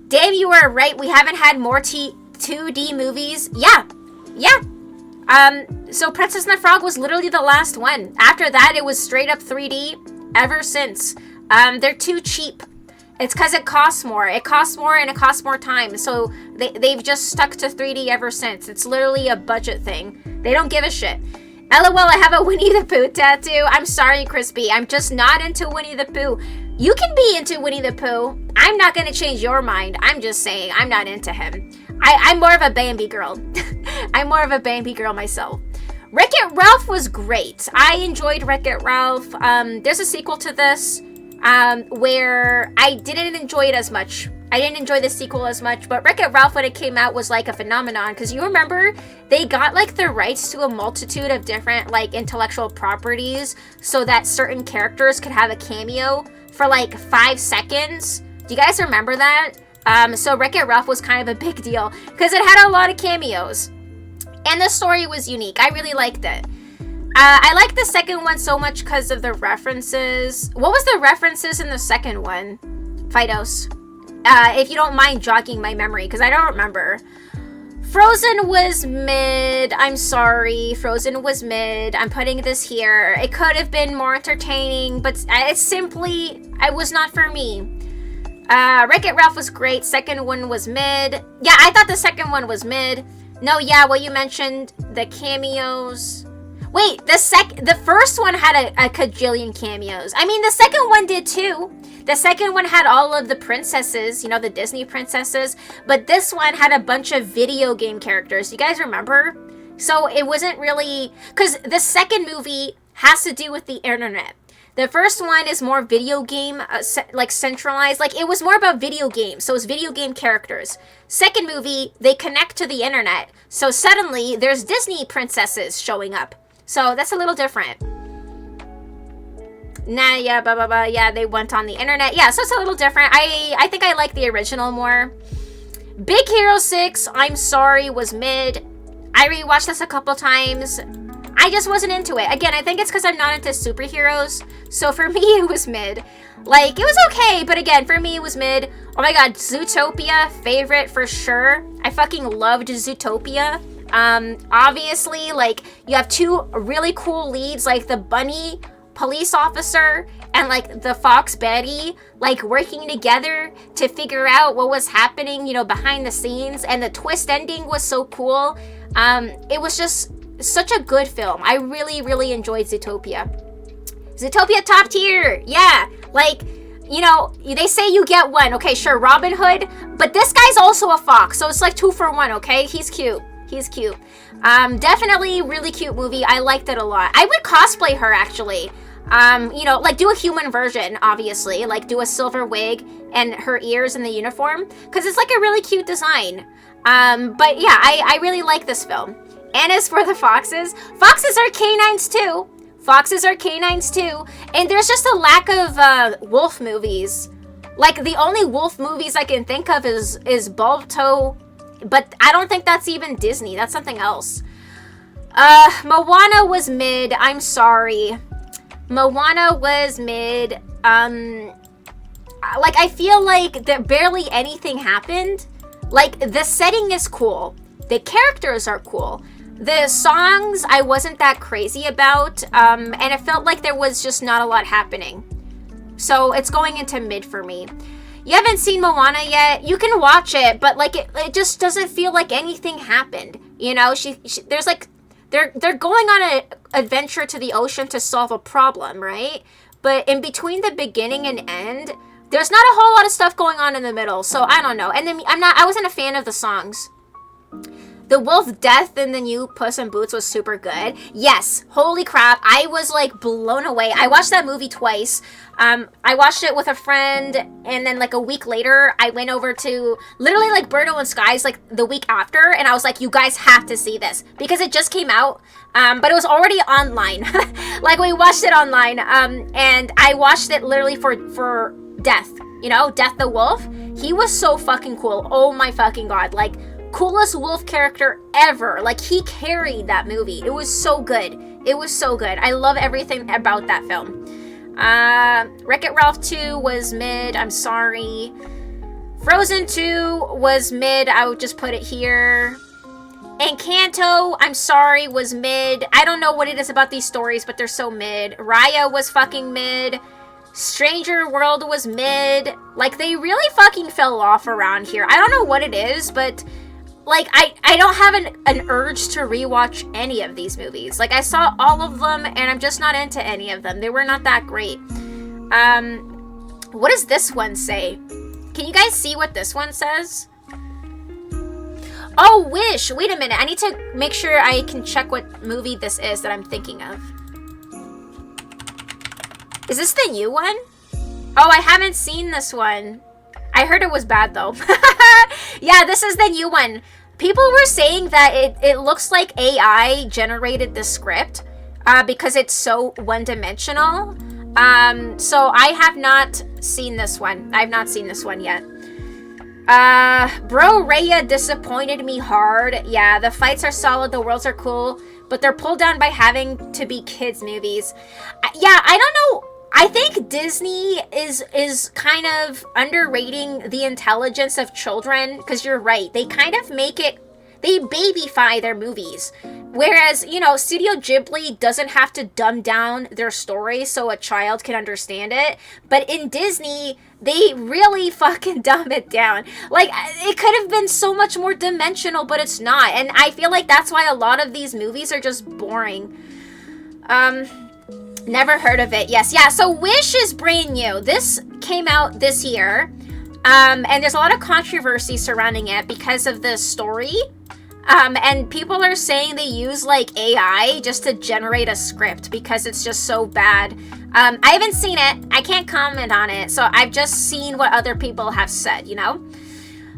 Dave, you were right. We haven't had more 2D movies. Yeah. So Princess and the Frog was literally the last one. After that, it was straight up 3D ever since. They're too cheap. It's because it costs more. It costs more and it costs more time. So they've just stuck to 3D ever since. It's literally a budget thing. They don't give a shit. LOL, I have a Winnie the Pooh tattoo. I'm sorry, Crispy. I'm just not into Winnie the Pooh. You can be into Winnie the Pooh. I'm not going to change your mind. I'm just saying I'm not into him. I'm more of a Bambi girl. I'm more of a Bambi girl myself. Wreck-It Ralph was great. I enjoyed Wreck-It Ralph. There's a sequel to this where I didn't enjoy it as much. I didn't enjoy the sequel as much, but Wreck-It Ralph when it came out was like a phenomenon, because you remember they got like the rights to a multitude of different like intellectual properties so that certain characters could have a cameo for like 5 seconds. Do you guys remember that? So Wreck-It Ralph was kind of a big deal because it had a lot of cameos and the story was unique. I really liked it. I like the second one so much because of the references. What was the references in the second one? Fidos. If you don't mind jogging my memory, because I don't remember. Frozen was mid. I'm sorry. Frozen was mid. I'm putting this here. It could have been more entertaining, but it was not for me. Wreck-It Ralph was great. Second one was mid. Yeah, I thought the second one was mid. No, yeah, what you mentioned, the cameos. Wait, the first one had a cajillion cameos. I mean, the second one did too. The second one had all of the princesses, you know, the Disney princesses. But this one had a bunch of video game characters. You guys remember? So it wasn't really... Because the second movie has to do with the internet. The first one is more video game, like centralized. Like it was more about video games. So it's video game characters. Second movie, they connect to the internet. So suddenly there's Disney princesses showing up. So that's a little different. Nah, yeah, blah, blah, blah. Yeah, they went on the internet. Yeah, so it's a little different. I think I like the original more. Big Hero 6, I'm sorry, was mid. I rewatched this a couple times. I just wasn't into it. Again, I think it's because I'm not into superheroes. So for me, it was mid. Like, it was okay, but again, for me, it was mid. Oh my god, Zootopia, favorite for sure. I fucking loved Zootopia. Obviously, like, you have two really cool leads, like the bunny police officer and like the fox Betty, like working together to figure out what was happening, you know, behind the scenes, and the twist ending was so cool. It was just such a good film. I really, really enjoyed Zootopia. Zootopia top tier. Yeah, like, you know, they say you get one. Okay, sure, Robin Hood, but this guy's also a fox, so it's like 2 for 1. Okay, he's cute. He's cute. Definitely really cute movie. I liked it a lot. I would cosplay her, actually. You know, like, do a human version, obviously. Like, do a silver wig and her ears in the uniform, because it's like a really cute design. But yeah, I really like this film. And as for the foxes, foxes are canines too. Foxes are canines too. And there's just a lack of wolf movies. Like, the only wolf movies I can think of is Balto, but I don't think that's even Disney. That's something else. Moana was mid. I'm sorry. Moana was mid. Like, I feel like that barely anything happened. Like, the setting is cool. The characters are cool. The songs I wasn't that crazy about. And it felt like there was just not a lot happening. So it's going into mid for me. You haven't seen Moana yet. You can watch it, but like it just doesn't feel like anything happened. You know, there's like they're going on an adventure to the ocean to solve a problem, right? But in between the beginning and end, there's not a whole lot of stuff going on in the middle. So I don't know. And then I wasn't a fan of the songs. The wolf death in the new Puss in Boots was super good. Yes, holy crap, I was like blown away. I watched that movie twice. I watched it with a friend, and then like a week later, I went over to literally like Birdo and Skies like the week after, and I was like, you guys have to see this because it just came out, but it was already online. Like, we watched it online, and I watched it literally for Death. You know, Death the Wolf. He was so fucking cool. Oh my fucking god, like, coolest wolf character ever. Like, he carried that movie. It was so good. It was so good. I love everything about that film. Wreck-It Ralph 2 was mid. I'm sorry. Frozen 2 was mid. I would just put it here. Encanto, I'm sorry, was mid. I don't know what it is about these stories, but they're so mid. Raya was fucking mid. Stranger World was mid. Like, they really fucking fell off around here. I don't know what it is, but like, I don't have an urge to rewatch any of these movies. Like, I saw all of them, and I'm just not into any of them. They were not that great. What does this one say? Can you guys see what this one says? Oh, Wish! Wait a minute. I need to make sure I can check what movie this is that I'm thinking of. Is this the new one? Oh, I haven't seen this one. I heard it was bad, though. Yeah, this is the new one. People were saying that it looks like AI generated the script because it's so one-dimensional. So I have not seen this one. I've not seen this one yet. Bro, Raya disappointed me hard. Yeah, the fights are solid, the worlds are cool, but they're pulled down by having to be kids' movies. Yeah, I don't know. I think Disney is kind of underrating the intelligence of children, because you're right. They kind of they babyfy their movies. Whereas, you know, Studio Ghibli doesn't have to dumb down their story so a child can understand it. But in Disney, they really fucking dumb it down. Like, it could have been so much more dimensional, but it's not. And I feel like that's why a lot of these movies are just boring. Never heard of it. Yes, yeah, so Wish is brand new. This came out this year. And there's a lot of controversy surrounding it because of the story. And people are saying they use, like, AI just to generate a script because it's just so bad. I haven't seen it. I can't comment on it. So I've just seen what other people have said, you know?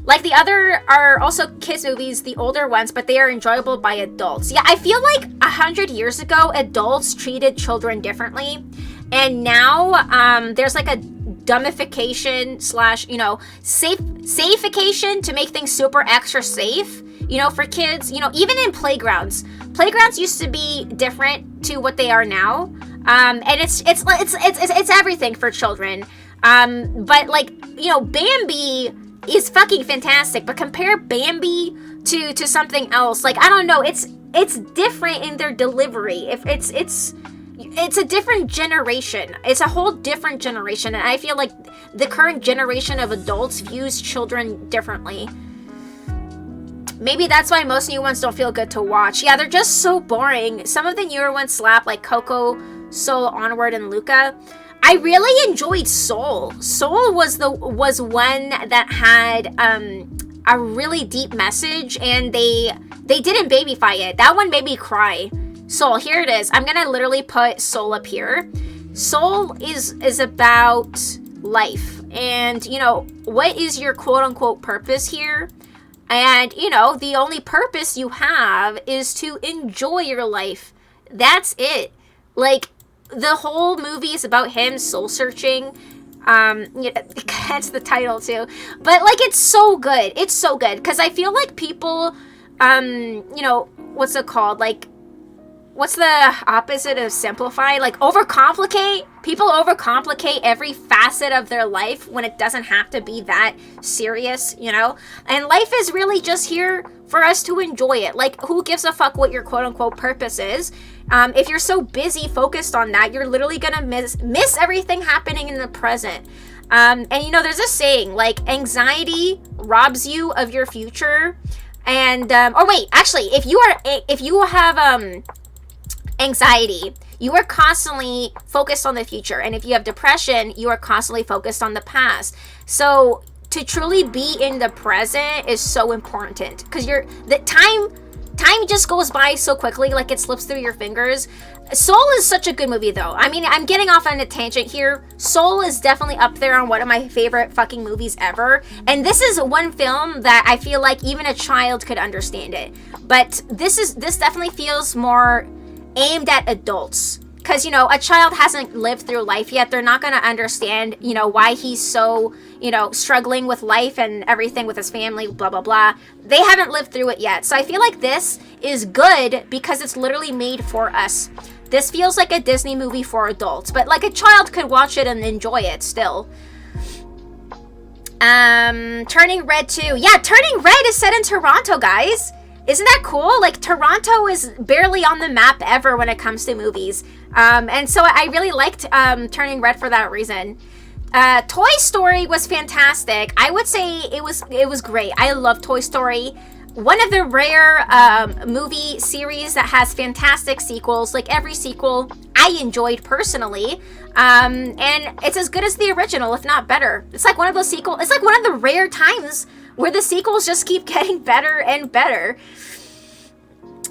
Like, the other are also kids movies, the older ones, but they are enjoyable by adults. Yeah, I feel like 100 years ago, adults treated children differently. And now, there's like a dumbification / you know, safeification to make things super extra safe, you know, for kids. You know, even in playgrounds. Playgrounds used to be different to what they are now. And it's everything for children. But, like, you know, Bambi is fucking fantastic, but compare Bambi to something else. Like, I don't know, it's different in their delivery. If it's a different generation. It's a whole different generation, and I feel like the current generation of adults views children differently. Maybe that's why most new ones don't feel good to watch. Yeah, they're just so boring. Some of the newer ones slap, like Coco Soul, Onward, and Luca. I really enjoyed Soul. Soul was one that had a really deep message, and they didn't babyfy it. That one made me cry. Soul, here it is. I'm gonna literally put Soul up here. Soul is about life, and you know, what is your quote-unquote purpose here? And you know, the only purpose you have is to enjoy your life. That's it. Like, the whole movie is about him soul searching. That's the title too. But like, it's so good. It's so good because I feel like people, you know, what's it called? Like, what's the opposite of simplify? Like, overcomplicate. People overcomplicate every facet of their life when it doesn't have to be that serious, you know? And life is really just here for us to enjoy it. Like, who gives a fuck what your quote-unquote purpose is? If you're so busy focused on that, you're literally gonna miss everything happening in the present. And you know, there's a saying, like, anxiety robs you of your future. And, or wait, actually, if you have, anxiety, you are constantly focused on the future, and if you have depression, you are constantly focused on the past. So to truly be in the present is so important, because time just goes by so quickly, like it slips through your fingers. Soul is such a good movie, though. I mean, I'm getting off on a tangent here. Soul is definitely up there on one of my favorite fucking movies ever, and this is one film that I feel like even a child could understand it. But this definitely feels more aimed at adults, because, you know, a child hasn't lived through life yet. They're not going to understand, you know, why he's so, you know, struggling with life and everything with his family, blah blah blah. They haven't lived through it yet. So I feel like this is good because it's literally made for us. This feels like a Disney movie for adults, but like a child could watch it and enjoy it still. Turning Red 2. Yeah, Turning Red is set in Toronto, guys. Isn't that cool? Like, Toronto is barely on the map ever when it comes to movies. And so I really liked Turning Red for that reason. Toy Story was fantastic. I would say it was great. I love Toy Story. One of the rare movie series that has fantastic sequels. Like, every sequel I enjoyed personally. And it's as good as the original, if not better. It's like one of those sequels. It's like one of the rare times where the sequels just keep getting better and better.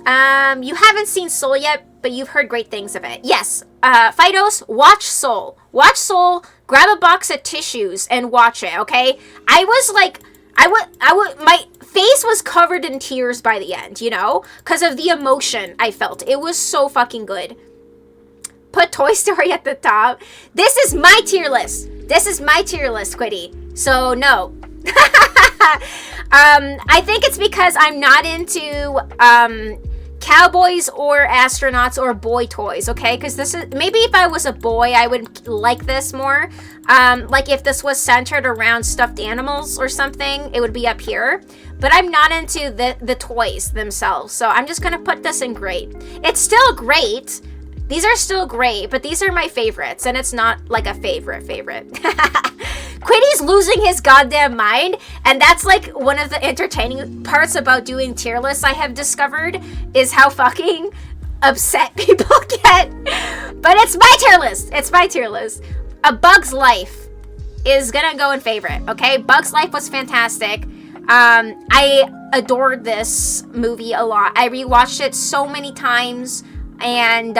You haven't seen Soul yet, but you've heard great things of it. Yes, Fidos, watch Soul. Watch Soul, grab a box of tissues and watch it, okay? I was like, my face was covered in tears by the end, you know? Because of the emotion I felt. It was so fucking good. Put Toy Story at the top. This is my tier list. This is my tier list, Quiddy. So, no. I think it's because I'm not into cowboys or astronauts or boy toys, okay? Because this is, maybe if I was a boy, I would like this more. Like if this was centered around stuffed animals or something, it would be up here. But I'm not into the toys themselves, so I'm just gonna put this in great. It's still great. These are still great, but these are my favorites, and it's not like a favorite. Quiddy's losing his goddamn mind, and that's like one of the entertaining parts about doing tier lists I have discovered, is how fucking upset people get. But it's my tier list. It's my tier list. A Bug's Life is gonna go in favorite, okay? Bug's Life was fantastic. I adored this movie a lot. I rewatched it so many times. And,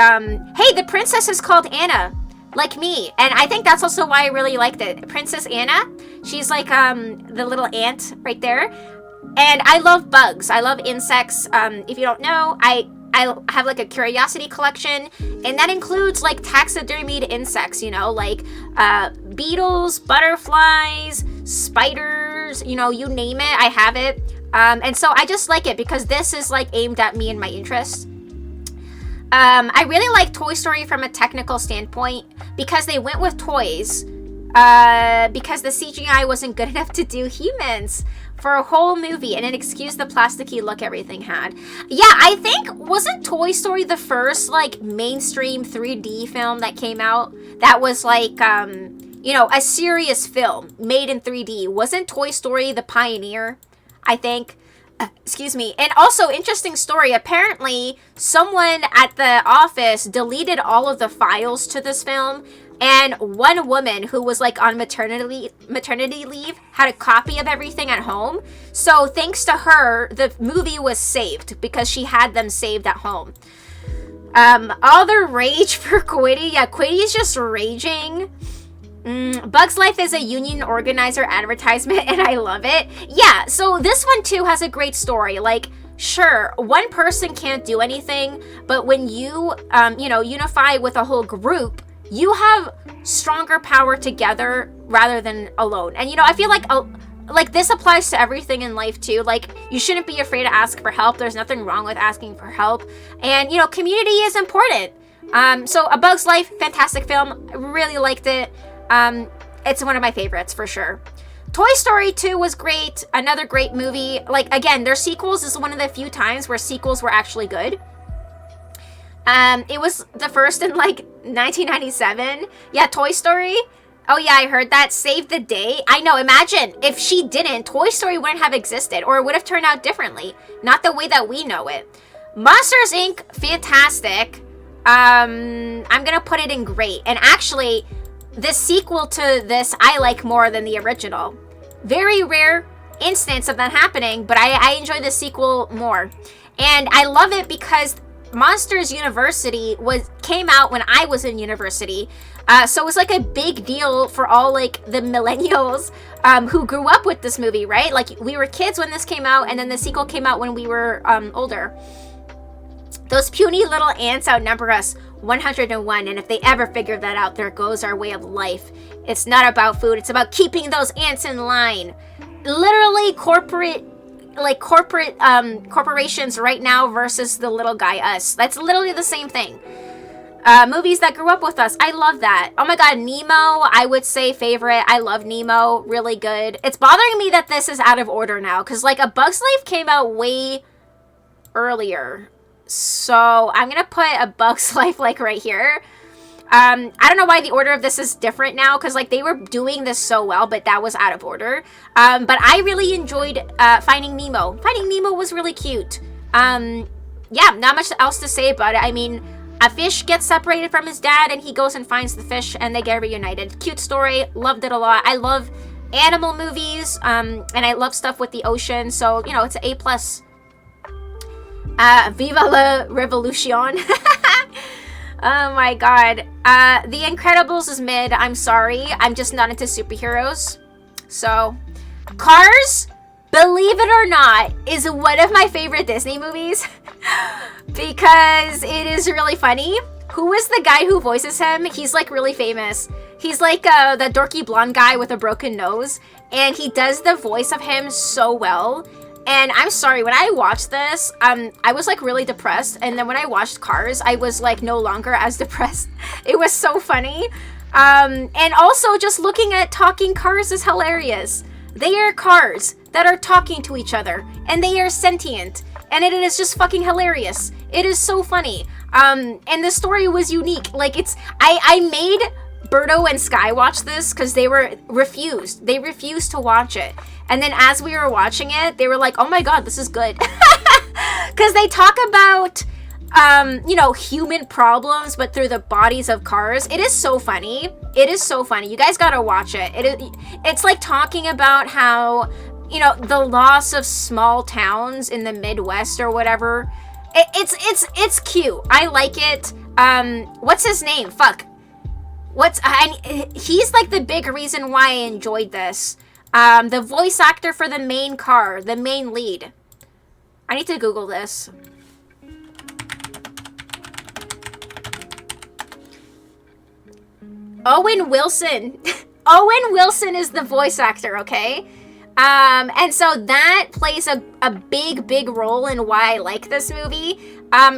hey, the princess is called Anna, like me. And I think that's also why I really liked it. Princess Anna, she's like, the little ant right there. And I love bugs. I love insects. If you don't know, I have like a curiosity collection. And that includes like taxidermied insects, you know, like, beetles, butterflies, spiders, you know, you name it, I have it. And so I just like it because this is like aimed at me and my interests. I really like Toy Story from a technical standpoint because they went with toys, because the CGI wasn't good enough to do humans for a whole movie, and it excused the plasticky look everything had. Yeah, I think, wasn't Toy Story the first, like, mainstream 3D film that came out that was, like, you know, a serious film made in 3D? Wasn't Toy Story the pioneer, I think? Excuse me. And also, interesting story. Apparently, someone at the office deleted all of the files to this film, and one woman who was like on maternity leave had a copy of everything at home. So thanks to her, the movie was saved because she had them saved at home. All the rage for Quiddy. Yeah, Quiddy is just raging. Bug's Life is a union organizer advertisement, and I love it. Yeah, so this one too has a great story. Like, sure, one person can't do anything, but when you, unify with a whole group, you have stronger power together rather than alone. And, I feel like this applies to everything in life too. Like, you shouldn't be afraid to ask for help. There's nothing wrong with asking for help. And, community is important. So A Bug's Life, fantastic film. I really liked it. It's one of my favorites for sure. Toy Story 2 was great. Another great movie. Like, again, their sequels is one of the few times where sequels were actually good. It was the first in like 1997. Yeah, Toy Story. Oh yeah, I heard that. Saved the day. I know, imagine if she didn't, Toy Story wouldn't have existed, or it would have turned out differently. Not the way that we know it. Monsters Inc., fantastic. I'm gonna put it in great. And actually, the sequel to this I like more than the original. Very rare instance of that happening, but I enjoy the sequel more. And I love it because Monsters University came out when I was in university. So it was like a big deal for all like the millennials who grew up with this movie, right? Like, we were kids when this came out, and then the sequel came out when we were older. Those puny little ants outnumber us 101, and if they ever figure that out, there goes our way of life. It's not about food, it's about keeping those ants in line. Literally corporations right now versus the little guy us. That's literally the same thing. Movies that grew up with us. I love that. Oh my god, Nemo, I would say favorite. I love Nemo. Really good. It's bothering me that this is out of order now, because like A Bug's Life came out way earlier. So I'm gonna put A Bug's Life like right here. I don't know why the order of this is different now, because like they were doing this so well, but that was out of order. But I really enjoyed Finding Nemo. Finding Nemo was really cute. Yeah, not much else to say about it. I mean, a fish gets separated from his dad, and he goes and finds the fish, and they get reunited. Cute story. Loved it a lot. I love animal movies, and I love stuff with the ocean. So, it's an A+. Viva la Revolution. Oh my god. The Incredibles is mid. I'm sorry. I'm just not into superheroes. So, Cars, believe it or not, is one of my favorite Disney movies because it is really funny. Who is the guy who voices him? He's like really famous. He's like the dorky blonde guy with a broken nose, and he does the voice of him so well. And I'm sorry, when I watched this, I was like really depressed. And then when I watched Cars, I was like no longer as depressed. It was so funny. And also just looking at talking cars is hilarious. They are cars that are talking to each other, and they are sentient. And it is just fucking hilarious. It is so funny. And the story was unique. Like, I made Berto and Sky watch this because they refused. They refused to watch it. And then as we were watching it, they were like, oh my god, this is good. Because they talk about, human problems, but through the bodies of cars. It is so funny. It is so funny. You guys gotta watch it. It's like talking about how, the loss of small towns in the Midwest or whatever. It's cute. I like it. What's his name? Fuck. He's like the big reason why I enjoyed this. The voice actor for the main car, the main lead. I need to Google this. Owen Wilson. Owen Wilson is the voice actor, okay? And so that plays a big role in why I like this movie.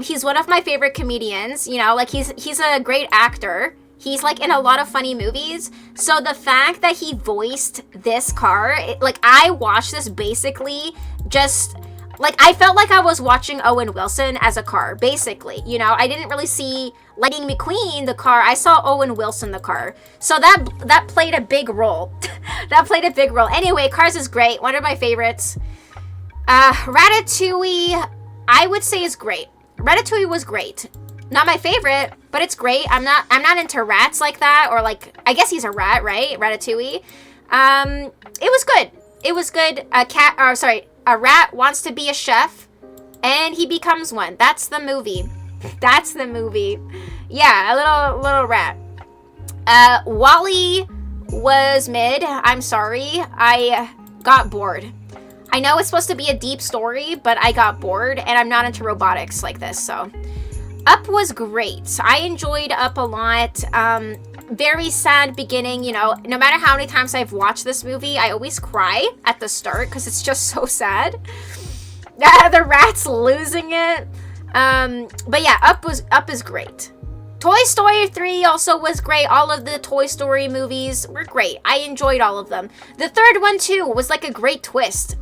He's one of my favorite comedians, he's a great actor. He's like in a lot of funny movies. So the fact that he voiced this car, I watched this basically just like, I felt like I was watching Owen Wilson as a car, basically. I didn't really see Lightning McQueen, the car. I saw Owen Wilson, the car. So that played a big role. That played a big role. Anyway, Cars is great. One of my favorites. Ratatouille, I would say is great. Ratatouille was great. Not my favorite, but it's great. I'm not into rats like that, or like, I guess he's a rat, right? Ratatouille. It was good. It was good. A rat wants to be a chef, and he becomes one. That's the movie. That's the movie. Yeah, a little rat. WALL-E was mid. I'm sorry. I got bored. I know it's supposed to be a deep story, but I got bored, and I'm not into robotics like this, so. Up was great. I enjoyed Up a lot. Very sad beginning, you know. No matter how many times I've watched this movie, I always cry at the start because it's just so sad. The rat's losing it. But yeah, Up is great. Toy Story 3 also was great. All of the Toy Story movies were great. I enjoyed all of them. The third one too was like a great twist.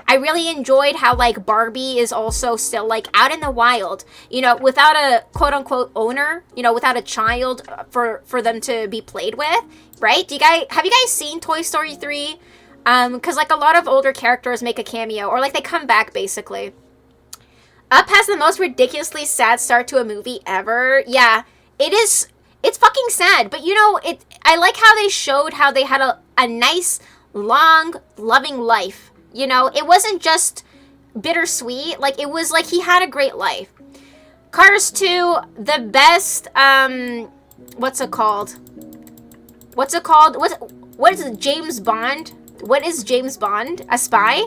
I really enjoyed how like Barbie is also still like out in the wild, you know, without a quote unquote owner, you know, without a child for them to be played with, right? Have you guys seen Toy Story 3? Because like a lot of older characters make a cameo, or like they come back basically. Up has the most ridiculously sad start to a movie ever. Yeah, it is. It's fucking sad, but you know, I like how they showed how they had a nice, long, loving life. You know, it wasn't just bittersweet. Like, it was like he had a great life. Cars 2, the best, what's it called? What is it, James Bond? What is James Bond? A spy?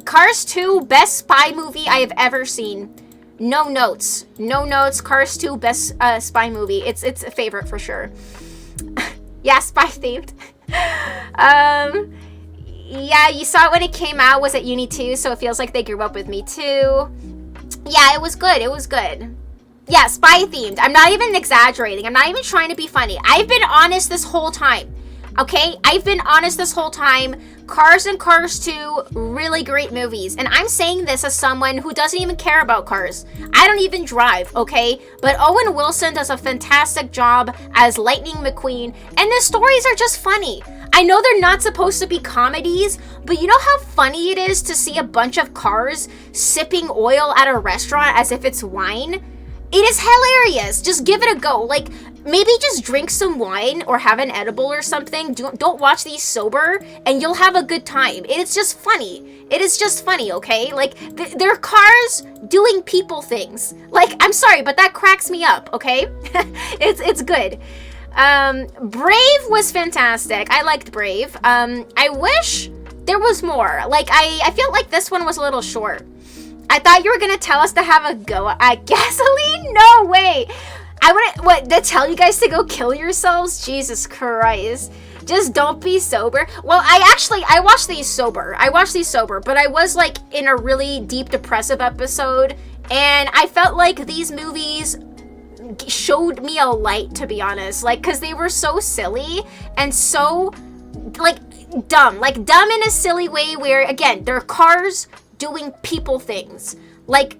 Cars 2, best spy movie I have ever seen. No notes. No notes. Cars 2, best spy movie. It's a favorite for sure. Yeah, spy themed. Yeah, you saw it when it came out. Was at uni too, so it feels like they grew up with me too. Yeah, it was good. It was good. Yeah, spy themed. I'm not even exaggerating. I'm not even trying to be funny. I've been honest this whole time. Okay? I've been honest this whole time. Cars and Cars 2, really great movies. And I'm saying this as someone who doesn't even care about cars. I don't even drive, okay? But Owen Wilson does a fantastic job as Lightning McQueen, and the stories are just funny. I know they're not supposed to be comedies, but you know how funny it is to see a bunch of cars sipping oil at a restaurant as if it's wine? It is hilarious. Just give it a go. Like, maybe just drink some wine or have an edible or something. Don't watch these sober, and you'll have a good time. It's just funny. It is just funny, okay? Like, they're cars doing people things. Like, I'm sorry, but that cracks me up, okay? It's good. Brave was fantastic. I liked Brave. I wish there was more. Like, I feel like this one was a little short. I thought you were gonna tell us to have a go at gasoline? No way! To tell you guys to go kill yourselves? Jesus Christ. Just don't be sober. Well, I watched these sober. But I was like in a really deep depressive episode, and I felt like these movies showed me a light, to be honest. Like, because they were so silly and so, like, dumb in a silly way where, again, they're cars doing people things, like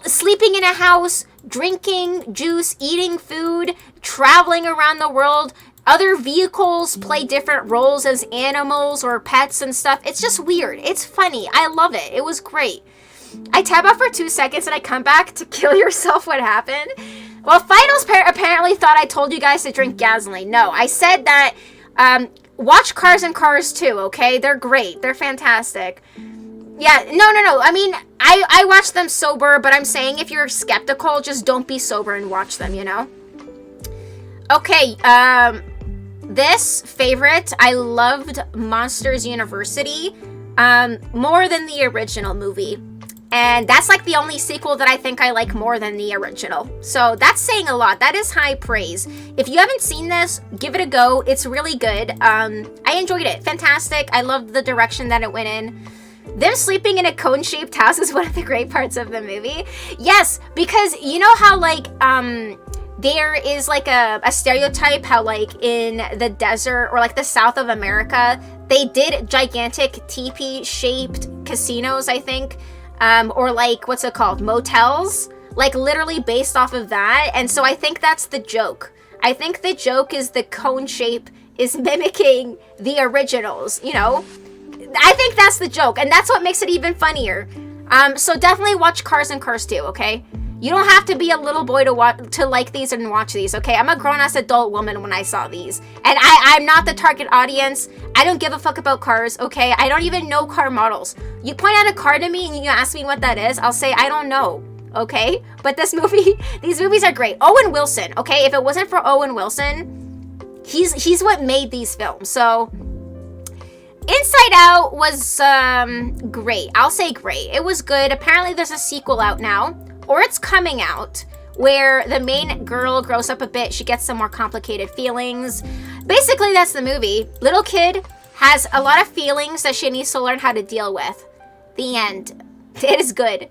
sleeping in a house, drinking juice, eating food, traveling around the world. Other vehicles play different roles as animals or pets and stuff. It's just weird. It's funny. I love it. It was great. I tab out for 2 seconds and I come back to kill yourself. What happened? Well, Finals apparently thought I told you guys to drink gasoline. No, I said that watch Cars and Cars 2, okay? They're great. They're fantastic. Yeah, no. I mean, I watch them sober, but I'm saying if you're skeptical, just don't be sober and watch them, you know? Okay, this favorite, I loved Monsters University more than the original movie. And that's like the only sequel that I think I like more than the original. So that's saying a lot. That is high praise. If you haven't seen this, give it a go. It's really good. I enjoyed it. Fantastic. I loved the direction that it went in. Them sleeping in a cone-shaped house is one of the great parts of the movie. Yes, because you know how, like, there is, like, a stereotype how, like, in the desert or, like, the south of America, they did gigantic teepee-shaped casinos, I think. Or, like, what's it called? Motels? Like, literally based off of that. And so I think that's the joke. I think the joke is the cone shape is mimicking the originals, you know? I think that's the joke, and that's what makes it even funnier. So definitely watch Cars and Cars 2, okay? You don't have to be a little boy to like these and watch these, okay? I'm a grown-ass adult woman when I saw these. And I'm not the target audience. I don't give a fuck about cars, okay? I don't even know car models. You point out a car to me and you ask me what that is, I'll say, I don't know, okay? But these movies are great. Owen Wilson, okay? If it wasn't for Owen Wilson, he's what made these films. So Inside Out was great. I'll say great. It was good. Apparently there's a sequel out now. Or it's coming out, where the main girl grows up a bit. She gets some more complicated feelings. Basically, that's the movie. Little kid has a lot of feelings that she needs to learn how to deal with. The end. It is good.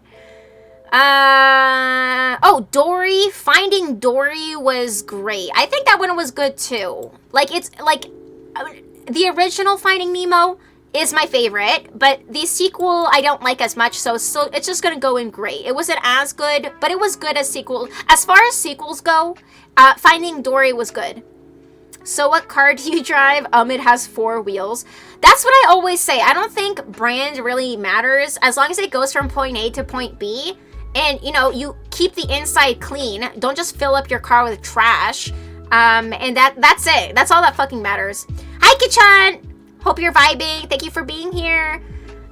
Dory. Finding Dory was great. I think that one was good too. Like, it's like the original Finding Nemo is my favorite, but the sequel I don't like as much, so it's just gonna go in great. It wasn't as good, but it was good as sequel. As far as sequels go, Finding Dory was good. So what car do you drive? It has 4 wheels. That's what I always say. I don't think brand really matters as long as it goes from point A to point B, and you keep the inside clean. Don't just fill up your car with trash. And that's it. That's all that fucking matters. Hi, Kichan. Hope you're vibing. Thank you for being here.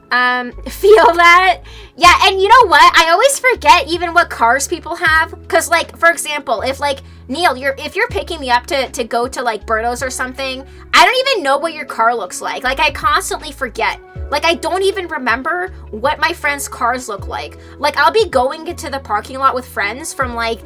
Feel that? Yeah, and you know what? I always forget even what cars people have. Because, like, for example, if, like, Neil, if you're picking me up to go to, like, Berto's or something, I don't even know what your car looks like. Like, I constantly forget. Like, I don't even remember what my friends' cars look like. Like, I'll be going into the parking lot with friends from, like,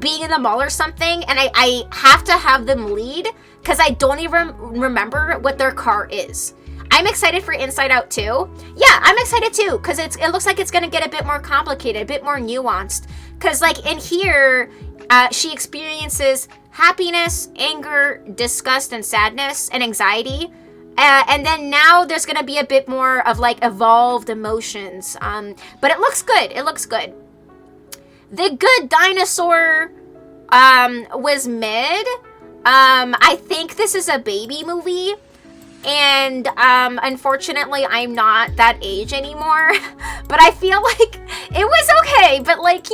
being in the mall or something, and I have to have them lead because I don't even remember what their car is. I'm excited for Inside Out too. Yeah, I'm excited too because it looks like it's gonna get a bit more complicated, a bit more nuanced. Because like in here, she experiences happiness, anger, disgust, and sadness, and anxiety. And then now there's gonna be a bit more of like evolved emotions. But it looks good. It looks good. The Good Dinosaur was mid. I think this is a baby movie. And unfortunately, I'm not that age anymore. But I feel like it was okay. But like,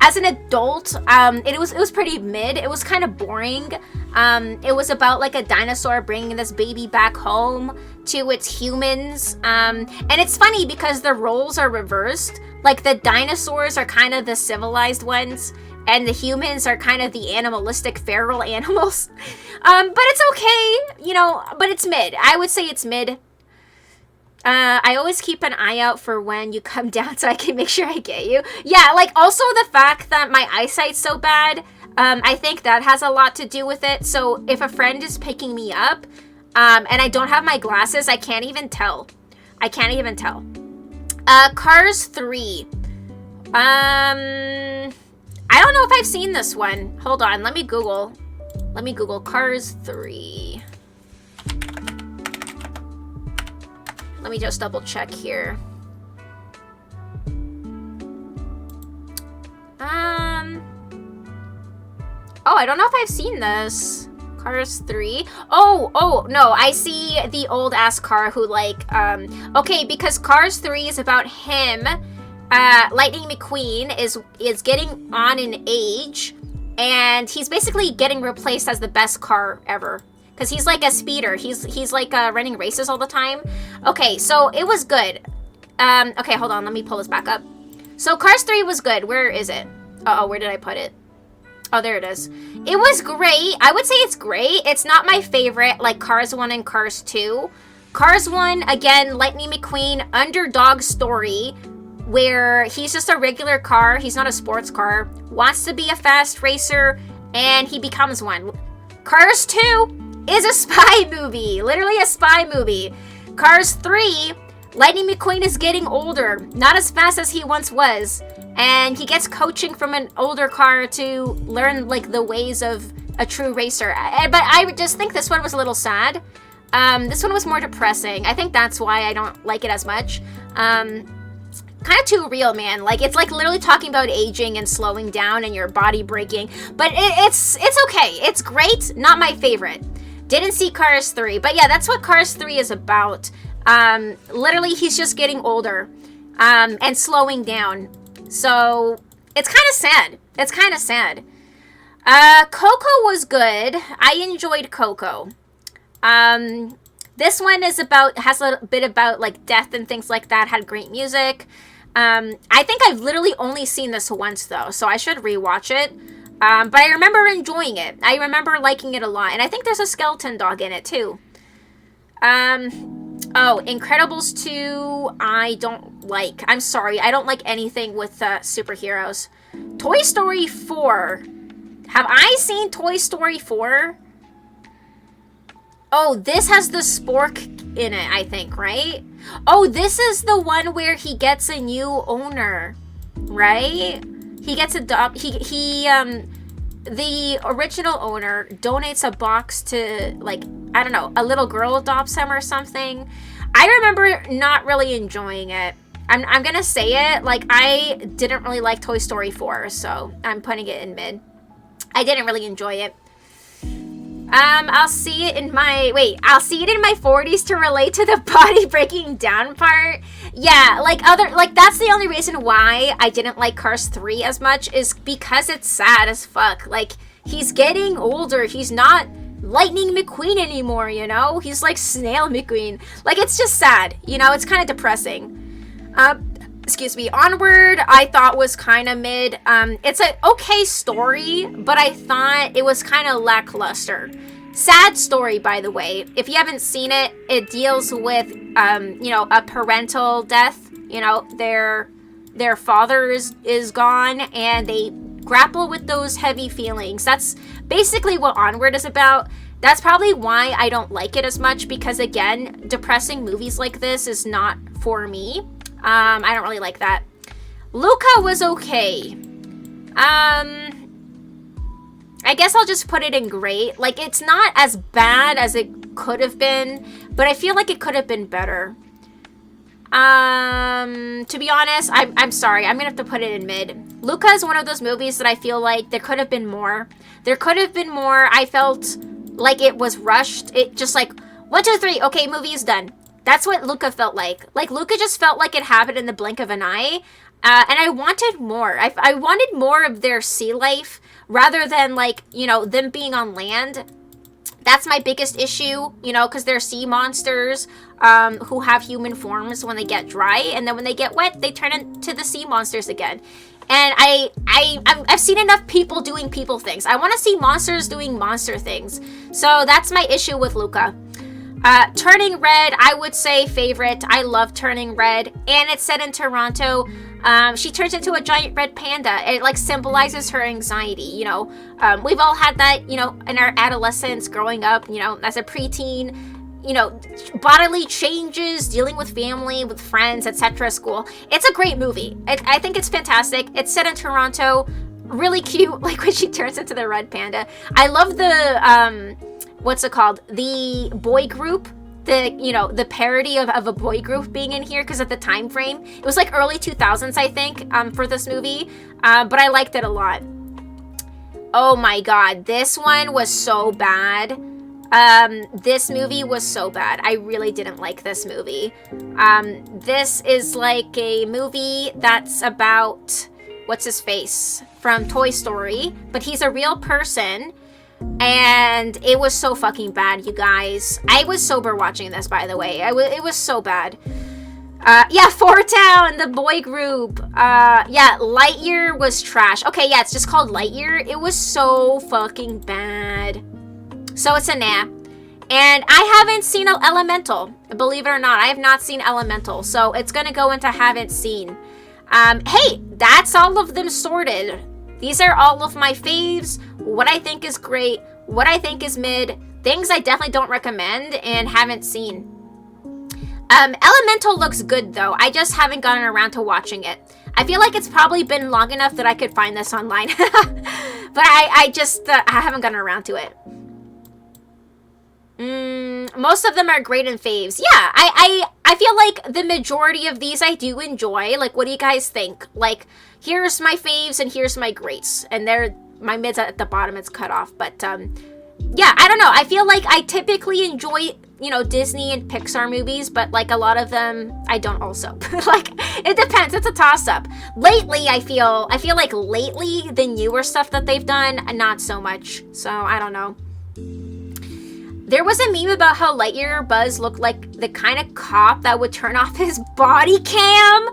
as an adult, it was pretty mid. It was kind of boring. It was about like a dinosaur bringing this baby back home to its humans. And it's funny because the roles are reversed. Like the dinosaurs are kind of the civilized ones, and the humans are kind of the animalistic feral animals. But it's okay, but it's mid. I would say it's mid. I always keep an eye out for when you come down so I can make sure I get you. Yeah, like also the fact that my eyesight's so bad, I think that has a lot to do with it. So if a friend is picking me up, and I don't have my glasses, I can't even tell. Cars 3. I don't know if I've seen this one. Hold on, let me Google Cars 3. Let me just double check here. Oh, I don't know if I've seen this. Cars 3. Oh, no, I see the old ass car who okay, because Cars 3 is about him. Lightning McQueen is getting on in age, and he's basically getting replaced as the best car ever. Because he's like a speeder. He's like running races all the time. Okay, so it was good. Okay, hold on, let me pull this back up. So Cars 3 was good. Where is it? Uh-oh, where did I put it? Oh, there it is. It was great. I would say it's great. It's not my favorite, like Cars 1 and Cars 2. Cars 1, again, Lightning McQueen, underdog story, where he's just a regular car. He's not a sports car. Wants to be a fast racer, and he becomes one. Cars 2 is a spy movie. Literally a spy movie. Cars 3, Lightning McQueen is getting older. Not as fast as he once was. And he gets coaching from an older car to learn, like, the ways of a true racer. But I just think this one was a little sad. This one was more depressing. I think that's why I don't like it as much. Kind of too real, man. Like, it's like literally talking about aging and slowing down and your body breaking. But it's okay. It's great. Not my favorite. Didn't see Cars 3. But yeah, that's what Cars 3 is about. Literally, he's just getting older, and slowing down. So it's kind of sad. It's kind of sad. Coco was good. I enjoyed Coco. This one has a bit about like death and things like that. Had great music. I think I've literally only seen this once though, so I should rewatch it. But I remember enjoying it. I remember liking it a lot, and I think there's a skeleton dog in it too. Oh, Incredibles 2, I don't like. I'm sorry, I don't like anything with superheroes. Toy Story 4. Have I seen Toy Story 4? Oh, this has the spork in it, I think, right? Oh, this is the one where he gets a new owner, right? He gets the original owner donates a box to, like, I don't know, a little girl adopts him or something. I remember not really enjoying it. I'm gonna say it, like, I didn't really like Toy Story 4, so I'm putting it in mid. I didn't really enjoy it. I'll see it in my 40s to relate to the body breaking down part. Yeah, that's the only reason why I didn't like Cars 3 as much, is because it's sad as fuck. Like, he's getting older. He's not Lightning McQueen anymore, you know? He's like Snail McQueen. Like, it's just sad, you know? It's kind of depressing. Excuse me. Onward, I thought was kind of mid. It's an okay story, but I thought it was kind of lackluster. Sad story, by the way. If you haven't seen it, it deals with, a parental death. You know, their father is gone, and they grapple with those heavy feelings. That's basically what Onward is about. That's probably why I don't like it as much, because, again, depressing movies like this is not for me. I don't really like that. Luca was okay. I guess I'll just put it in great. Like, it's not as bad as it could have been, but I feel like it could have been better. To be honest, I'm sorry. I'm gonna have to put it in mid. Luca is one of those movies that I feel like there could have been more. There could have been more. I felt like it was rushed. It just like, 1, 2, 3, okay, movie is done. That's what Luca felt like. Like, Luca just felt like it happened in the blink of an eye. And I wanted more. I wanted more of their sea life rather than, like, you know, them being on land. That's my biggest issue, you know, because they're sea monsters who have human forms when they get dry. And then when they get wet, they turn into the sea monsters again. And I've seen enough people doing people things. I want to see monsters doing monster things. So that's my issue with Luca. Turning Red, I would say favorite. I love Turning Red, and it's set in Toronto. She turns into a giant red panda. It like symbolizes her anxiety, you know. We've all had that, you know, in our adolescence, growing up, you know, as a preteen, you know, bodily changes, dealing with family, with friends, etc. School. It's a great movie. I think it's fantastic. It's set in Toronto. Really cute, like when she turns into the red panda. I love the what's it called? The boy group, the parody of a boy group being in here, because at the time frame, it was like early 2000s, I think, for this movie, but I liked it a lot. Oh my god, this one was so bad. This movie was so bad. I really didn't like this movie. This is like a movie that's about, what's his face, from Toy Story, but he's a real person. And it was so fucking bad, you guys. I was sober watching this, by the way. It was so bad. Yeah, Four Town, the boy group. Yeah, Lightyear was trash. Okay, yeah, it's just called Lightyear. It was so fucking bad. So it's a nah. And I haven't seen Elemental. Believe it or not, I have not seen Elemental. So it's gonna go into haven't seen. Hey, that's all of them sorted. These are all of my faves, what I think is great, what I think is mid, things I definitely don't recommend and haven't seen. Elemental looks good though. I just haven't gotten around to watching it. I feel like it's probably been long enough that I could find this online. But I haven't gotten around to it. Most of them are great and faves. Yeah, I feel like the majority of these I do enjoy. Like, what do you guys think? Like, here's my faves and here's my greats. And my mids at the bottom, it's cut off. But, yeah, I don't know. I feel like I typically enjoy Disney and Pixar movies, but like a lot of them I don't also. Like it depends. It's a toss-up. Lately I feel like lately the newer stuff that they've done, not so much. So I don't know. There was a meme about how Lightyear Buzz looked like the kind of cop that would turn off his body cam.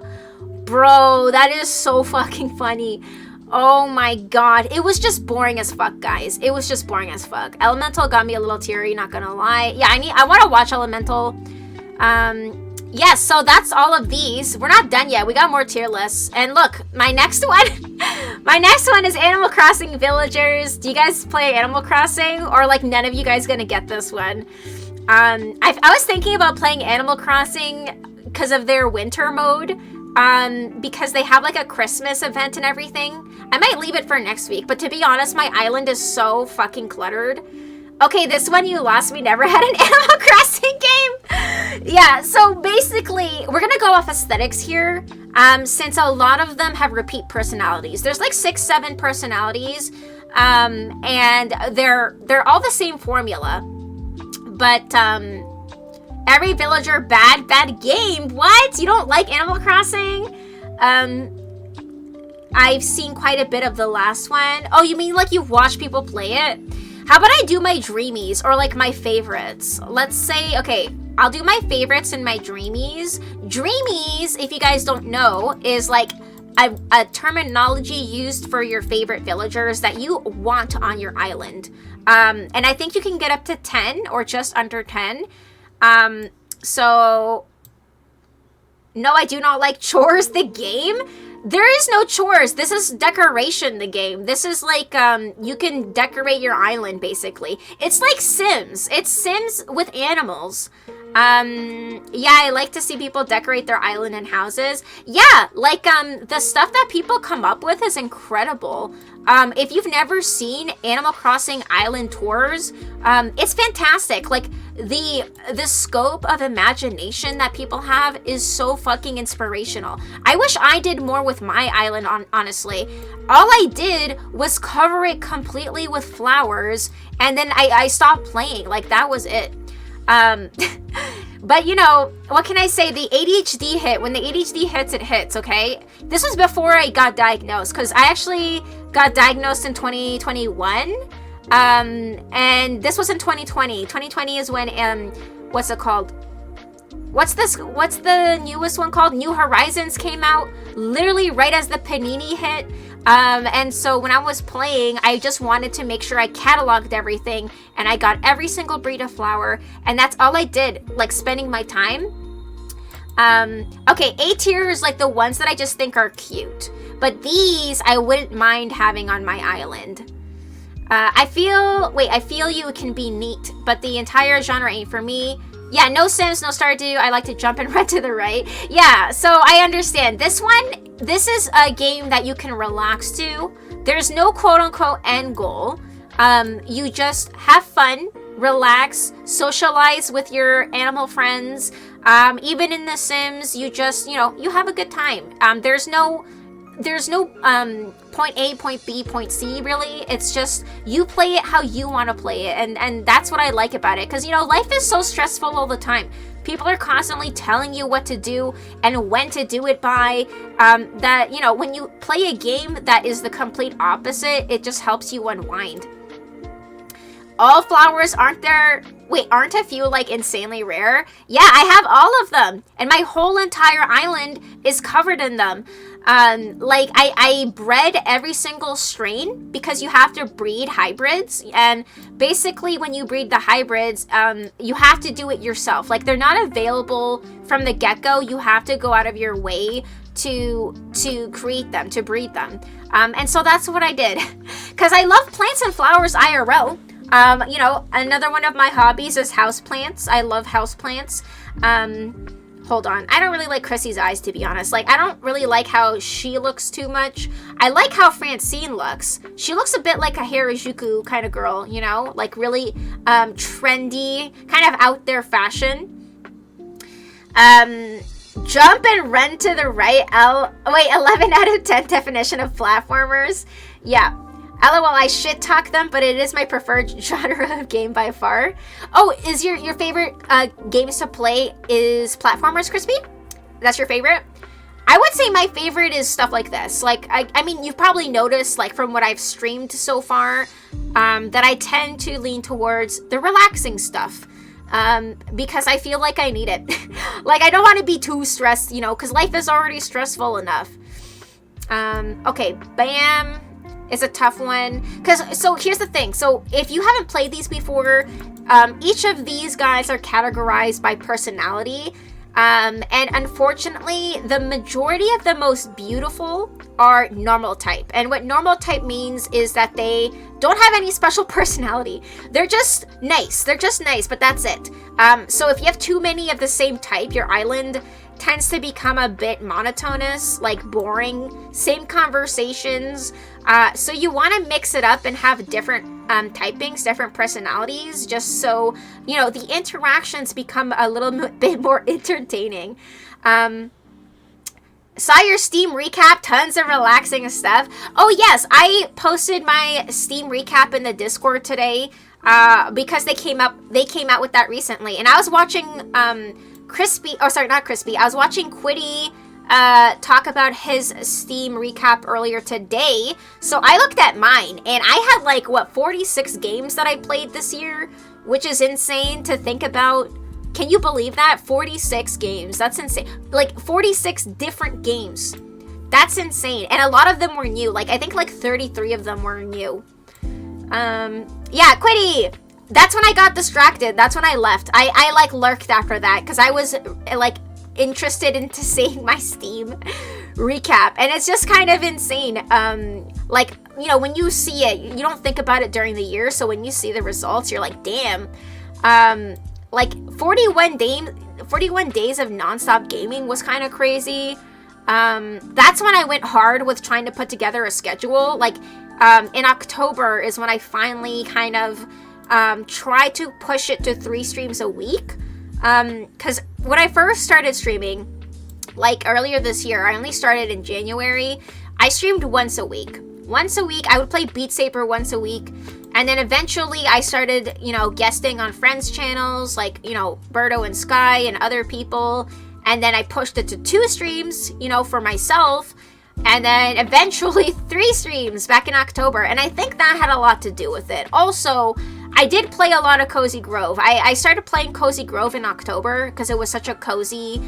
Bro, that is so fucking funny. Oh my god. It was just boring as fuck, guys. It was just boring as fuck. Elemental got me a little teary, not gonna lie. Yeah, I want to watch Elemental. Yes, so that's all of these. We're not done yet. We got more tier lists. And look, my next one is Animal Crossing Villagers. Do you guys play Animal Crossing? Or like none of you guys gonna get this one? I was thinking about playing Animal Crossing because of their winter mode. Because they have like a Christmas event and everything. I might leave it for next week, but to be honest, my island is so fucking cluttered. Okay, this one you lost. We never had an Animal Crossing game. Yeah, so basically, we're gonna go off aesthetics here, since a lot of them have repeat personalities. There's like 6-7 personalities, and they're all the same formula, but every villager bad game. What? You don't like Animal Crossing? I've seen quite a bit of the last one. Oh, you mean like you've watched people play it? How about I do my dreamies or like my favorites? Let's say, okay, I'll do my favorites and my dreamies. Dreamies, if you guys don't know, is like a terminology used for your favorite villagers that you want on your island. And I think you can get up to 10 or just under 10. So no, I do not like chores, the game. There is no chores. This is decoration, the game. This is like, you can decorate your island, basically. It's like Sims. It's Sims with animals. Yeah, I like to see people decorate their island and houses. Yeah, like, the stuff that people come up with is incredible. If you've never seen Animal Crossing Island Tours, it's fantastic. Like, the scope of imagination that people have is so fucking inspirational. I wish I did more with my island, honestly. All I did was cover it completely with flowers, and then I stopped playing. Like, that was it. But what can I say? The ADHD hit. When the ADHD hits, it hits, okay? This was before I got diagnosed, because I actually got diagnosed in 2021. And this was in 2020. 2020 is when, what's it called? What's the newest one called? New Horizons came out literally right as the Panini hit. And so when I was playing, I just wanted to make sure I cataloged everything, and I got every single breed of flower, and that's all I did, like spending my time. Okay, A tier is like the ones that I just think are cute, but these I wouldn't mind having on my island. I feel you can be neat, but the entire genre ain't for me. Yeah, no Sims, no Stardew. I like to jump and run to the right. Yeah, so I understand. This is a game that you can relax to. There's no quote-unquote end goal. You just have fun, relax, socialize with your animal friends. Even in The Sims, you just, you have a good time. There's no point A, point B, point C, really. It's just you play it how you want to play it, and that's what I like about it, because life is so stressful all the time. People are constantly telling you what to do and when to do it by, that when you play a game that is the complete opposite, it just helps you unwind. All flowers, aren't a few like insanely rare? Yeah, I have all of them, and my whole entire island is covered in them. Like I bred every single strain, because you have to breed hybrids, and basically when you breed the hybrids, you have to do it yourself. Like, they're not available from the get-go. You have to go out of your way to create them, to breed them. And so that's what I did, because I love plants and flowers IRL. Another one of my hobbies is houseplants. I love houseplants. Hold on. I don't really like Chrissy's eyes, to be honest. Like, I don't really like how she looks too much. I like how Francine looks. She looks a bit like a Harajuku kind of girl, like really trendy, kind of out there fashion. Jump and run to the right. 11 out of 10 definition of platformers. Yeah. LOL, I shit talk them, but it is my preferred genre of game by far. Oh, is your favorite games to play is platformers, Crispy? That's your favorite? I would say my favorite is stuff like this. Like, I mean, you've probably noticed, like, from what I've streamed so far, that I tend to lean towards the relaxing stuff. Because I feel like I need it. Like, I don't want to be too stressed, you know, because life is already stressful enough. Okay, Bam is a tough one. So here's the thing. So if you haven't played these before, each of these guys are categorized by personality. And unfortunately, the majority of the most beautiful are normal type. And what normal type means is that they don't have any special personality. They're just nice. They're just nice, but that's it. So if you have too many of the same type, your island tends to become a bit monotonous, like boring, same conversations. So you want to mix it up and have different typings, different personalities, just so, you know, the interactions become a little bit more entertaining. Saw your Steam recap, tons of relaxing stuff. Oh yes, I posted my Steam recap in the Discord today because they came out with that recently, and I was watching I was watching Quiddy talk about his Steam recap earlier today. So I looked at mine, and I had like 46 games that I played this year, which is insane to think about. Can you believe that? 46 games. That's insane. Like 46 different games. That's insane. And a lot of them were new. Like I think like 33 of them were new. Yeah, Quiddy. That's when I got distracted. That's when I left. I like lurked after that because I was like interested into seeing my Steam recap, and it's just kind of insane. Like, you know, when you see it, you don't think about it during the year, so when you see the results, you're like, damn. Like 41 days of nonstop gaming was kind of crazy. That's when I went hard with trying to put together a schedule. Like in October is when I finally kind of try to push it to 3 streams a week. Because when I first started streaming, like earlier this year, I only started in January. I streamed once a week. Once a week, I would play Beat Saber once a week. And then eventually I started, you know, guesting on friends' channels, like, you know, Berto and Sky and other people. And then I pushed it to 2 streams, you know, for myself. And then eventually 3 streams back in October. And I think that had a lot to do with it. Also, I did play a lot of Cozy Grove. I started playing Cozy Grove in October because it was such a cozy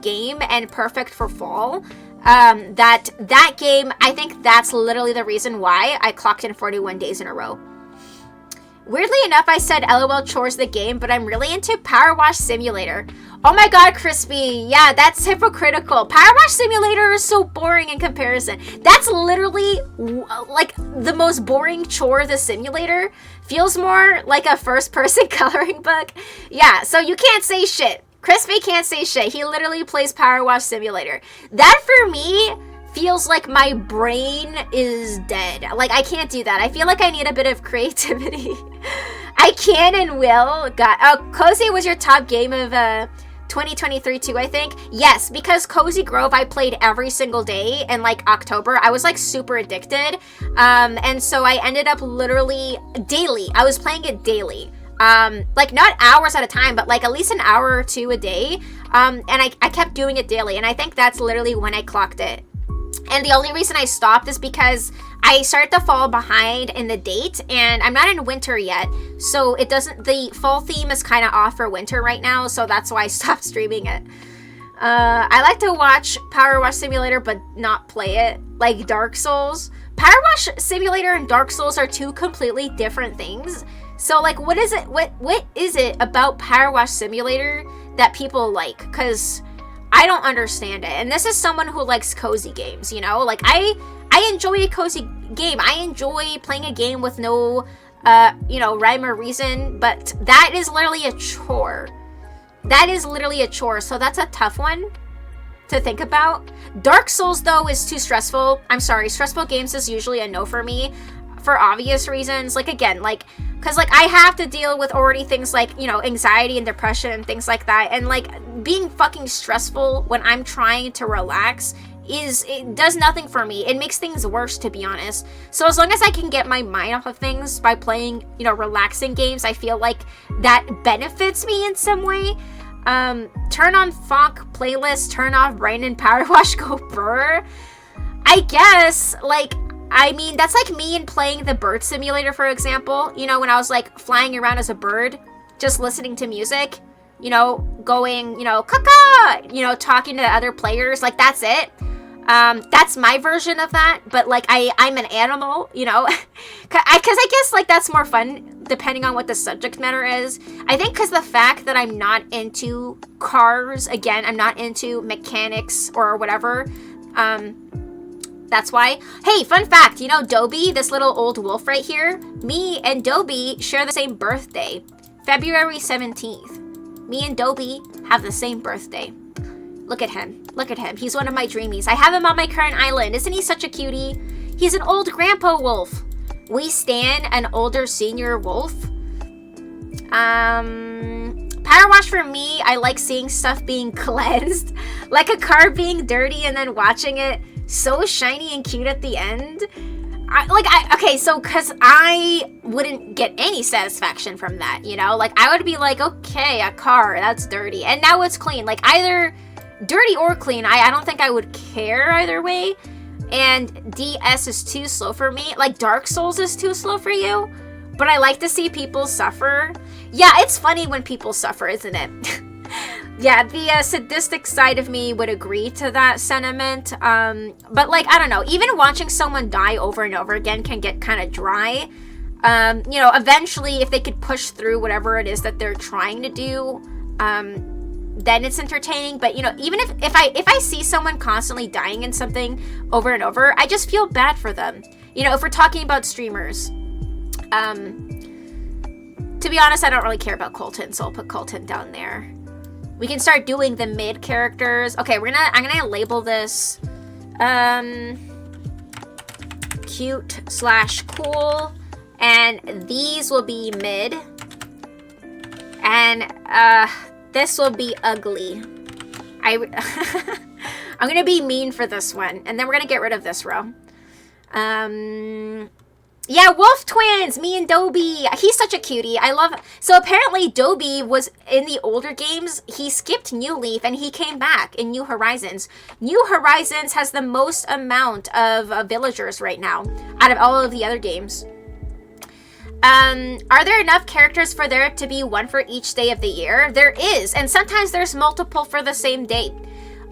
game and perfect for fall. That game, I think that's literally the reason why I clocked in 41 days in a row. Weirdly enough, I said LOL chores the game, but I'm really into Power Wash Simulator. Oh my god, Crispy. Yeah, that's hypocritical. Power Wash Simulator is so boring in comparison. That's literally like the most boring chore, the simulator. Feels more like a first-person coloring book. Yeah, so you can't say shit. Crispy can't say shit. He literally plays Power Wash Simulator. That, for me, feels like my brain is dead. Like, I can't do that. I feel like I need a bit of creativity. I can and will. God. Oh, Cozy was your top game of 2023 too, I think. Yes, because Cozy Grove I played every single day in like October. I was like super addicted. And so I ended up literally daily. I was playing it daily. Like not hours at a time, but like at least an hour or 2 a day. And I kept doing it daily. And I think that's literally when I clocked it. And the only reason I stopped is because I started to fall behind in the date, and I'm not in winter yet, so it doesn't, the fall theme is kind of off for winter right now, so that's why I stopped streaming it. I like to watch Power Wash Simulator, but not play it, like Dark Souls. Power Wash Simulator and Dark Souls are 2 completely different things, so like what is it about Power Wash Simulator that people like? Because I don't understand it. And this is someone who likes cozy games, you know? Like, I enjoy a cozy game. I enjoy playing a game with no, you know, rhyme or reason. But that is literally a chore. That is literally a chore. So that's a tough one to think about. Dark Souls, though, is too stressful. I'm sorry. Stressful games is usually a no for me. For obvious reasons. Like, again, like, because, like, I have to deal with already things like, you know, anxiety and depression and things like that. And, like, being fucking stressful when I'm trying to relax it does nothing for me. It makes things worse, to be honest. So as long as I can get my mind off of things by playing, you know, relaxing games, I feel like that benefits me in some way. Turn on funk playlist, turn off brain and power wash, go burr. I guess, like, I mean, that's like me in playing the bird simulator, for example. You know, when I was like flying around as a bird, just listening to music, you know, going, you know, caca, you know, talking to other players, like that's it. That's my version of that, but like I'm an animal, you know, because I guess like that's more fun depending on what the subject matter is. I think because the fact that I'm not into cars, again, I'm not into mechanics or whatever, that's why. Hey, fun fact, you know Dobie, this little old wolf right here, me and Dobie share the same birthday, February 17th. Me and Dobie have the same birthday. Look at him. Look at him. He's one of my dreamies. I have him on my current island. Isn't he such a cutie? He's an old grandpa wolf. We stan an older senior wolf. Power wash for me, I like seeing stuff being cleansed. Like a car being dirty and then watching it so shiny and cute at the end. Okay, so because I wouldn't get any satisfaction from that, you know? Like, I would be like, okay, a car, that's dirty. And now it's clean. Like, either dirty or clean, I don't think I would care either way. And DS is too slow for me. Like, Dark Souls is too slow for you. But I like to see people suffer. Yeah, it's funny when people suffer, isn't it? Yeah, the sadistic side of me would agree to that sentiment. But, like, I don't know. Even watching someone die over and over again can get kind of dry. You know, eventually, if they could push through whatever it is that they're trying to do, then it's entertaining. But, you know, even if I see someone constantly dying in something over and over, I just feel bad for them. You know, if we're talking about streamers, to be honest, I don't really care about Colton, so I'll put Colton down there. We can start doing the mid characters. Okay, I'm gonna label this cute/cool, and these will be mid, and this will be ugly. I'm gonna be mean for this one, and then we're gonna get rid of this row. Yeah, wolf twins, me and Dobie. He's such a cutie. I love. So apparently Dobie was in the older games. He skipped New Leaf and he came back in New Horizons. New Horizons has the most amount of villagers right now out of all of the other games. Are there enough characters for there to be one for each day of the year? There is, and sometimes there's multiple for the same date.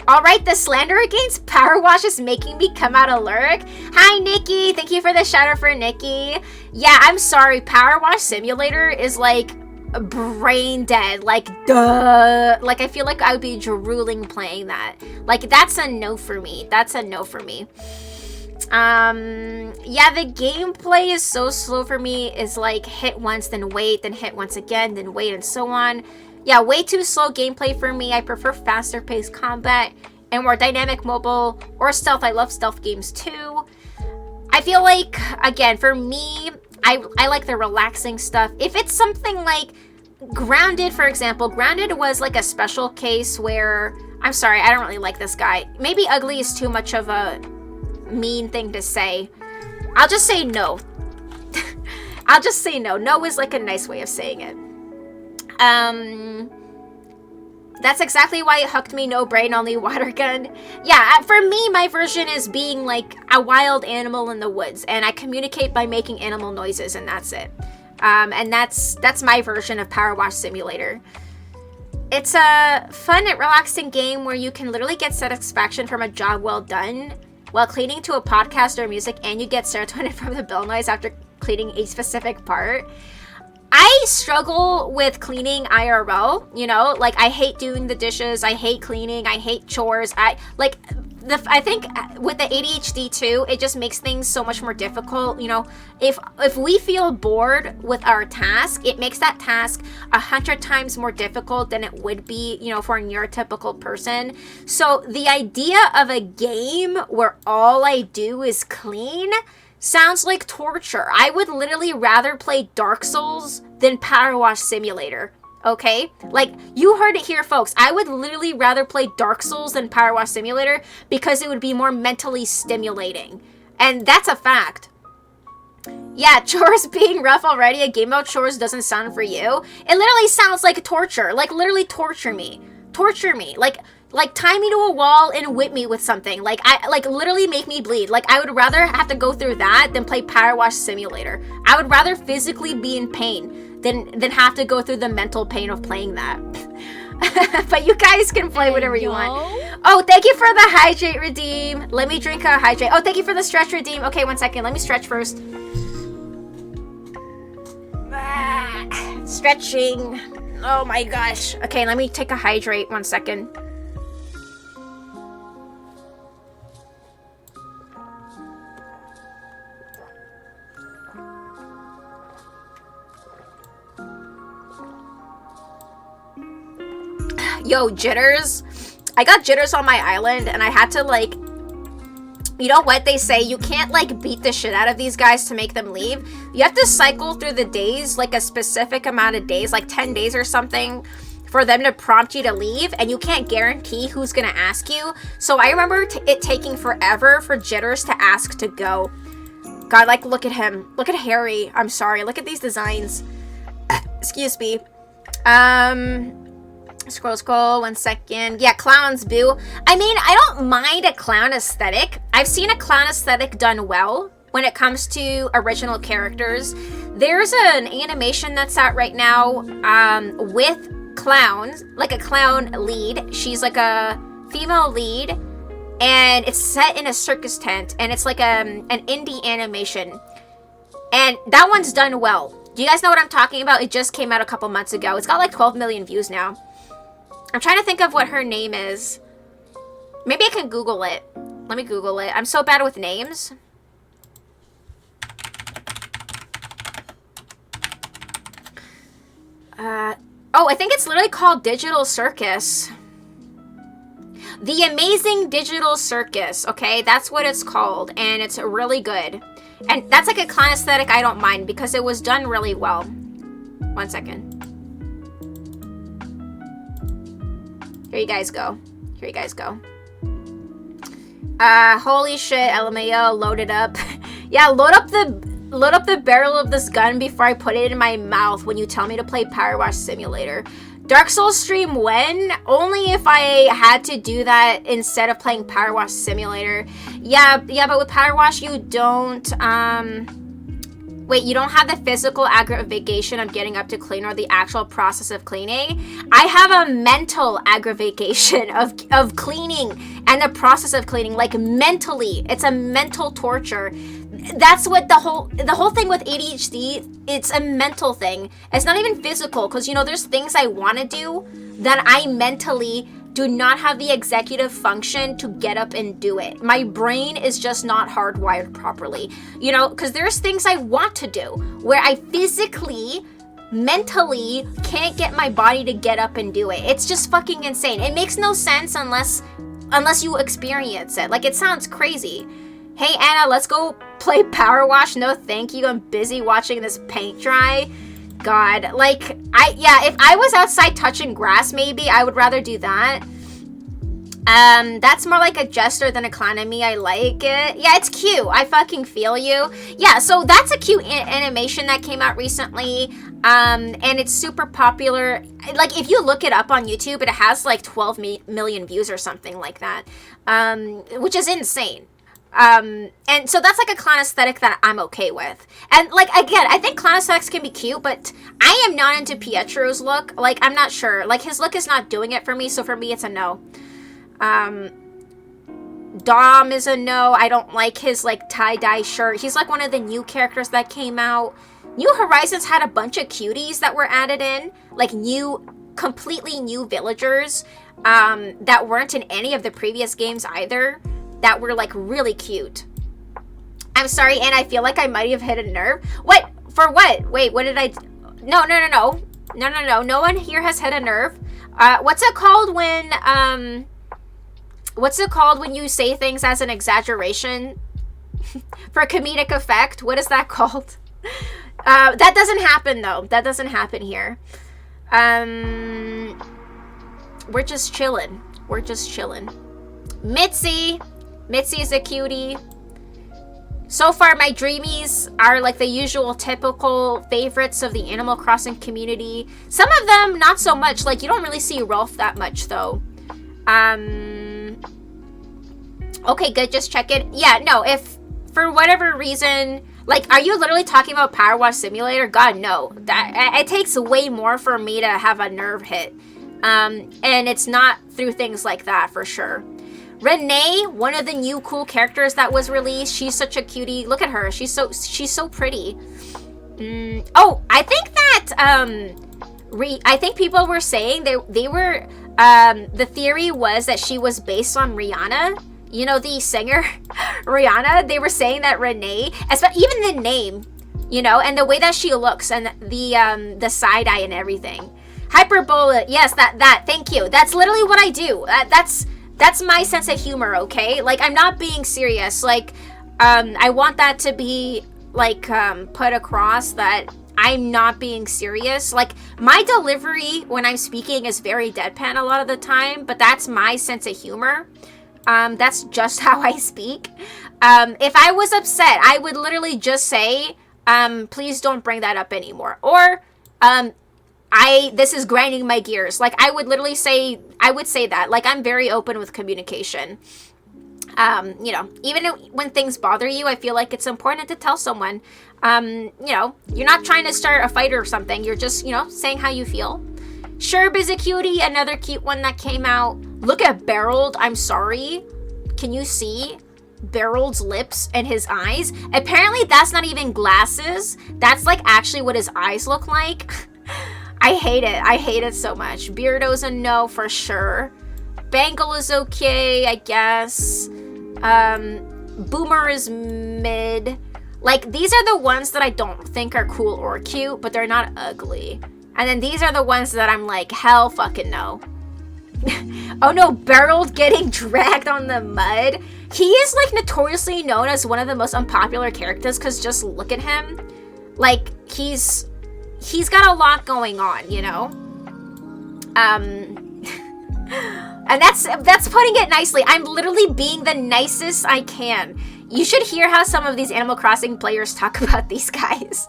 Alright, the slander against Power Wash is making me come out of lyric. Hi, Nikki. Thank you for the shout out for Nikki. Yeah, I'm sorry. Power Wash Simulator is like brain dead. Like, duh. Like, I feel like I would be drooling playing that. Like, that's a no for me. That's a no for me. Yeah, the gameplay is so slow for me. It's like hit once, then wait, then hit once again, then wait, and so on. Yeah, way too slow gameplay for me. I prefer faster paced combat and more dynamic mobile or stealth. I love stealth games too. I feel like, again, for me, I like the relaxing stuff. If it's something like Grounded, for example, Grounded was like a special case where, I'm sorry, I don't really like this guy. Maybe ugly is too much of a mean thing to say. I'll just say no. I'll just say no. No is like a nice way of saying it. That's exactly why it hooked me. No brain, only water gun. Yeah, for me, my version is being like a wild animal in the woods, and I communicate by making animal noises, and that's it. And that's my version of Power Wash Simulator. It's a fun and relaxing game where you can literally get satisfaction from a job well done while cleaning to a podcast or music, and you get serotonin from the bell noise after cleaning a specific part. I struggle with cleaning IRL, you know, like I hate doing the dishes, I hate cleaning, I hate chores. I think with the ADHD too, it just makes things so much more difficult. You know, if we feel bored with our task, it makes that task 100 times more difficult than it would be, you know, for a neurotypical person. So the idea of a game where all I do is clean sounds like torture. I would literally rather play Dark Souls than Power Wash Simulator. Okay? Like, you heard it here, folks. I would literally rather play Dark Souls than Power Wash Simulator because it would be more mentally stimulating. And that's a fact. Yeah, chores being rough already. A game about chores doesn't sound for you. It literally sounds like torture. Like, literally torture me. Torture me. Like tie me to a wall and whip me with something. Like, literally make me bleed. Like, I would rather have to go through that than play Power Wash Simulator. I would rather physically be in pain than have to go through the mental pain of playing that. But you guys can play whatever you want. Oh, thank you for the hydrate redeem. Let me drink a hydrate. Oh, thank you for the stretch redeem. Okay, 1 second. Let me stretch first. Stretching. Oh my gosh. Okay, let me take a hydrate. 1 second. Yo, jitters. I got jitters on my island and I had to like, you know what they say, you can't like beat the shit out of these guys to make them leave. You have to cycle through the days, like a specific amount of days, like 10 days or something, for them to prompt you to leave, and you can't guarantee who's gonna ask you. So I remember it taking forever for jitters to ask to go. God, like, look at him. Look at Harry. I'm sorry. Look at these designs. Excuse me. Scroll, 1 second. Yeah, clowns, boo. I mean, I don't mind a clown aesthetic. I've seen a clown aesthetic done well when it comes to original characters. There's an animation that's out right now with clowns, like a clown lead. She's like a female lead, and it's set in a circus tent, and it's like an indie animation. And that one's done well. Do you guys know what I'm talking about? It just came out a couple months ago. It's got like 12 million views now. I'm trying to think of what her name is. Maybe I can Google it. Let me Google it. I'm so bad with names. Oh, I think it's literally called Digital Circus. The Amazing Digital Circus, okay? That's what it's called, and it's really good. And that's like a clown aesthetic I don't mind because it was done really well. 1 second. Here you guys go. Here you guys go. Holy shit, LMAO, load it up. Yeah, load up the barrel of this gun before I put it in my mouth when you tell me to play Power Wash Simulator. Dark Souls stream when? Only if I had to do that instead of playing Power Wash Simulator. Yeah, but with Power Wash you don't, wait, you don't have the physical aggravation of getting up to clean or the actual process of cleaning. I have a mental aggravation of cleaning and the process of cleaning, like mentally. It's a mental torture. That's what the whole thing with ADHD, it's a mental thing. It's not even physical, because, you know, there's things I want to do that I mentally do not have the executive function to get up and do it. My brain is just not hardwired properly, you know, because there's things I want to do where I physically, mentally can't get my body to get up and do it. It's just fucking insane. It makes no sense unless you experience it. Like, it sounds crazy. Hey Anna, let's go play Power Wash. No thank you, I'm busy watching this paint dry. God, like, if I was outside touching grass, maybe I would rather do that. That's more like a jester than a clown to me. I like it. Yeah, it's cute. I fucking feel you. Yeah, so that's a cute animation that came out recently. And it's super popular. Like, if you look it up on YouTube, it has like 12 million views or something like that. Which is insane. And so that's like a clown aesthetic that I'm okay with. And like, again, I think clown aesthetics can be cute, but I am not into Pietro's look. Like, I'm not sure. Like, his look is not doing it for me, so for me it's a no. Dom is a no. I don't like his like tie-dye shirt. He's like one of the new characters that came out. New Horizons had a bunch of cuties that were added in, like completely new villagers that weren't in any of the previous games either, that were like really cute. I'm sorry, and I feel like I might have hit a nerve. What? For what? Wait, what did I... No. No one here has hit a nerve. What's it called when you say things as an exaggeration for comedic effect? What is that called? That doesn't happen though. That doesn't happen here. We're just chilling. We're just chilling. Mitzi! Mitzi is a cutie. So far, my dreamies are like the usual typical favorites of the Animal Crossing community. Some of them, not so much. Like, you don't really see Rolf that much, though. Okay, good. Just check it. Yeah, no, if for whatever reason... Like, are you literally talking about Power Wash Simulator? God, no. It takes way more for me to have a nerve hit. And it's not through things like that, for sure. Renee, one of the new cool characters that was released. She's such a cutie. Look at her. She's so pretty. Oh, I think that I think people were saying they were the theory was that she was based on Rihanna. You know, the singer Rihanna. They were saying that Renee, even the name, you know, and the way that she looks and the side eye and everything. Hyperbola. Yes, that. Thank you. That's literally what I do. That's my sense of humor, okay? Like, I'm not being serious. Like, I want that to be, like, put across that I'm not being serious. Like, my delivery when I'm speaking is very deadpan a lot of the time, but that's my sense of humor. That's just how I speak. If I was upset, I would literally just say, please don't bring that up anymore. Or, this is grinding my gears. Like, I would literally say, I would say that. Like, I'm very open with communication. You know, even when things bother you, I feel like it's important to tell someone. You know, you're not trying to start a fight or something. You're just, you know, saying how you feel. Sherb is a cutie, another cute one that came out. Look at Berold, I'm sorry. Can you see Berold's lips and his eyes? Apparently that's not even glasses. That's like actually what his eyes look like. I hate it. I hate it so much. Beardo's a no for sure. Bangle is okay, I guess. Boomer is mid. Like, these are the ones that I don't think are cool or cute, but they're not ugly. And then these are the ones that I'm like, hell fucking no. Oh no, Berold getting dragged on the mud. He is like notoriously known as one of the most unpopular characters because just look at him. Like, he's got a lot going on, you know? And that's putting it nicely. I'm literally being the nicest I can. You should hear how some of these Animal Crossing players talk about these guys.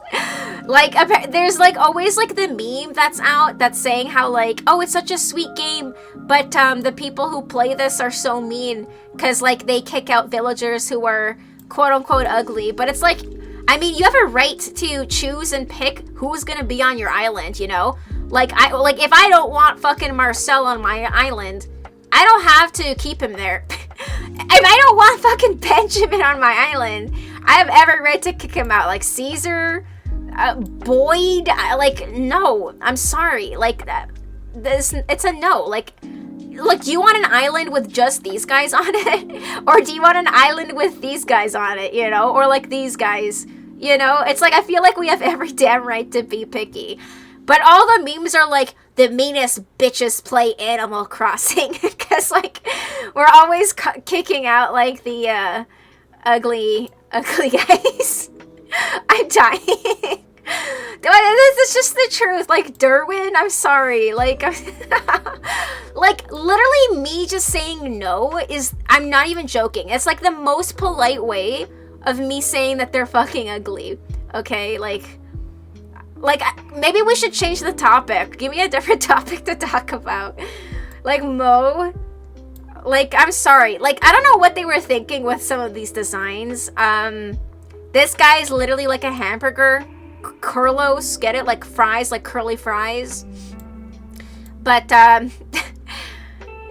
Like, there's like always like the meme that's out that's saying how like, oh, it's such a sweet game, but the people who play this are so mean because like they kick out villagers who are quote unquote ugly. But it's like, I mean, you have a right to choose and pick who's gonna be on your island, you know? Like, if I don't want fucking Marcel on my island, I don't have to keep him there. If I don't want fucking Benjamin on my island, I have every right to kick him out. Like, Caesar, Boyd, like, no, I'm sorry. Like, it's a no. Like, look, do you want an island with just these guys on it? Or do you want an island with these guys on it, you know? Or, like, these guys, you know? It's like, I feel like we have every damn right to be picky. But all the memes are like, the meanest bitches play Animal Crossing. Because, like, we're always kicking out, like, the ugly guys. I'm dying. This is just the truth. Like, Derwin, I'm sorry. Like, like, literally me just saying no is, I'm not even joking. It's, like, the most polite way of me saying that they're fucking ugly. Okay? Like, maybe we should change the topic. Give me a different topic to talk about. Like, Mo. Like, I'm sorry. Like, I don't know what they were thinking with some of these designs. This guy's literally like a hamburger. Curlos, get it? Like fries, like curly fries. But,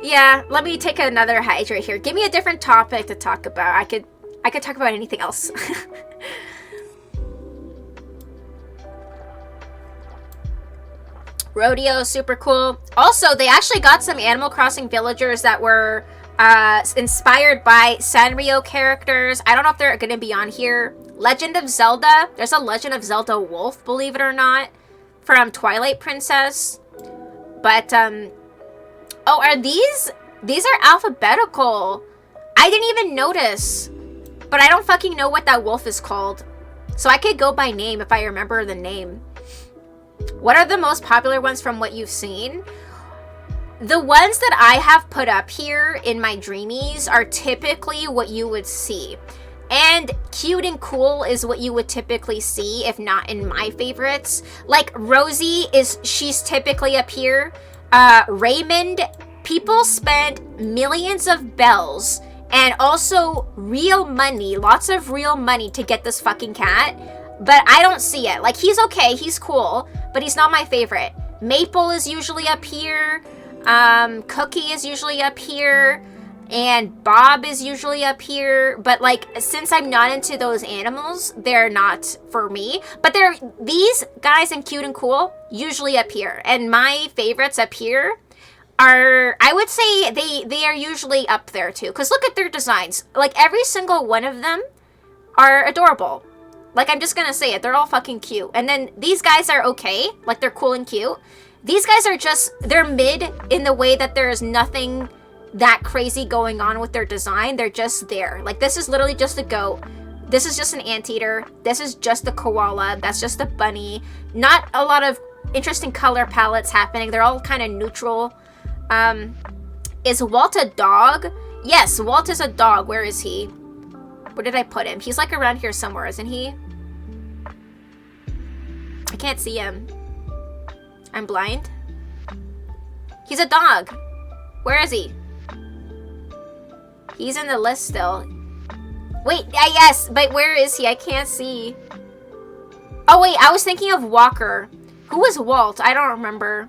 yeah, let me take another hydrate here. Give me a different topic to talk about. I could talk about anything else. Rodeo, super cool. Also, they actually got some Animal Crossing villagers that were inspired by Sanrio characters. I don't know if they're going to be on here. Legend of Zelda. There's a Legend of Zelda wolf, believe it or not, from Twilight Princess. But, oh, are these? These are alphabetical. I didn't even notice. But I don't fucking know what that wolf is called. So I could go by name if I remember the name. What are the most popular ones from what you've seen? The ones that I have put up here in my dreamies are typically what you would see. And cute and cool is what you would typically see, if not in my favorites. Like Rosie she's typically up here. Raymond, people spend millions of bells and also real money, lots of real money to get this fucking cat. But I don't see it. Like, he's okay, he's cool, but he's not my favorite. Maple is usually up here. Cookie is usually up here. And Bob is usually up here. But, like, since I'm not into those animals, they're not for me. But these guys in cute and cool, usually up here. And my favorites up here are, I would say they are usually up there too. Because look at their designs. Like, every single one of them are adorable. Like, I'm just gonna say it. They're all fucking cute. And then these guys are okay. Like, they're cool and cute. These guys are just, they're mid in the way that there is nothing that crazy going on with their design. They're just there. Like, this is literally just a goat. This is just an anteater. This is just a koala. That's just a bunny. Not a lot of interesting color palettes happening. They're all kind of neutral. Is Walt a dog? Yes, Walt is a dog. Where is he? Where did I put him? He's like around here somewhere, isn't he? I can't see him. I'm blind. He's a dog. Where is he? He's in the list still. Wait, yes, but where is he? I can't see. Oh, wait, I was thinking of Walker. Who was Walt? I don't remember.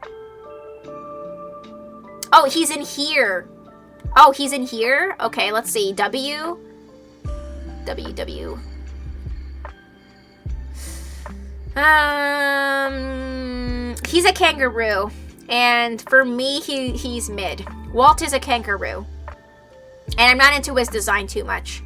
Oh, he's in here. Oh, he's in here? Okay, let's see. W. He's a kangaroo. And for me, he's mid. Walt is a kangaroo. And I'm not into his design too much.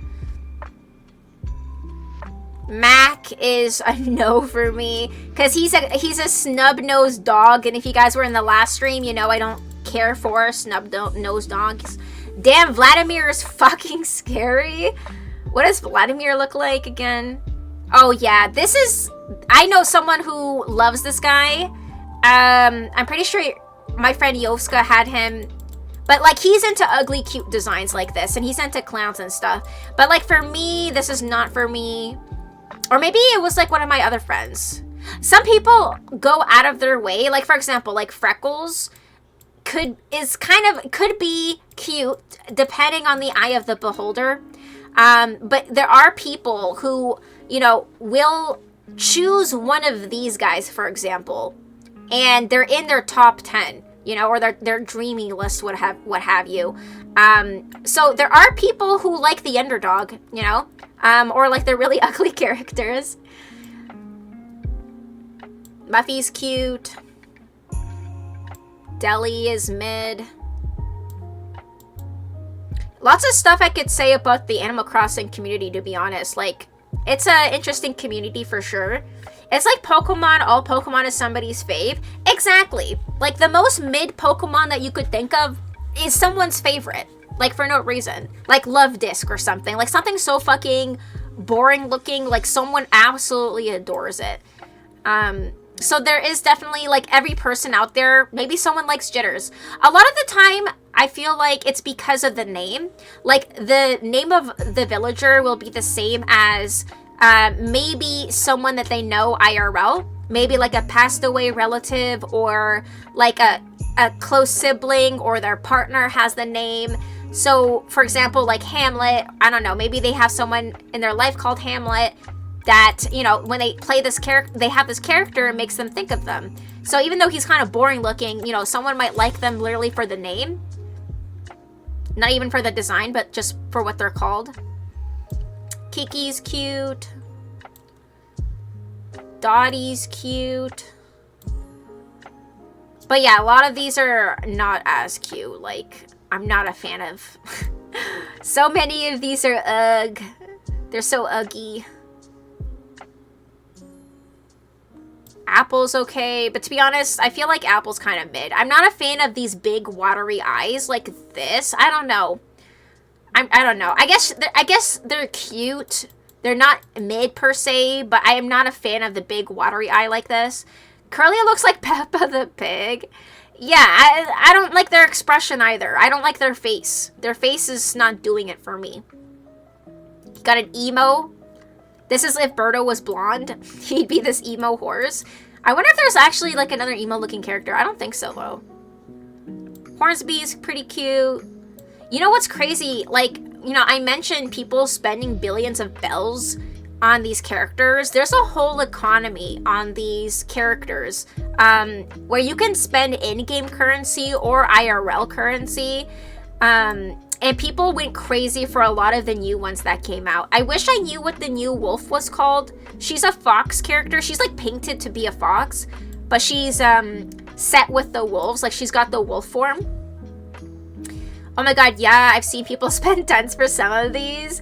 Mac is a no for me. Because he's a snub-nosed dog. And if you guys were in the last stream, you know I don't care for snub-nosed dogs. Damn, Vladimir is fucking scary. What does Vladimir look like again? Oh, yeah. This is... I know someone who loves this guy. I'm pretty sure my friend Yovska had him. But, like, he's into ugly, cute designs like this. And he's into clowns and stuff. But, like, for me, this is not for me. Or maybe it was, like, one of my other friends. Some people go out of their way. Like, for example, like, Freckles could be cute depending on the eye of the beholder. But there are people who, you know, will choose one of these guys, for example, and they're in their top 10, you know, or their dreamy list, what have you. So there are people who like the underdog, you know, or like the really ugly characters. Muffy's cute. Deli is mid. Lots of stuff I could say about the Animal Crossing community, to be honest. Like, it's an interesting community for sure. It's like Pokemon. All Pokemon is somebody's fave. Exactly. Like, the most mid Pokemon that you could think of is someone's favorite. Like, for no reason. Like, Love Disc or something. Like, something so fucking boring looking. Like, someone absolutely adores it. So there is definitely, like, every person out there, maybe someone likes Jitters. A lot of the time, I feel like it's because of the name. Like, the name of the villager will be the same as maybe someone that they know IRL. Maybe, like, a passed away relative or, like, a close sibling or their partner has the name. So, for example, like Hamlet, I don't know, maybe they have someone in their life called Hamlet that, you know, when they play this character, they have this character and makes them think of them. So even though he's kind of boring looking, you know, someone might like them literally for the name. Not even for the design, but just for what they're called. Kiki's cute. Dottie's cute. But yeah, a lot of these are not as cute. Like, I'm not a fan of... So many of these are ugh. They're so uggy. Apple's okay, but to be honest, I feel like Apple's kind of mid. I'm not a fan of these big watery eyes like this. I don't know. I don't know. I guess they're cute. They're not mid per se, but I am not a fan of the big watery eye like this. Curly looks like Peppa the Pig. Yeah, I don't like their expression either. I don't like their face. Their face is not doing it for me. Got an emo. This is if Birdo was blonde. He'd be this emo horse. I wonder if there's actually like another emo looking character. I don't think so though. Hornsby is pretty cute. You know what's crazy? Like, you know, I mentioned people spending billions of bells on these characters. There's a whole economy on these characters where you can spend in-game currency or IRL currency. And people went crazy for a lot of the new ones that came out. I wish I knew what the new wolf was called. She's a fox character. She's like painted to be a fox, but she's set with the wolves. Like she's got the wolf form. Oh my god, yeah, I've seen people spend tons for some of these.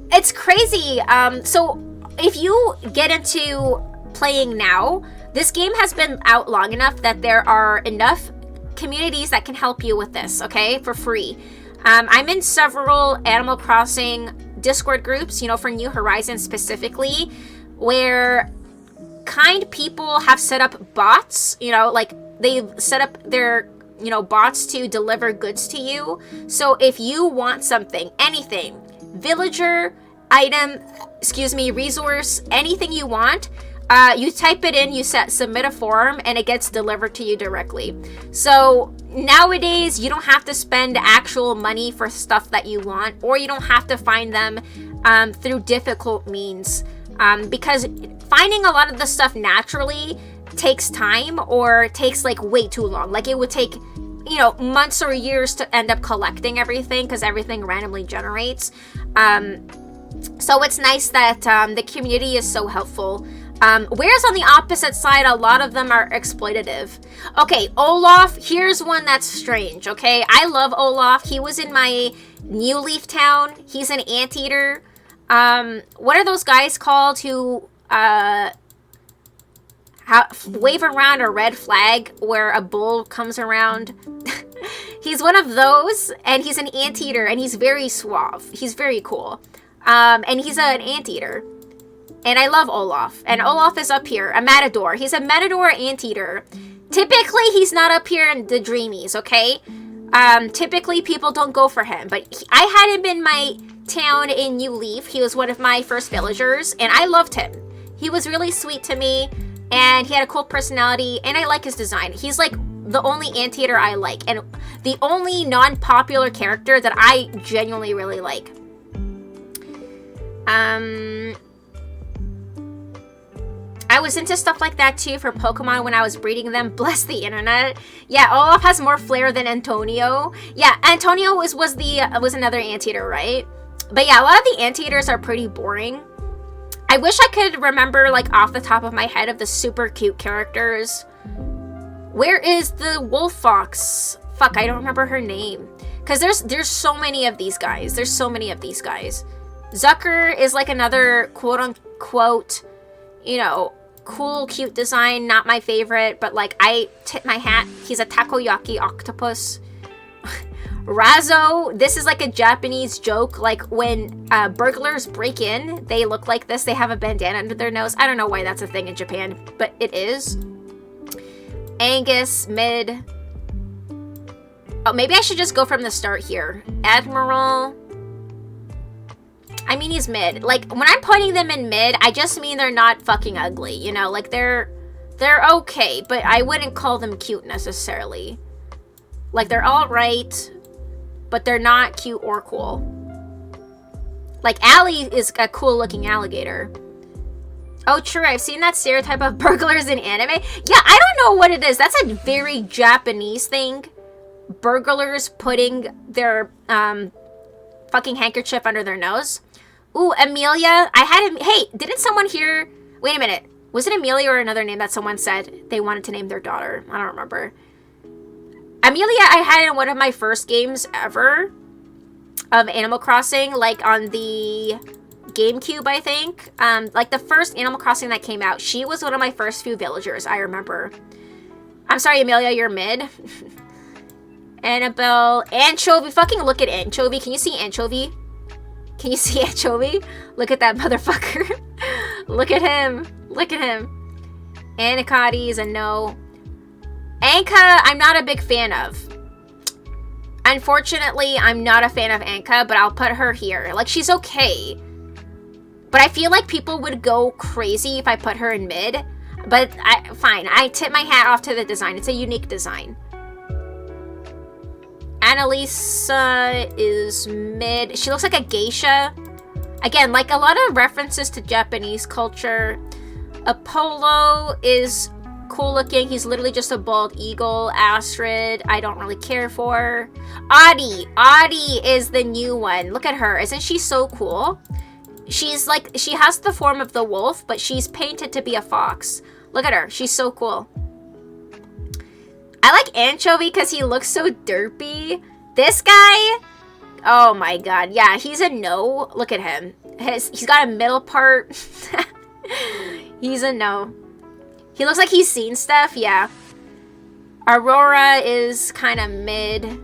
It's crazy. So if you get into playing now, this game has been out long enough that there are enough communities that can help you with this, okay, for free. I'm in several Animal Crossing Discord groups, you know, for New Horizons specifically, where kind people have set up bots, you know, like they've set up their, you know, bots to deliver goods to you. So if you want something, anything, villager, item, resource, anything you want, you type it in, you submit a form, and it gets delivered to you directly. So nowadays, you don't have to spend actual money for stuff that you want, or you don't have to find them through difficult means, because finding a lot of the stuff naturally takes time or takes like way too long. Like it would take, you know, months or years to end up collecting everything because everything randomly generates. So it's nice that the community is so helpful. Whereas on the opposite side, a lot of them are exploitative. Okay, Olaf, here's one that's strange, okay? I love Olaf. He was in my New Leaf town. He's an anteater. What are those guys called who wave around a red flag where a bull comes around? He's one of those, and he's an anteater, and he's very suave. He's very cool. And he's an anteater. And I love Olaf. And Olaf is up here, a matador. He's a matador anteater. Typically, he's not up here in the Dreamies, okay? Typically, people don't go for him. But I had him in my town in New Leaf. He was one of my first villagers, and I loved him. He was really sweet to me, and he had a cool personality, and I like his design. He's like the only anteater I like, and the only non-popular character that I genuinely really like. I was into stuff like that too for Pokemon when I was breeding them. Bless the internet. Yeah, Olaf has more flair than Antonio. Yeah, Antonio was another anteater, right? But yeah, a lot of the anteaters are pretty boring. I wish I could remember, like, off the top of my head of the super cute characters. Where is the wolf fox? Fuck, I don't remember her name. Because there's so many of these guys. There's so many of these guys. Zucker is like another quote-unquote, you know, cool, cute design. Not my favorite, but like, I tip my hat. He's a takoyaki octopus. Razzo, this is like a Japanese joke. Like when burglars break in, they look like this. They have a bandana under their nose. I don't know why that's a thing in Japan, but it is. Angus, mid. Oh, maybe I should just go from the start here. Admiral. I mean, he's mid. Like, when I'm putting them in mid, I just mean they're not fucking ugly, you know? Like, they're okay, but I wouldn't call them cute necessarily. Like, they're alright, but they're not cute or cool. Like, Allie is a cool-looking alligator. Oh, true, I've seen that stereotype of burglars in anime. Yeah, I don't know what it is. That's a very Japanese thing. Burglars putting their, fucking handkerchief under their nose. Ooh, Amelia. I had him. Hey, didn't someone here? Wait a minute. Was it Amelia or another name that someone said they wanted to name their daughter? I don't remember. Amelia, I had in one of my first games ever of Animal Crossing, like on the GameCube, I think. Like the first Animal Crossing that came out. She was one of my first few villagers, I remember. I'm sorry, Amelia, you're mid. Annabelle. Anchovy. Fucking look at Anchovy. Can you see Anchovy? Can you see Anchovy? Look at that motherfucker. Look at him. Look at him. Anikati is a no. Anka, I'm not a big fan of. Unfortunately, I'm not a fan of Anka, but I'll put her here. Like, she's okay. But I feel like people would go crazy if I put her in mid. But fine, I tip my hat off to the design. It's a unique design. Annalisa is mid. She looks like a geisha. Again, like a lot of references to Japanese culture. Apollo is cool looking. He's literally just a bald eagle. Astrid, I don't really care for. Audie is the new one. Look at her. Isn't she so cool? She's like, she has the form of the wolf, but she's painted to be a fox. Look at her. She's so cool. I like Anchovy because he looks so derpy. This guy, oh my god. Yeah, he's a no. Look at him. He's got a middle part. He's a no. He looks like he's seen stuff. Yeah. Aurora is kind of mid.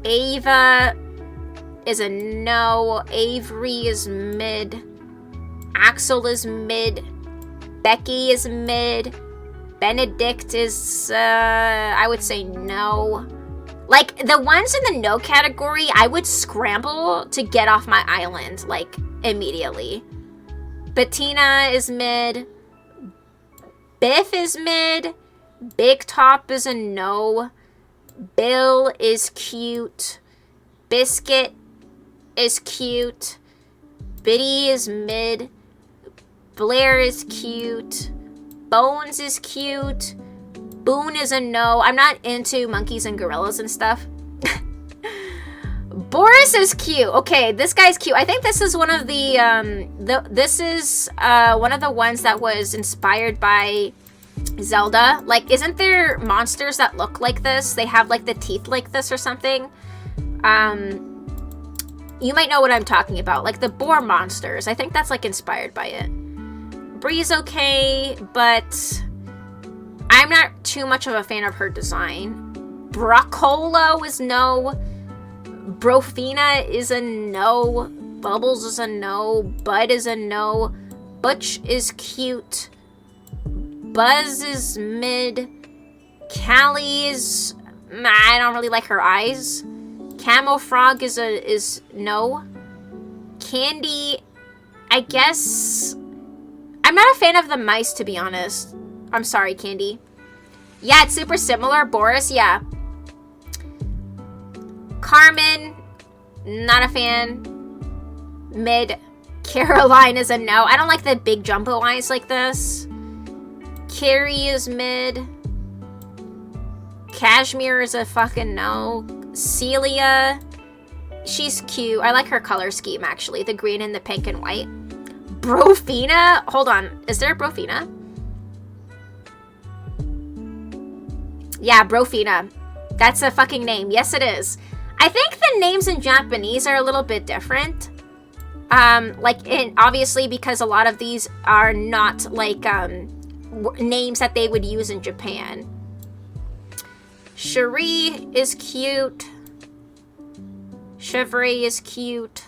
Ava is a no. Avery is mid. Axel is mid. Becky is mid. Benedict is, I would say no. Like, the ones in the no category, I would scramble to get off my island, like, immediately. Bettina is mid. Biff is mid. Big Top is a no. Bill is cute. Biscuit is cute. Biddy is mid. Blair is cute. Bones is cute. Boone is a no. I'm not into monkeys and gorillas and stuff. Boris is cute. Okay, this guy's cute. I think this is one of this is one of the ones that was inspired by Zelda. Like, isn't there monsters that look like this? They have like the teeth like this or something. You might know what I'm talking about. Like the boar monsters. I think that's like inspired by it. Bree's okay, but I'm not too much of a fan of her design. Broccolo is no. Brofina is a no. Bubbles is a no. Bud is a no. Butch is cute. Buzz is mid. Callie is... I don't really like her eyes. Camo Frog is no. Candy, I guess... I'm not a fan of the mice, to be honest. I'm sorry, Candy. Yeah, it's super similar. Boris, yeah. Carmen, not a fan. Mid. Caroline is a no. I don't like the big jumbo eyes like this. Carrie is mid. Cashmere is a fucking no. Celia, she's cute. I like her color scheme, actually. The green and the pink and white. Brofina? Hold on. Is there a Brofina? Yeah, Brofina. That's a fucking name. Yes, it is. I think the names in Japanese are a little bit different. Obviously because a lot of these are not like names that they would use in Japan. Cherie is cute. Chevrolet is cute.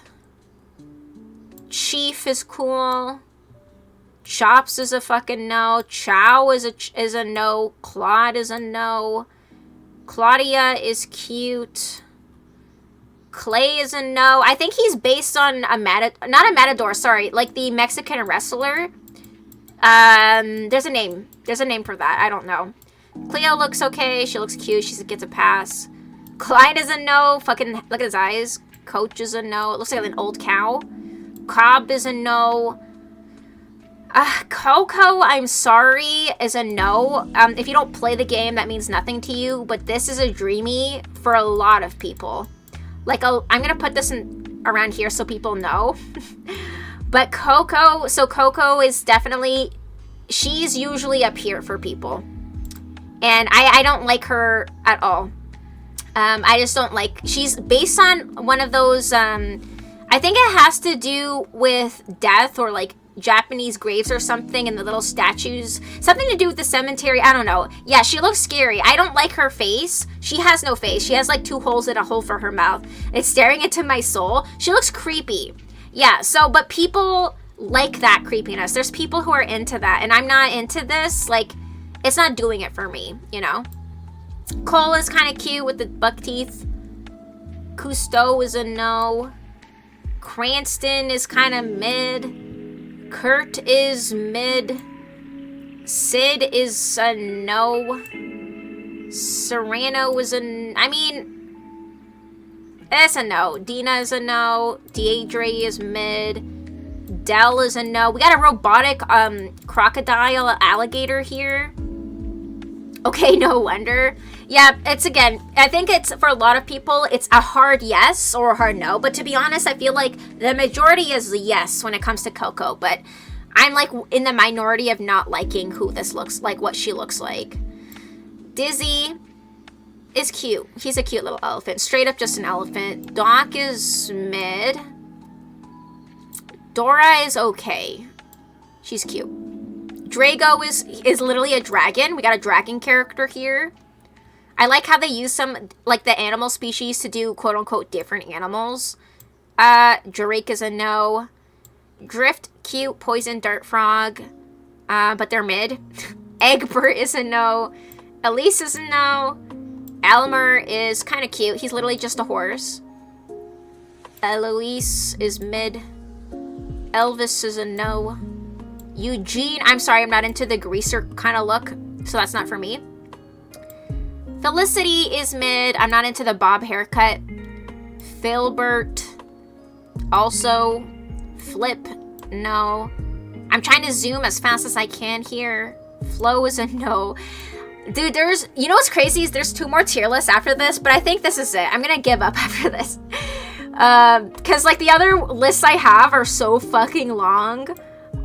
Chief is cool. Chops is a fucking no. Chow is a no. Claude is a no. Claudia is cute. Clay is a no. I think he's based on a matador, sorry, like the Mexican wrestler. There's a name. There's a name for that. I don't know. Cleo looks okay. She looks cute. She gets a pass. Clyde is a no. Fucking look at his eyes. Coach is a no. It looks like an old cow. Cobb is a no. Coco, I'm sorry, is a no. If you don't play the game, that means nothing to you. But this is a dreamy for a lot of people. Like, I'm gonna put this in around here so people know. But Coco, so Coco is definitely, she's usually up here for people. And I don't like her at all. I just don't like, she's based on one of those, I think it has to do with death or like Japanese graves or something and the little statues. Something to do with the cemetery. I don't know. Yeah, she looks scary. I don't like her face. She has no face. She has like 2 holes and a hole for her mouth. It's staring into my soul. She looks creepy. Yeah, so, but people like that creepiness. There's people who are into that, and I'm not into this. Like, it's not doing it for me, you know? Cole is kind of cute with the buck teeth. Cousteau is a no. Cranston is kind of mid. Kurt is mid. Sid is a no. Serrano is I mean, it's a no. Dina is a no. Deidre is mid. Dell is a no. We got a robotic crocodile alligator here. Okay, no wonder. Yeah, it's again, I think it's, for a lot of people, it's a hard yes or a hard no. But to be honest, I feel like the majority is a yes when it comes to Coco. But I'm like in the minority of not liking who this looks like, what she looks like. Dizzy is cute. He's a cute little elephant. Straight up just an elephant. Doc is mid. Dora is okay. She's cute. Drago is literally a dragon. We got a dragon character here. I like how they use some, like, the animal species to do quote-unquote different animals. Drake is a no. Drift, cute. Poison, dart frog. But they're mid. Egbert is a no. Elise is a no. Elmer is kind of cute. He's literally just a horse. Eloise is mid. Elvis is a no. Eugene, I'm sorry, I'm not into the greaser kind of look, so that's not for me. Felicity is mid. I'm not into the bob haircut. Filbert, also. Flip, no. I'm trying to zoom as fast as I can here. Flo is a no. Dude, there's, you know what's crazy is there's 2 more tier lists after this, but I think this is it. I'm gonna give up after this. Because, like, the other lists I have are so fucking long.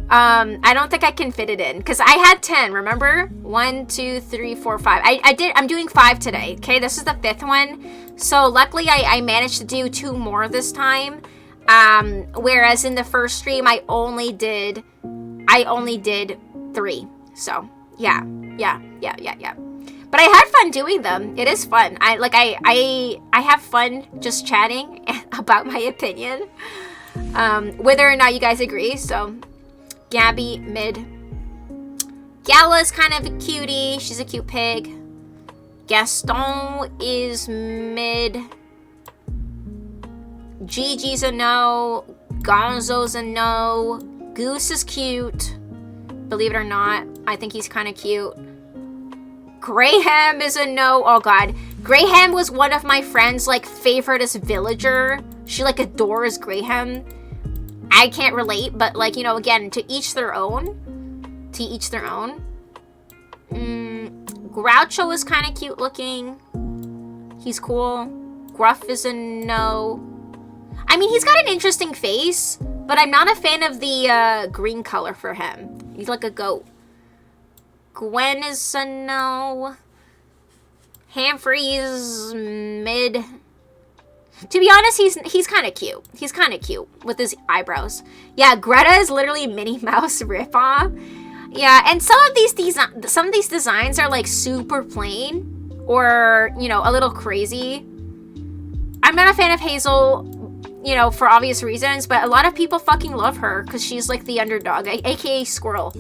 I don't think I can fit it in. Because I had 10, remember? 1, 2, 3, 4, 5. I'm doing 5 today, okay? This is the 5th one. So, luckily, I managed to do 2 more this time. Whereas in the first stream, I only did 3. So, yeah. But I had fun doing them. It is fun. I have fun just chatting about my opinion. Whether or not you guys agree. So, Gabby, mid. Gala's kind of a cutie. She's a cute pig. Gaston is mid. Gigi's a no. Gonzo's a no. Goose is cute. Believe it or not, I think he's kind of cute. Graham is a no. Oh god. Graham was one of my friends' like favoriteest villager. She like adores Graham. I can't relate, but like, you know, again, to each their own. To each their own. Groucho is kind of cute looking. He's cool. Gruff is a no. I mean, he's got an interesting face, but I'm not a fan of the green color for him. He's like a goat. Gwen is a no. Humphrey is mid. To be honest, he's kind of cute. He's kind of cute with his eyebrows. Yeah, Greta is literally Minnie Mouse ripoff. Yeah, and some of these designs are like super plain or, you know, a little crazy. I'm not a fan of Hazel, you know, for obvious reasons, but a lot of people fucking love her because she's like the underdog, aka Squirrel,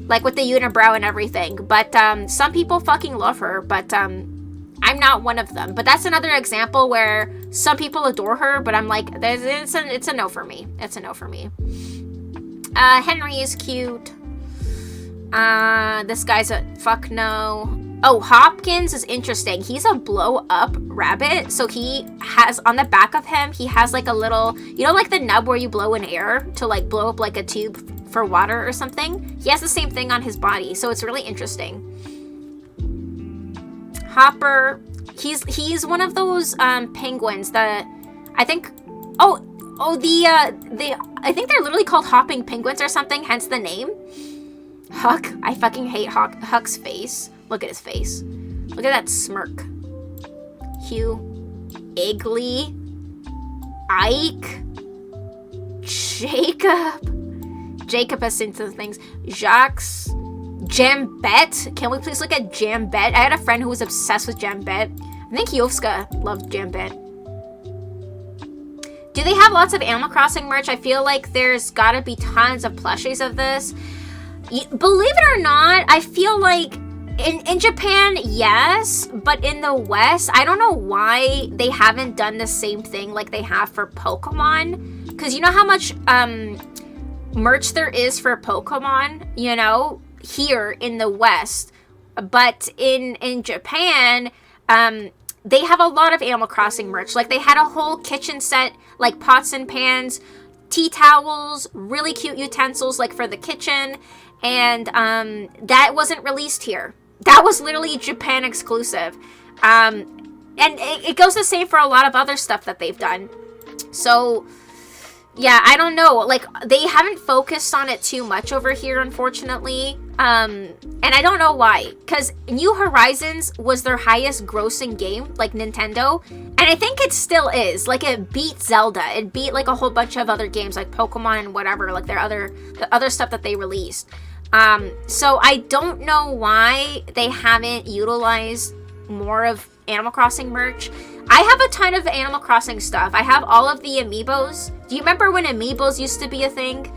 like with the unibrow and everything. But some people fucking love her, but I'm not one of them. But that's another example where some people adore her, but I'm like, it's a no for me. It's a no for me. Henry is cute. This guy's a fuck no. Oh, Hopkins is interesting. He's a blow up rabbit. So he has, on the back of him, he has like a little, you know, like the nub where you blow in air to like blow up like a tube for water or something? He has the same thing on his body. So it's really interesting. Hopper, he's one of those penguins that I think, I think they're literally called hopping penguins or something, hence the name. Huck, I fucking hate Huck's face. Look at his face. Look at that smirk. Hugh, Igley, Ike, Jacob has seen some things. Jacques, Jambette. Can we please look at Jambette? I had a friend who was obsessed with Jambette. I think Yovska loved Jambette. Do they have lots of Animal Crossing merch? I feel like there's gotta be tons of plushies of this. Believe it or not, I feel like in Japan, yes, but in the West, I don't know why they haven't done the same thing like they have for Pokemon. Because you know how much merch there is for Pokemon, you know, here in the West. But in Japan, they have a lot of Animal Crossing merch. Like, they had a whole kitchen set, like pots and pans, tea towels, really cute utensils, like for the kitchen. And that wasn't released here. That was literally Japan exclusive. And it goes the same for a lot of other stuff that they've done. So, yeah, I don't know. Like, they haven't focused on it too much over here, unfortunately. And I don't know why. Because New Horizons was their highest grossing game, like Nintendo. And I think it still is. Like, it beat Zelda. It beat, like, a whole bunch of other games, like Pokemon and whatever. Like, the other stuff that they released. So I don't know why they haven't utilized more of Animal Crossing merch. I have a ton of Animal Crossing stuff. I have all of the amiibos. Do you remember when amiibos used to be a thing?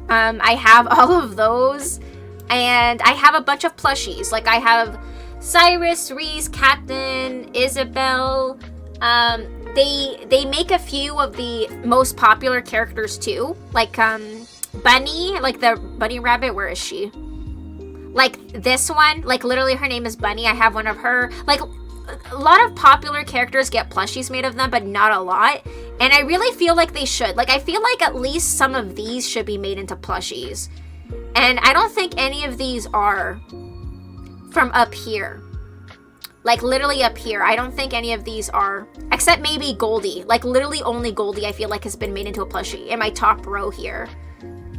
I have all of those. And I have a bunch of plushies. Like, I have Cyrus, Reese, Captain, Isabel. They make a few of the most popular characters too. Like, Bunny, like the bunny rabbit, where is she? Like this one, like literally her name is Bunny. I have one of her. Like, a lot of popular characters get plushies made of them, but not a lot. And I really feel like they should. Like, I feel like at least some of these should be made into plushies. And I don't think any of these are from up here. Like, literally up here. I don't think any of these are. Except maybe Goldie. Like, literally only Goldie, I feel like, has been made into a plushie in my top row here.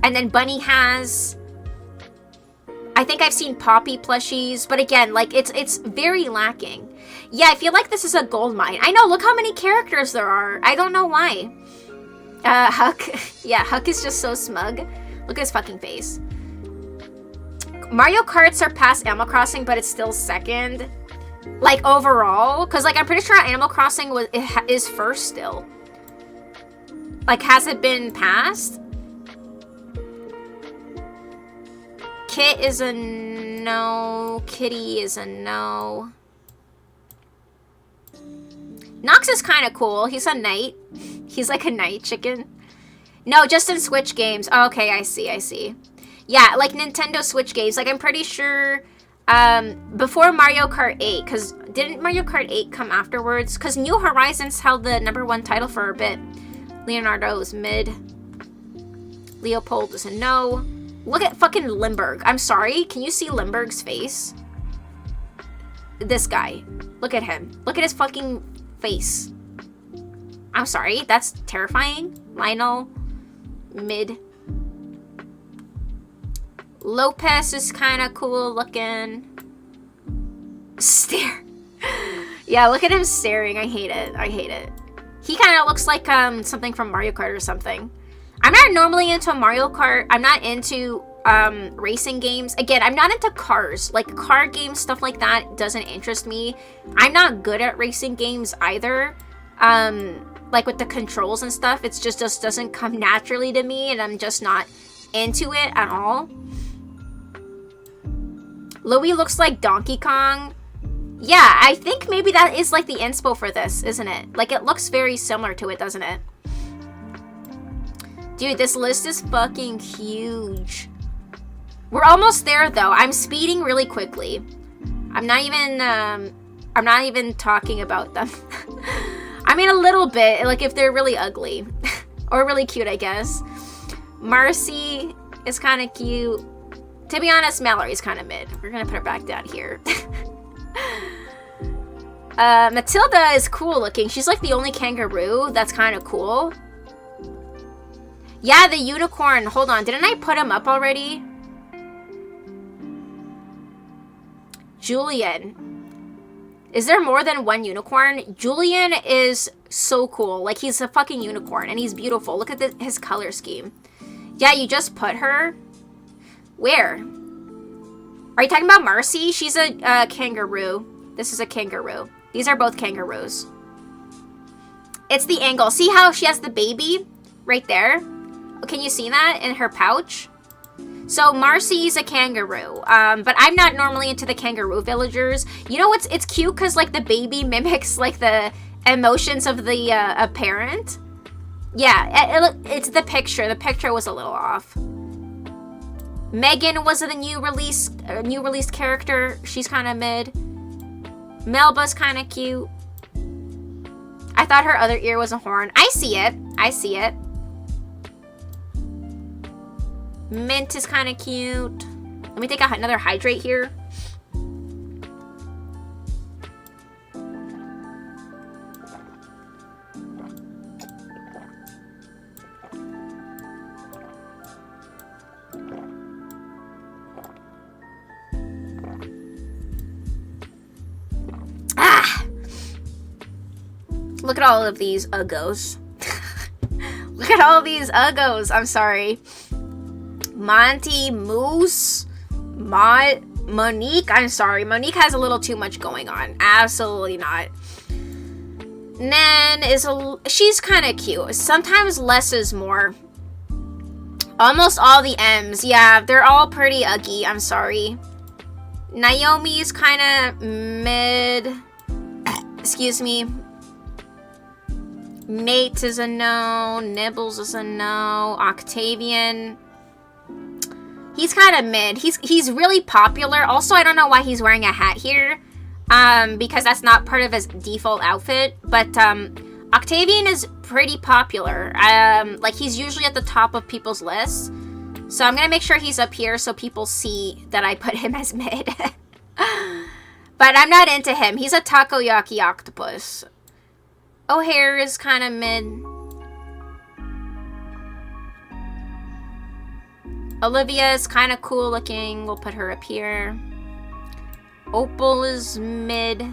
And then Bunny has... I think I've seen Poppy plushies. But again, like, it's very lacking. Yeah, I feel like this is a gold mine. I know, look how many characters there are. I don't know why. Huck. Yeah, Huck is just so smug. Look at his fucking face. Mario Kart surpassed Animal Crossing, but it's still second. Like, overall. Because, like, I'm pretty sure Animal Crossing is first still. Like, has it been passed? Kit is a no. Kitty is a no. Nox is kind of cool. He's a knight. He's like a night chicken. No, just in Switch games. Oh, okay, I see. Yeah, like Nintendo Switch games. Like, I'm pretty sure before Mario Kart 8, because didn't Mario Kart 8 come afterwards? Because New Horizons held the #1 title for a bit. Leonardo is mid. Leopold is a no. Look at fucking Limburg. I'm sorry, can you see Limburg's face? This guy. Look at him. Look at his fucking face. I'm sorry, that's terrifying. Lionel, mid. Lopez is kind of cool looking. Stare. Yeah, look at him staring. I hate it. He kind of looks like something from Mario Kart or something. I'm not normally into Mario Kart. I'm not into racing games. Again, I'm not into cars. Like, car games, stuff like that doesn't interest me. I'm not good at racing games either. Like, with the controls and stuff, it just doesn't come naturally to me, and I'm just not into it at all. Louis looks like Donkey Kong. Yeah, I think maybe that is like the inspo for this, isn't it? Like, it looks very similar to it, doesn't it? Dude, this list is fucking huge. We're almost there, though. I'm speeding really quickly. I'm not even talking about them. I mean, a little bit, like if they're really ugly. Or really cute, I guess. Marcy is kind of cute. To be honest, Mallory's kind of mid. We're gonna put her back down here. Matilda is cool looking. She's like the only kangaroo that's kind of cool. Yeah, the unicorn. Hold on, didn't I put him up already? Julian. Is there more than one unicorn? Julian is so cool. Like, he's a fucking unicorn, and he's beautiful. Look at his color scheme. Yeah, you just put her? Where? Are you talking about Marcy? She's a kangaroo. This is a kangaroo. These are both kangaroos. It's the angle. See how she has the baby right there? Can you see that in her pouch? So Marcy's a kangaroo, but I'm not normally into the kangaroo villagers. You know what's, it's cute because like the baby mimics like the emotions of the parent. Yeah, it's the picture. The picture was a little off. Megan was the new released character. She's kind of mid. Melba's kind of cute. I thought her other ear was a horn. I see it. I see it. Mint is kind of cute. Let me take another hydrate here. Ah! Look at all of these uggos. Look at all of these uggos. I'm sorry. Monty, Moose, Monique. I'm sorry. Monique has a little too much going on. Absolutely not. Nan is she's kind of cute. Sometimes less is more. Almost all the M's. Yeah, they're all pretty uggy. I'm sorry. Naomi's kind of mid. Excuse me. Nate is a no. Nibbles is a no. Octavian. He's kind of mid. He's really popular. Also, I don't know why he's wearing a hat here. Because that's not part of his default outfit. But Octavian is pretty popular. Like he's usually at the top of people's lists. So I'm gonna make sure he's up here so people see that I put him as mid. But I'm not into him. He's a takoyaki octopus. O'Hare is kind of mid. Olivia is kind of cool looking. We'll put her up here. Opal is mid.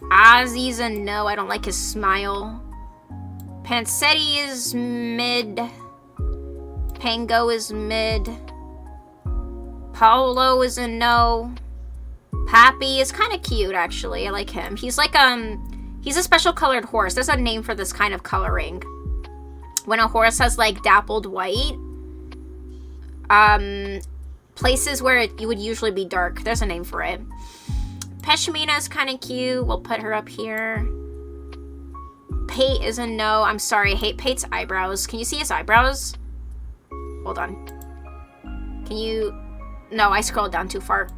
Ozzy's a no. I don't like his smile. Pansetti is mid. Pango is mid. Paolo is a no. Pappy is kind of cute, actually. I like him. He's like, he's a special colored horse. There's a name for this kind of coloring. When a horse has, like, dappled white. Places where you would usually be dark. There's a name for it. Peshmina is kind of cute. We'll put her up here. Pate is a no. I'm sorry. I hate Pate's eyebrows. Can you see his eyebrows? Hold on. Can you... No, I scrolled down too far.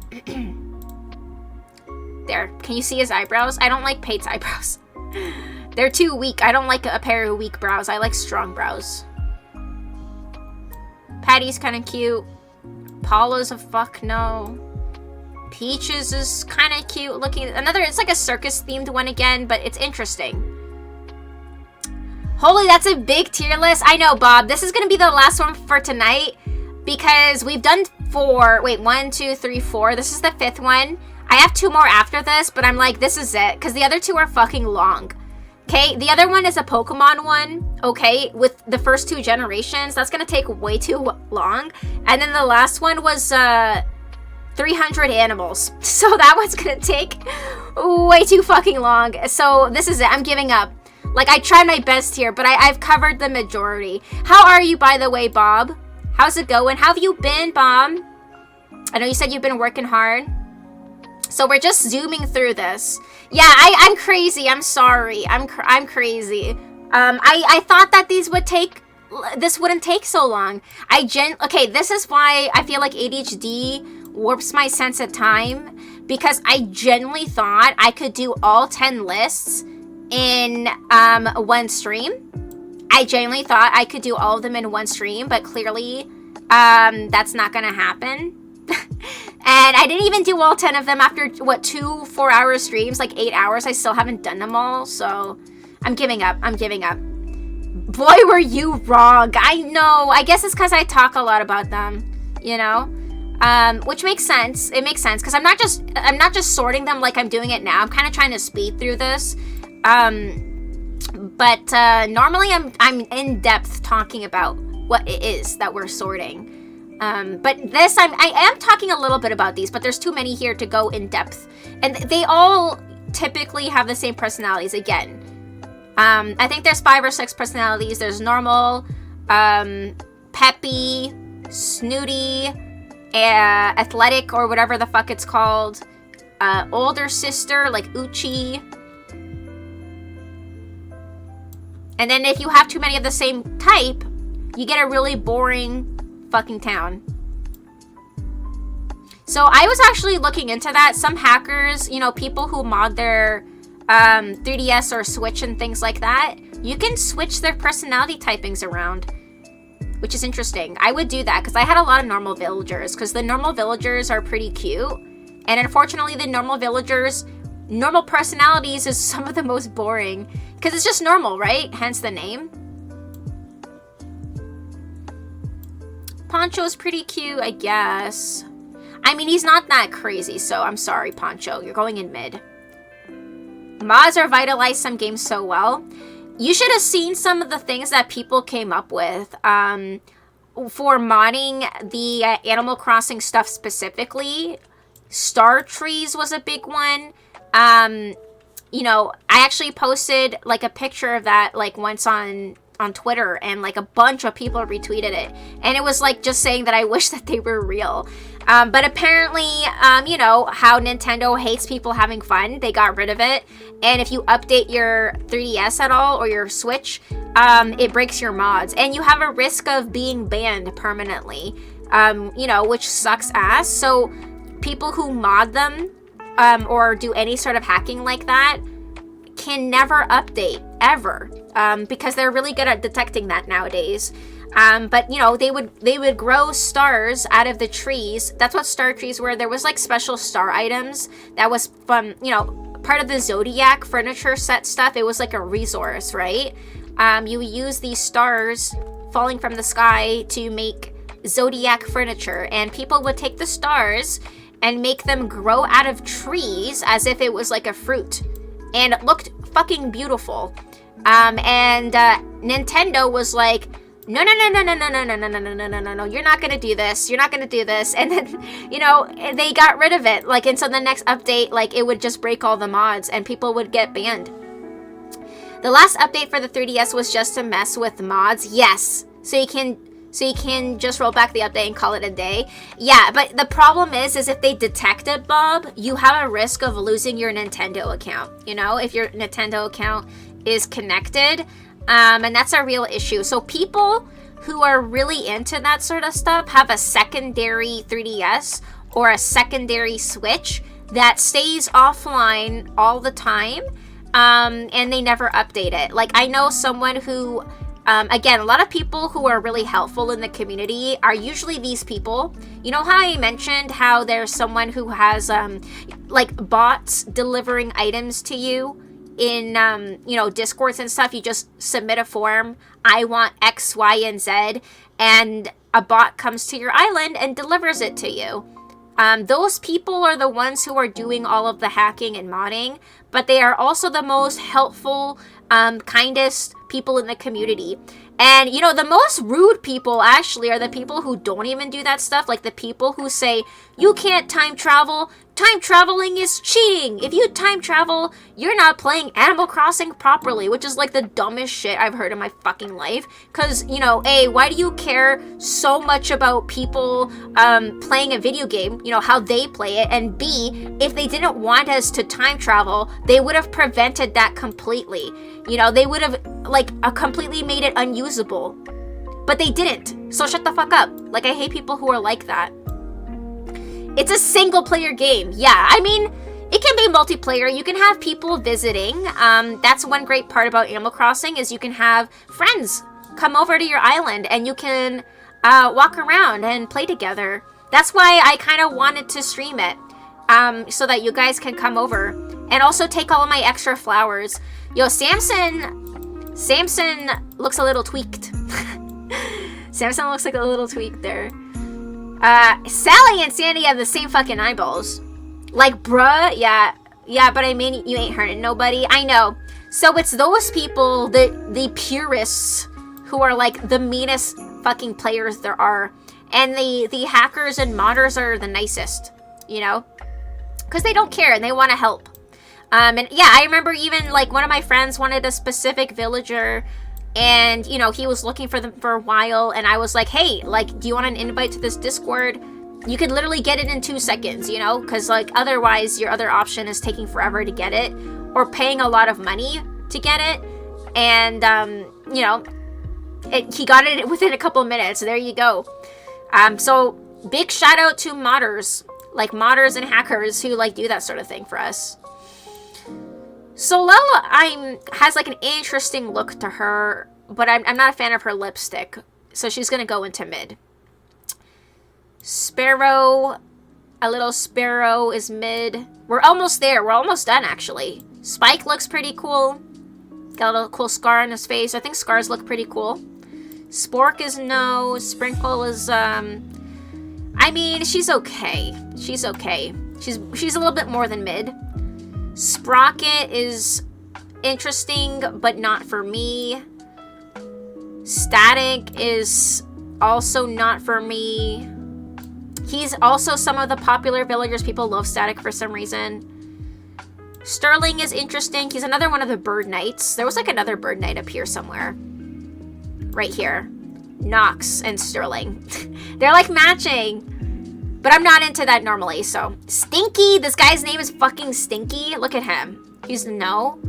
There. Can you see his eyebrows? I don't like Pate's eyebrows. They're too weak. I don't like a pair of weak brows. I like strong brows. Patty's kind of cute. Paula's a fuck no. Peaches is kind of cute looking. It's like a circus themed one again, but it's interesting. Holy, that's a big tier list. I know, Bob. This is going to be the last one for tonight because we've done 4. Wait, 1, 2, 3, 4. This is the 5th one. I have 2 more after this, but I'm like, this is it because the other 2 are fucking long. Okay, the other one is a Pokemon one, okay, with the first 2 generations. That's gonna take way too long. And then the last one was 300 animals. So that one's gonna take way too fucking long. So this is it, I'm giving up. Like, I tried my best here, but I've covered the majority. How are you, by the way, Bob? How's it going? How have you been, Bob? I know you said you've been working hard. So we're just zooming through this. Yeah, I'm crazy. I'm sorry. I'm crazy. I thought that this wouldn't take so long. Okay, this is why I feel like ADHD warps my sense of time, because I genuinely thought I could do all 10 lists in one stream. I genuinely thought I could do all of them in one stream, but clearly that's not gonna happen. And I didn't even do all 10 of them after, what, 2 4-hour streams, like 8 hours. I still haven't done them all, so I'm giving up. I'm giving up. Boy, were you wrong. I know. I guess it's because I talk a lot about them, you know? Which makes sense. It makes sense, because I'm not just sorting them like I'm doing it now. I'm kind of trying to speed through this. But normally I'm in depth talking about what it is that we're sorting. But this, I am talking a little bit about these, but there's too many here to go in depth. And they all typically have the same personalities again. I think there's 5 or 6 personalities. There's normal, peppy, snooty, athletic, or whatever the fuck it's called. Older sister, like Uchi. And then if you have too many of the same type, you get a really boring fucking town. So I was actually looking into that. Some hackers, you know, people who mod their 3DS or Switch and things like that, you can switch their personality typings around, which is interesting. I would do that because I had a lot of normal villagers, because the normal villagers are pretty cute. And unfortunately, the normal villagers, normal personalities is some of the most boring because it's just normal, right? Hence the name. Poncho's pretty cute, I guess. I mean, he's not that crazy, so I'm sorry, Poncho. You're going in mid. Mods revitalized some games so well. You should have seen some of the things that people came up with for modding the Animal Crossing stuff specifically. Star trees was a big one. You know, I actually posted like a picture of that like once on Twitter, and like a bunch of people retweeted it, and it was like just saying that I wish that they were real. But apparently, you know how Nintendo hates people having fun, they got rid of it. And if you update your 3DS at all or your Switch, it breaks your mods, and you have a risk of being banned permanently. You know, which sucks ass. So people who mod them or do any sort of hacking like that can never update ever, because they're really good at detecting that nowadays. But you know, they would grow stars out of the trees. That's what star trees were. There was like special star items that was from, you know, part of the Zodiac furniture set stuff. It was like a resource, right? You use these stars falling from the sky to make Zodiac furniture, and people would take the stars and make them grow out of trees as if it was like a fruit, and it looked fucking beautiful. And Nintendo was like, no, you're not gonna do this. You're not gonna do this. And then, you know, they got rid of it. Like, and so the next update, like, it would just break all the mods and people would get banned. The last update for the 3DS was just to mess with mods. Yes. So you can just roll back the update and call it a day. Yeah, but the problem is if they detect it, Bob, you have a risk of losing your Nintendo account. You know, if your Nintendo account is connected, and that's a real issue. So people who are really into that sort of stuff have a secondary 3DS or a secondary Switch that stays offline all the time, and they never update it. Like, I know someone who, again, a lot of people who are really helpful in the community are usually these people. You know how I mentioned how there's someone who has like bots delivering items to you in you know, Discords and stuff. You just submit a form, I want X, Y, and Z, and a bot comes to your island and delivers it to you. Those people are the ones who are doing all of the hacking and modding, but they are also the most helpful, kindest people in the community. And, you know, the most rude people actually are the people who don't even do that stuff. Like the people who say, you can't time travel. Time traveling is cheating. If you time travel, you're not playing Animal Crossing properly, which is like the dumbest shit I've heard in my fucking life. Because, you know, A, why do you care so much about people playing a video game, you know, how they play it? And B, if they didn't want us to time travel, they would have prevented that completely. You know, they would have like completely made it unusable. But they didn't. So shut the fuck up. Like, I hate people who are like that. It's a single player game. Yeah, I mean, it can be multiplayer. You can have people visiting. That's one great part about Animal Crossing is you can have friends come over to your island and you can walk around and play together. That's why I kind of wanted to stream it, so that you guys can come over and also take all of my extra flowers. Yo, Samson looks a little tweaked. Samson looks like a little tweaked there. Sally and Sandy have the same fucking eyeballs. Like, bruh, yeah, but I mean, you ain't hurting nobody. I know. So it's those people, the purists, who are like the meanest fucking players there are. And the hackers and modders are the nicest, you know? Because they don't care and they want to help. And yeah, I remember even like one of my friends wanted a specific villager, and you know, he was looking for them for a while, and I was like, hey, like, do you want an invite to this Discord? You could literally get it in 2 seconds, you know, because like otherwise your other option is taking forever to get it or paying a lot of money to get it. And you know, he got it within a couple minutes. There you go. So big shout out to modders, like modders and hackers who like do that sort of thing for us. So Lella has like an interesting look to her, but I'm not a fan of her lipstick, so she's gonna go into mid. Sparrow, a little Sparrow is mid. We're almost there. We're almost done actually. Spike looks pretty cool. Got a little cool scar on his face. I think scars look pretty cool. Spork is no. Sprinkle is I mean, she's okay. She's okay. She's a little bit more than mid. Sprocket is interesting, but not for me. Static is also not for me. He's also some of the popular villagers. People love Static for some reason. Sterling is interesting. He's another one of the bird knights. There was like another bird knight up here somewhere. Right here. Nox and Sterling. They're like matching. But I'm not into that normally, so. Stinky! This guy's name is fucking Stinky. Look at him. He's no.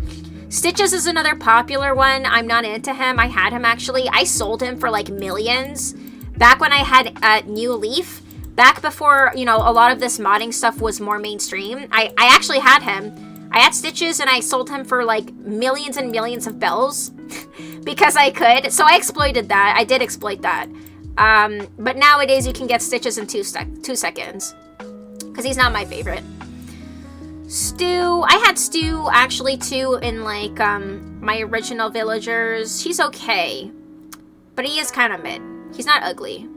Stitches is another popular one. I'm not into him. I had him actually. I sold him for like millions. Back when I had New Leaf. Back before, you know, a lot of this modding stuff was more mainstream. I actually had him. I had Stitches and I sold him for like millions and millions of bells. Because I could. So I exploited that. I did exploit that. But nowadays you can get Stitches in 2 seconds. Because he's not my favorite. Stu. I had Stu actually too in like my original villagers. He's okay. But he is kind of mid. He's not ugly.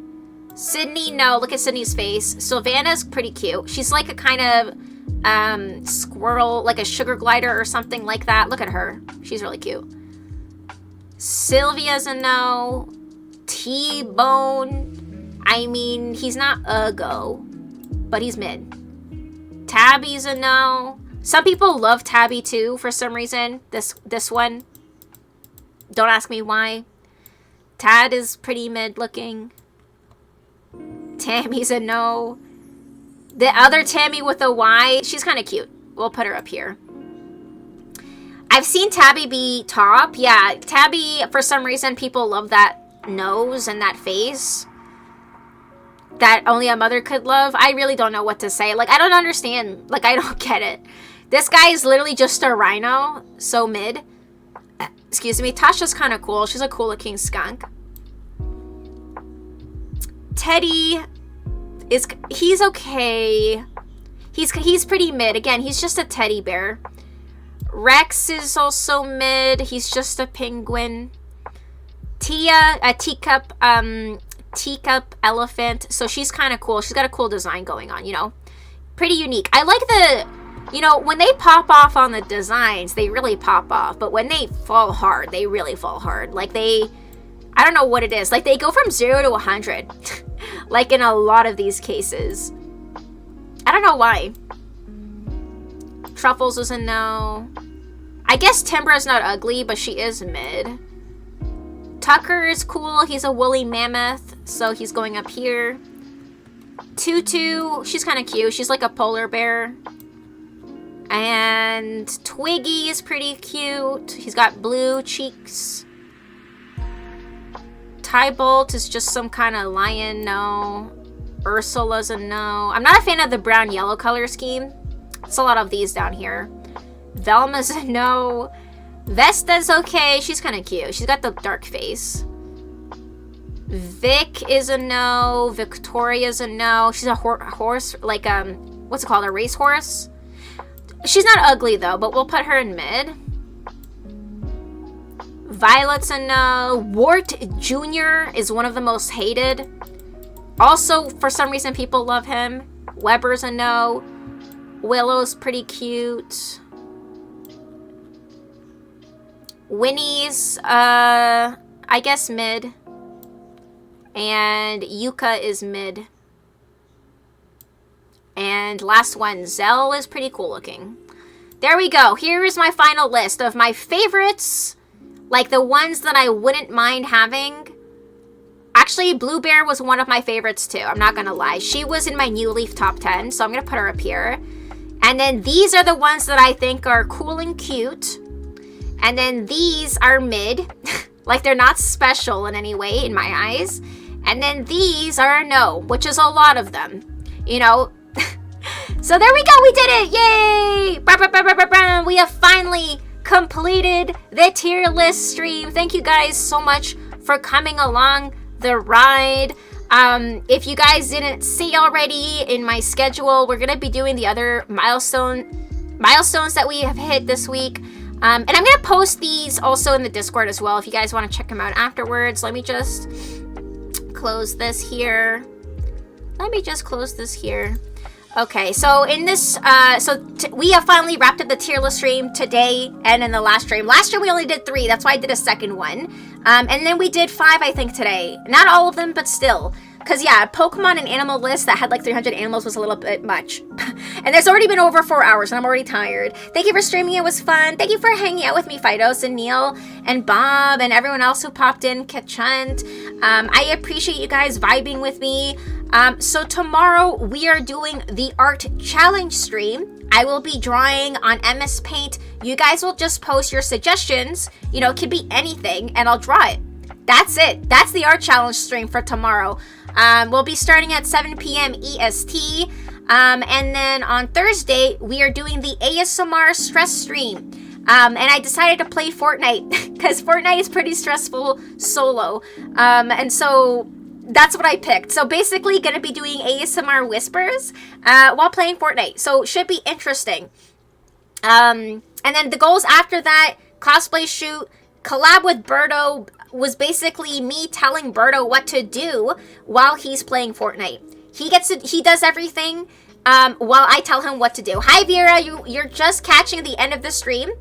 Sydney, no. Look at Sydney's face. Sylvana's pretty cute. She's like a kind of squirrel, like a sugar glider or something like that. Look at her. She's really cute. Sylvia's a no. T-Bone. I mean, he's not a go, but he's mid. Tabby's a no. Some people love Tabby too for some reason. This one. Don't ask me why. Tad is pretty mid looking. Tammy's a no. The other Tammy with a Y, she's kind of cute. We'll put her up here. I've seen Tabby be top. Yeah, Tabby, for some reason, people love that nose and that face that only a mother could love. I really don't know what to say. Like, I don't understand. Like, I don't get it. This guy is literally just a rhino. So mid. Excuse me. Tasha's kind of cool. She's a cool looking skunk. Teddy is, he's okay. He's pretty mid. Again, he's just a teddy bear. Rex is also mid. He's just a penguin. Tia, a teacup elephant. So she's kind of cool. She's got a cool design going on, you know. Pretty unique. I like the, you know, when they pop off on the designs, they really pop off. But when they fall hard, they really fall hard. Like they, I don't know what it is. Like they go from 0 to 100. Like in a lot of these cases. I don't know why. Truffles is a no. I guess Timbra's not ugly, but she is mid. Tucker is cool. He's a woolly mammoth, so he's going up here. Tutu, she's kind of cute. She's like a polar bear. And Twiggy is pretty cute. He's got blue cheeks. Tybolt is just some kind of lion, no. Ursula's a no. I'm not a fan of the brown-yellow color scheme. It's a lot of these down here. Velma's a no. Vesta's okay. She's kind of cute. She's got the dark face. Vic is a no. Victoria's a no. She's a horse, like, what's it called? A racehorse? She's not ugly, though, but we'll put her in mid. Violet's a no. Wart Jr. is one of the most hated. Also, for some reason, people love him. Weber's a no. Willow's pretty cute. Winnie's, I guess mid. And Yuka is mid. And last one, Zell is pretty cool looking. there we go. Here is my final list of my favorites. Like the ones that I wouldn't mind having. Actually, Blue Bear was one of my favorites too. I'm not gonna lie. She was in my New Leaf top 10, so I'm gonna put her up here. And then these are the ones that I think are cool and cute. And then these are mid. Like they're not special in any way in my eyes. And then these are a no, which is a lot of them. You know? So there we go. We did it. Yay! We have finally completed the tier list stream. Thank you guys so much for coming along the ride. If you guys didn't see already in my schedule, we're gonna be doing the other milestones that we have hit this week. And I'm gonna post these also in the Discord as well if you guys want to check them out afterwards. Let me just close this here. Okay, so in this, we have finally wrapped up the tier list stream today and in the last stream. Last stream we only did 3, that's why I did a second one. And then we did 5, I think, today. Not all of them, but still. Because, yeah, Pokemon and animal list that had like 300 animals was a little bit much. And there's already been over 4 hours, and I'm already tired. Thank you for streaming, it was fun. Thank you for hanging out with me, Fidos and Neil and Bob and everyone else who popped in, Kachant. I appreciate you guys vibing with me. So tomorrow we are doing the art challenge stream. I will be drawing on MS Paint. You guys will just post your suggestions. You know, it could be anything, and I'll draw it. That's it. That's the art challenge stream for tomorrow. We'll be starting at 7 p.m. EST. And then on Thursday, we are doing the ASMR stress stream. And I decided to play Fortnite because Fortnite is pretty stressful solo. And so that's what I picked. So basically gonna be doing ASMR whispers while playing Fortnite. So it should be interesting. And then the goals after that, cosplay shoot, collab with Birdo, was basically me telling Birdo what to do while he's playing Fortnite. He does everything while I tell him what to do. Hi Vera, you're just catching the end of the stream.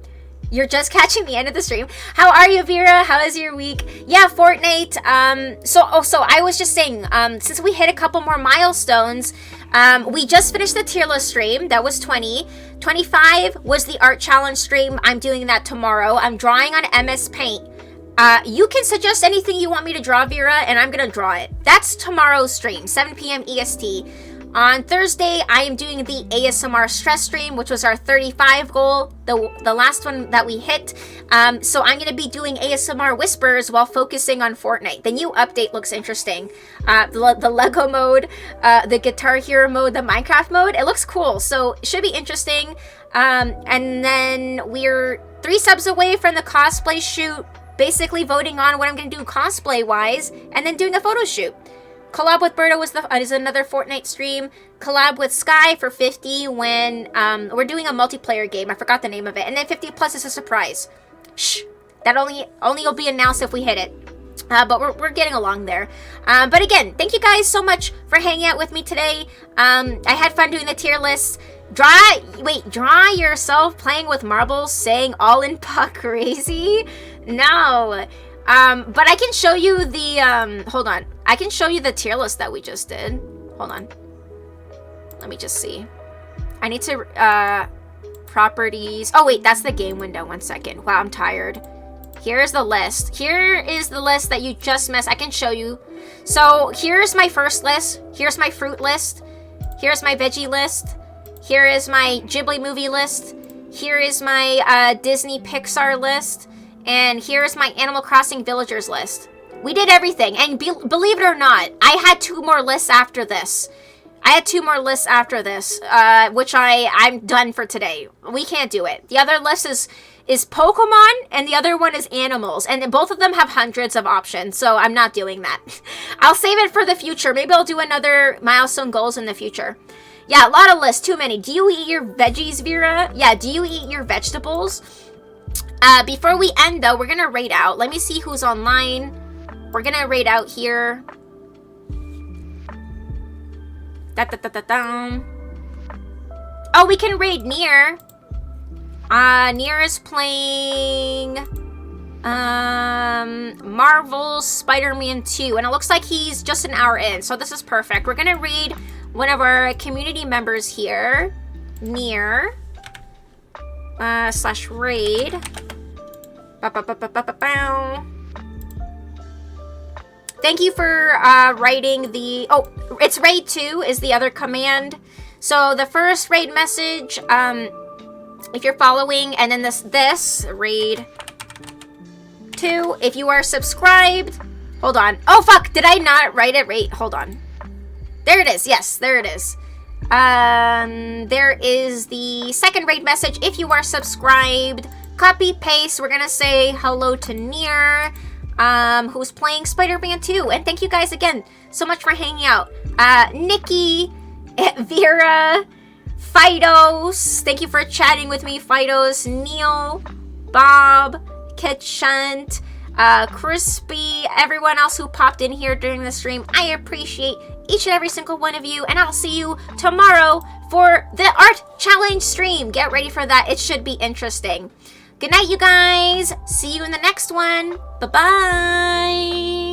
How are you, Vera? How is your week? Yeah, Fortnite. So I was just saying, since we hit a couple more milestones, we just finished the tier list stream. That was 20. 25 was the art challenge stream. I'm doing that tomorrow. I'm drawing on MS Paint. You can suggest anything you want me to draw, Vera, and I'm gonna draw it. That's tomorrow's stream, 7 p.m. EST. On Thursday, I am doing the ASMR stress stream, which was our 35 goal, the last one that we hit. So I'm going to be doing ASMR whispers while focusing on Fortnite. The new update looks interesting. The Lego mode, the Guitar Hero mode, the Minecraft mode, it looks cool. So it should be interesting. And then we're 3 subs away from the cosplay shoot, basically voting on what I'm going to do cosplay-wise, and then doing a photo shoot. Collab with Birdo is another Fortnite stream. Collab with Sky for 50 when we're doing a multiplayer game. I forgot the name of it. And then 50 plus is a surprise. Shh. That only will be announced if we hit it. But we're getting along there. But again, thank you guys so much for hanging out with me today. I had fun doing the tier lists. Draw yourself playing with marbles, saying all in puck crazy? No. But I can show you the, hold on. I can show you the tier list that we just did. Hold on. Let me just see. I need to, properties. Oh, wait, that's the game window. 1 second. Wow, I'm tired. Here's the list. Here is the list that you just missed. I can show you. So here's my first list. Here's my fruit list. Here's my veggie list. Here is my Ghibli movie list. Here is my, Disney Pixar list. And here's my Animal Crossing Villagers list. We did everything, and believe it or not, I had 2 more lists after this. Which I'm done for today. We can't do it. The other list is Pokemon, and the other one is animals, and both of them have hundreds of options, so I'm not doing that. I'll save it for the future. Maybe I'll do another milestone goals in the future. Yeah, a lot of lists, too many. Do you eat your veggies, Vera? Yeah, do you eat your vegetables? Before we end, though, we're gonna raid out. Let me see who's online. We're gonna raid out here. Oh, we can raid Nier. Nier is playing Marvel's Spider-Man 2, and it looks like he's just an hour in, so this is perfect. We're gonna raid one of our community members here, Nier. slash raid. Ba-ba-ba-ba-ba-ba-bow. Thank you for writing the... Oh, it's raid 2 is the other command. So the first raid message, if you're following, and then this raid 2, if you are subscribed... Hold on. Oh, fuck. Did I not write it? Wait, hold on. There it is. Yes, there it is. There is the second raid message. If you are subscribed, copy, paste. We're going to say hello to Nier, who's playing Spider-Man 2. And thank you guys again so much for hanging out. Nikki, Vera, Fidos. Thank you for chatting with me, Fidos. Neil, Bob, Ketchunt, Crispy, everyone else who popped in here during the stream. I appreciate each and every single one of you, and I'll see you tomorrow for the art challenge stream. Get ready for that. It should be interesting. Good night, you guys. See you in the next one. Bye-bye.